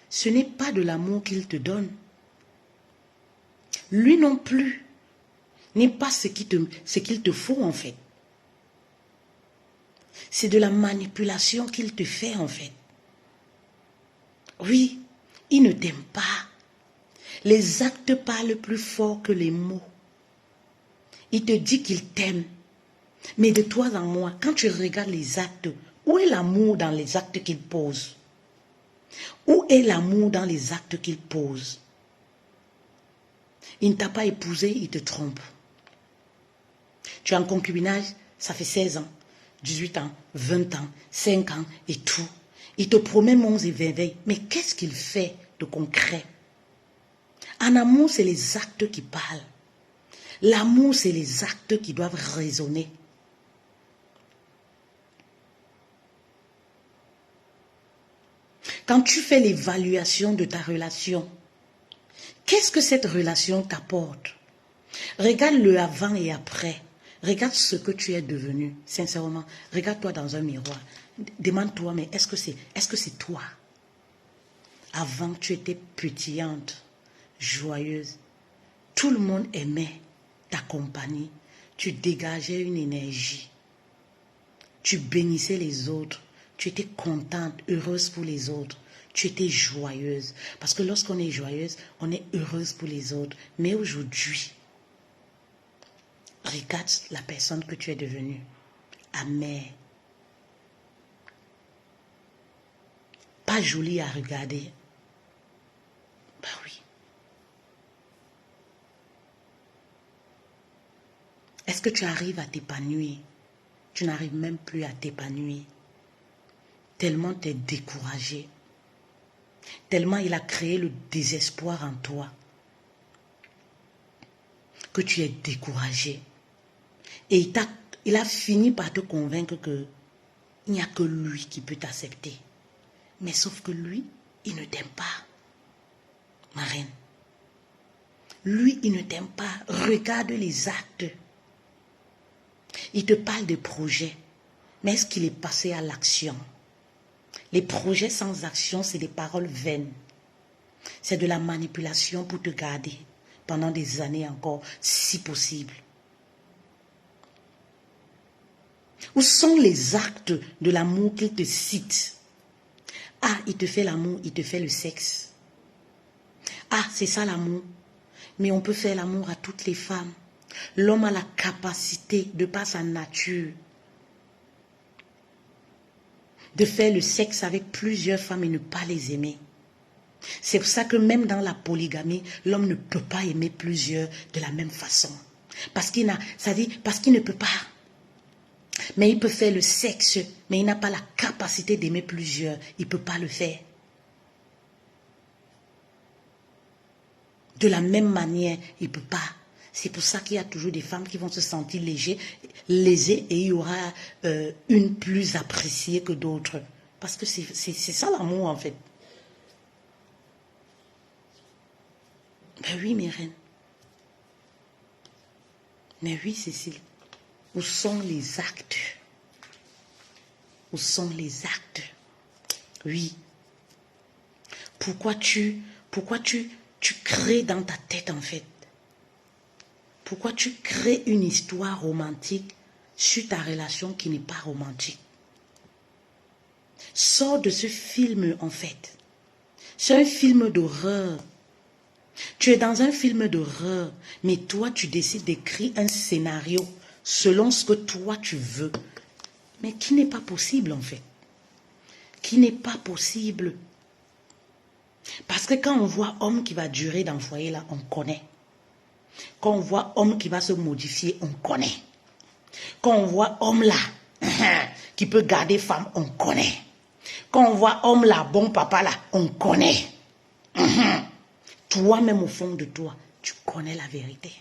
Ce n'est pas de l'amour qu'il te donne. Lui non plus n'est pas ce qu'il te faut en fait. C'est de la manipulation qu'il te fait en fait. Oui, il ne t'aime pas. Les actes parlent plus fort que les mots. Il te dit qu'il t'aime. Mais de toi en moi, quand tu regardes les actes, où est l'amour dans les actes qu'il pose? Où est l'amour dans les actes qu'il pose? Il ne t'a pas épousé, il te trompe. Tu es en concubinage, ça fait 16 ans, 18 ans, 20 ans, 5 ans et tout. Il te promet monts et merveilles. Mais qu'est-ce qu'il fait de concret? En amour, c'est les actes qui parlent. L'amour, c'est les actes qui doivent résonner. Quand tu fais l'évaluation de ta relation, qu'est-ce que cette relation t'apporte? Regarde le avant et après. Regarde ce que tu es devenu, sincèrement. Regarde-toi dans un miroir. Demande-toi, mais est-ce que c'est toi? Avant, tu étais pétillante, joyeuse. Tout le monde aimait ta compagnie. Tu dégageais une énergie. Tu bénissais les autres. Tu étais contente, heureuse pour les autres. Tu étais joyeuse. Parce que lorsqu'on est joyeuse, on est heureuse pour les autres. Mais aujourd'hui, regarde la personne que tu es devenue. Amère. Pas jolie à regarder. Ben oui. Est-ce que tu arrives à t'épanouir? Tu n'arrives même plus à t'épanouir. Tellement tu es découragé. Tellement il a créé le désespoir en toi. Que tu es découragé. Et il a fini par te convaincre que il n'y a que lui qui peut t'accepter. Mais sauf que lui, il ne t'aime pas, ma reine. Lui, il ne t'aime pas. Regarde les actes. Il te parle des projets. Mais est-ce qu'il est passé à l'action? Les projets sans action, c'est des paroles vaines. C'est de la manipulation pour te garder pendant des années encore, si possible. Où sont les actes de l'amour qu'il te cite? Ah, il te fait l'amour, il te fait le sexe. Ah, c'est ça l'amour. Mais on peut faire l'amour à toutes les femmes. L'homme a la capacité, de par sa nature, de faire le sexe avec plusieurs femmes et ne pas les aimer. C'est pour ça que même dans la polygamie, l'homme ne peut pas aimer plusieurs de la même façon. Parce qu'il ne peut pas. Mais il peut faire le sexe, mais il n'a pas la capacité d'aimer plusieurs. Il ne peut pas le faire. De la même manière, il ne peut pas. C'est pour ça qu'il y a toujours des femmes qui vont se sentir lésées et il y aura une plus appréciée que d'autres. Parce que c'est ça l'amour en fait. Ben oui, mes reines. Mais oui, Cécile. Où sont les actes? Où sont les actes? Oui. Pourquoi tu crées dans ta tête en fait? Pourquoi tu crées une histoire romantique sur ta relation qui n'est pas romantique? Sors de ce film en fait. C'est un film d'horreur. Tu es dans un film d'horreur, mais toi tu décides d'écrire un scénario selon ce que toi tu veux. Mais qui n'est pas possible en fait. Qui n'est pas possible. Parce que quand on voit homme qui va durer dans le foyer là, on connaît. Quand on voit homme qui va se modifier, on connaît. Quand on voit homme là, qui peut garder femme, on connaît. Quand on voit homme là, bon papa là, on connaît. Toi-même au fond de toi, tu connais la vérité.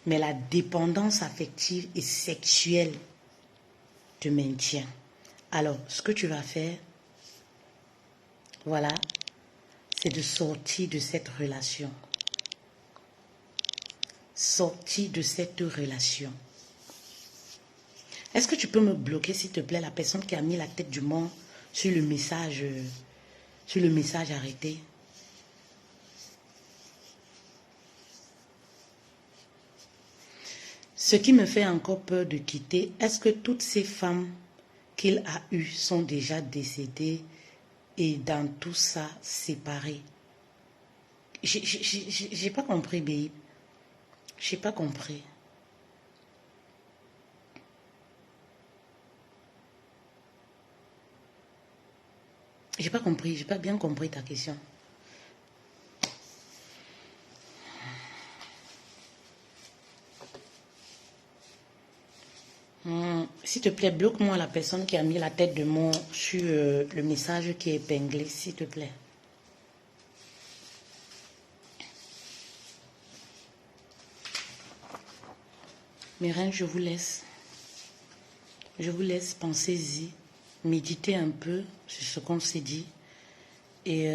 Mais la dépendance affective et sexuelle te maintient. Alors, ce que tu vas faire, voilà, c'est de sortir de cette relation. Sortir de cette relation. Est-ce que tu peux me bloquer, s'il te plaît, la personne qui a mis la tête du monde sur le message arrêté? Ce qui me fait encore peur de quitter, est-ce que toutes ces femmes qu'il a eues sont déjà décédées et dans tout ça séparées? J'ai pas compris, babe. J'ai pas compris. J'ai pas compris, j'ai pas bien compris ta question. S'il te plaît, bloque-moi la personne qui a mis la tête de mort sur le message qui est épinglé, s'il te plaît. Mes reines, je vous laisse. Je vous laisse, pensez-y, méditez un peu sur ce qu'on s'est dit. Et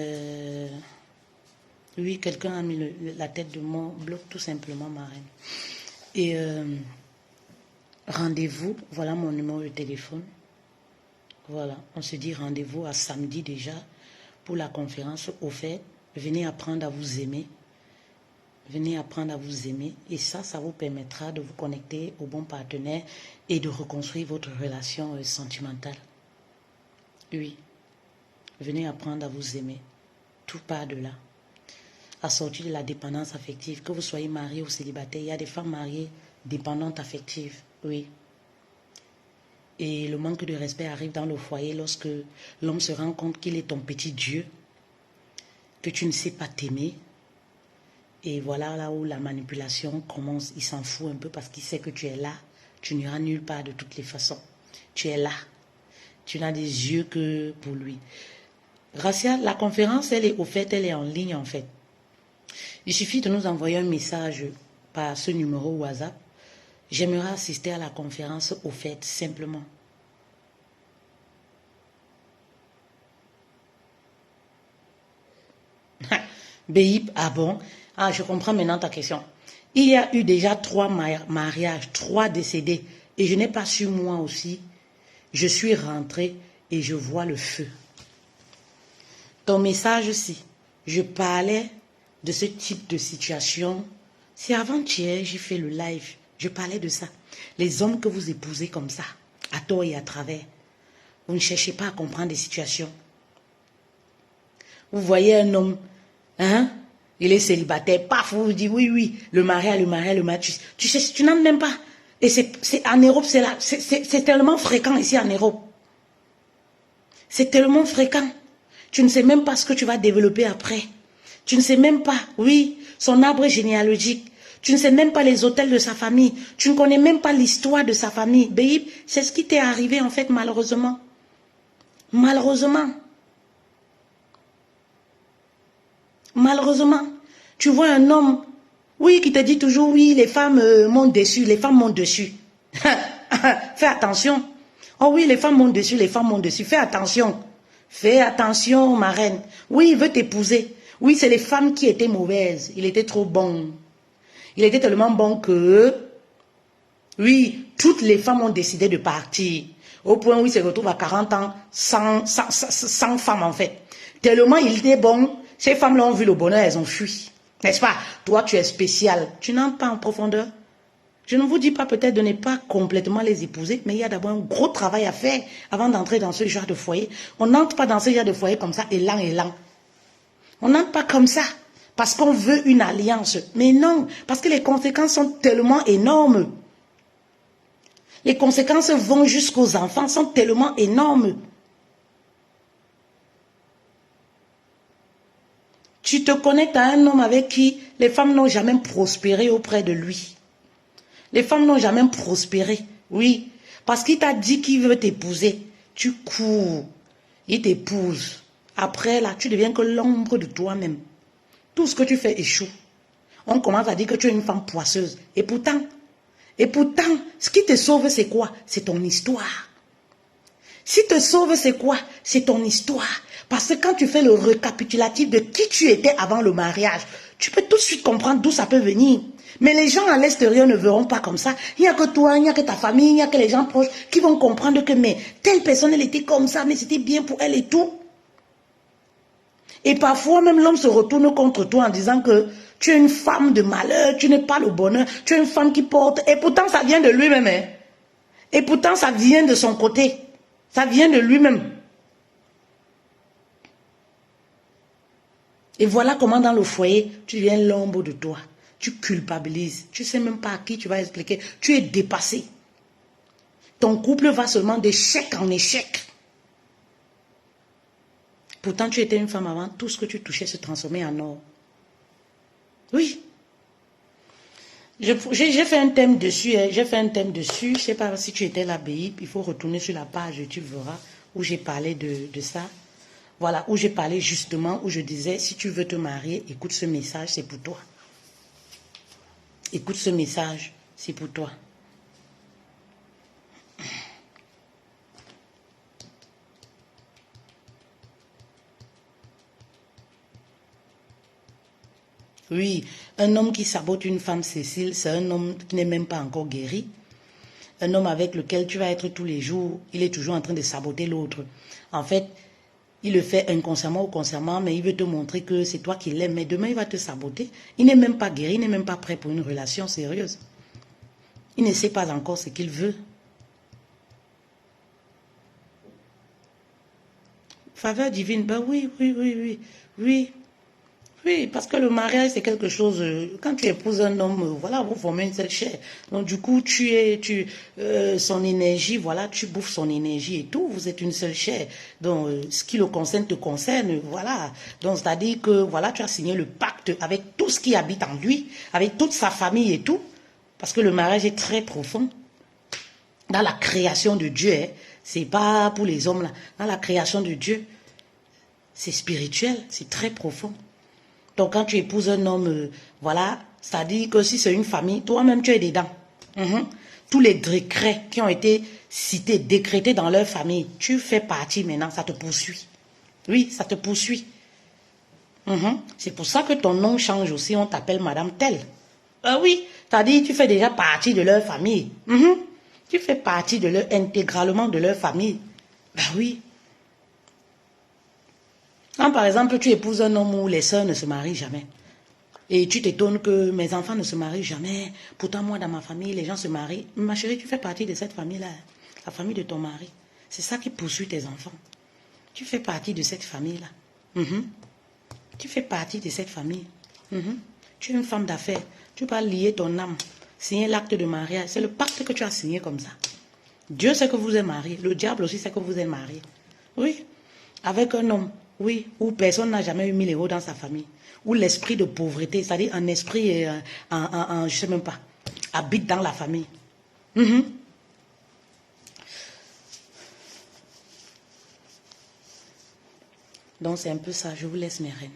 oui, quelqu'un a mis la tête de mort, bloque tout simplement ma reine. Et rendez-vous, voilà mon numéro de téléphone. Voilà, on se dit rendez-vous à samedi déjà pour la conférence. Au fait, venez apprendre à vous aimer. Venez apprendre à vous aimer et ça vous permettra de vous connecter au bon partenaire et de reconstruire votre relation sentimentale. Oui, venez apprendre à vous aimer. Tout part de là. À sortir de la dépendance affective, que vous soyez marié ou célibataire, il y a des femmes mariées dépendantes affectives, oui. Et le manque de respect arrive dans le foyer lorsque l'homme se rend compte qu'il est ton petit Dieu, que tu ne sais pas t'aimer. Et voilà là où la manipulation commence. Il s'en fout un peu parce qu'il sait que tu es là. Tu n'iras nulle part de toutes les façons. Tu es là. Tu n'as des yeux que pour lui. Gracia, la conférence, elle est au fait, elle est en ligne en fait. Il suffit de nous envoyer un message par ce numéro WhatsApp. J'aimerais assister à la conférence au fait, simplement. Béhip, ah bon? Ah, je comprends maintenant ta question. Il y a eu déjà 3 mariages, 3 décédés. Et je n'ai pas su moi aussi. Je suis rentrée et je vois le feu. Ton message, si je parlais de ce type de situation, c'est avant-hier, j'ai fait le live. Je parlais de ça. Les hommes que vous épousez comme ça, à tort et à travers, vous ne cherchez pas à comprendre des situations. Vous voyez un homme, hein? Il est célibataire, paf, vous vous dites oui, le mariage. Tu sais, tu n'en même pas. Et c'est en Europe, c'est tellement fréquent ici en Europe. C'est tellement fréquent. Tu ne sais même pas ce que tu vas développer après. Tu ne sais même pas, oui, son arbre généalogique. Tu ne sais même pas les hôtels de sa famille. Tu ne connais même pas l'histoire de sa famille. Béhip, c'est ce qui t'est arrivé en fait, malheureusement. Malheureusement. Malheureusement, tu vois un homme, oui, qui te dit toujours, oui, les femmes montent dessus, les femmes montent dessus. Fais attention. Oh oui, les femmes montent dessus, les femmes montent dessus. Fais attention. Fais attention, ma reine. Oui, il veut t'épouser. Oui, c'est les femmes qui étaient mauvaises. Il était trop bon. Il était tellement bon que, oui, toutes les femmes ont décidé de partir. Au point où il se retrouve à 40 ans sans femme, en fait. Tellement il était bon, ces femmes-là ont vu le bonheur, elles ont fui. N'est-ce pas? Toi, tu es spécial. Tu n'entres pas en profondeur. Je ne vous dis pas peut-être de ne pas complètement les épouser, mais il y a d'abord un gros travail à faire avant d'entrer dans ce genre de foyer. On n'entre pas dans ce genre de foyer comme ça, élan. On n'entre pas comme ça, parce qu'on veut une alliance. Mais non, parce que les conséquences sont tellement énormes. Les conséquences vont jusqu'aux enfants, sont tellement énormes. Tu te connectes à un homme avec qui les femmes n'ont jamais prospéré auprès de lui. Les femmes n'ont jamais prospéré, oui, parce qu'il t'a dit qu'il veut t'épouser. Tu cours, il t'épouse. Après, là, tu deviens que l'ombre de toi-même. Tout ce que tu fais échoue. On commence à dire que tu es une femme poisseuse. Et pourtant, ce qui te sauve, c'est quoi? C'est ton histoire. Si te sauve, c'est quoi? C'est ton histoire. Parce que quand tu fais le récapitulatif de qui tu étais avant le mariage, tu peux tout de suite comprendre d'où ça peut venir. Mais les gens à l'extérieur ne verront pas comme ça. Il n'y a que toi, il n'y a que ta famille, il n'y a que les gens proches qui vont comprendre que mais telle personne, elle était comme ça, mais c'était bien pour elle et tout. Et parfois même l'homme se retourne contre toi en disant que tu es une femme de malheur, tu n'es pas le bonheur, tu es une femme qui porte. Et pourtant ça vient de lui-même. Hein. Et pourtant ça vient de son côté. Ça vient de lui-même. Et voilà comment dans le foyer, tu deviens l'ombre de toi. Tu culpabilises. Tu ne sais même pas à qui tu vas expliquer. Tu es dépassé. Ton couple va seulement d'échec en échec. Pourtant, tu étais une femme avant, tout ce que tu touchais se transformait en or. Oui. J'ai fait un thème dessus, hein. J'ai fait un thème dessus. Je ne sais pas si tu étais là, Béi. Il faut retourner sur la page, tu verras, où j'ai parlé de ça. Voilà, où j'ai parlé justement, où je disais, si tu veux te marier, écoute ce message, c'est pour toi. Écoute ce message, c'est pour toi. Oui, un homme qui sabote une femme, Cécile, c'est un homme qui n'est même pas encore guéri. Un homme avec lequel tu vas être tous les jours, il est toujours en train de saboter l'autre. En fait, il le fait inconsciemment ou consciemment, mais il veut te montrer que c'est toi qui l'aimes. Mais demain, il va te saboter. Il n'est même pas guéri, il n'est même pas prêt pour une relation sérieuse. Il ne sait pas encore ce qu'il veut. Faveur divine, ben oui, oui, oui, oui, oui. Oui, parce que le mariage, c'est quelque chose, quand tu épouses un homme, voilà, vous formez une seule chair. Donc, du coup, son énergie, voilà, tu bouffes son énergie et tout, vous êtes une seule chair. Donc, ce qui le concerne te concerne, voilà. Donc, c'est-à-dire que, voilà, tu as signé le pacte avec tout ce qui habite en lui, avec toute sa famille et tout. Parce que le mariage est très profond. Dans la création de Dieu, hein, c'est pas pour les hommes, là. Dans la création de Dieu, c'est spirituel, c'est très profond. Donc, quand tu épouses un homme, voilà, c'est-à-dire que si c'est une famille, toi-même, tu es dedans. Tous les décrets qui ont été cités, décrétés dans leur famille, tu fais partie maintenant, ça te poursuit. Oui, ça te poursuit. C'est pour ça que ton nom change aussi, on t'appelle Madame Telle. Oui, c'est-à-dire tu fais déjà partie de leur famille. Tu fais partie de leur, intégralement de leur famille. Ben oui. Quand par exemple tu épouses un homme où les sœurs ne se marient jamais, et tu t'étonnes que mes enfants ne se marient jamais, pourtant moi dans ma famille les gens se marient, ma chérie tu fais partie de cette famille-là, la famille de ton mari. C'est ça qui poursuit tes enfants. Tu fais partie de cette famille-là. Tu fais partie de cette famille. Tu es une femme d'affaires. Tu vas lier ton âme, signer l'acte de mariage. C'est le pacte que tu as signé comme ça. Dieu sait que vous êtes mariés. Le diable aussi sait que vous êtes mariés. Oui. Avec un homme, oui, où personne n'a jamais eu 1000 € dans sa famille. Où l'esprit de pauvreté, c'est-à-dire un esprit, je ne sais même pas, habite dans la famille. Donc c'est un peu ça. Je vous laisse mes reines.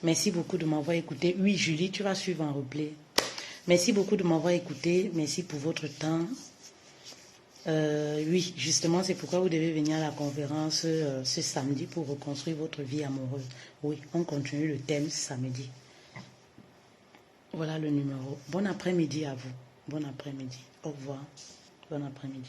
Merci beaucoup de m'avoir écouté. Oui, Julie, tu vas suivre en replay. Merci beaucoup de m'avoir écouté. Merci pour votre temps. Oui, justement, c'est pourquoi vous devez venir à la conférence ce samedi pour reconstruire votre vie amoureuse. Oui, on continue le thème samedi. Voilà le numéro. Bon après-midi à vous. Bon après-midi. Au revoir. Bon après-midi.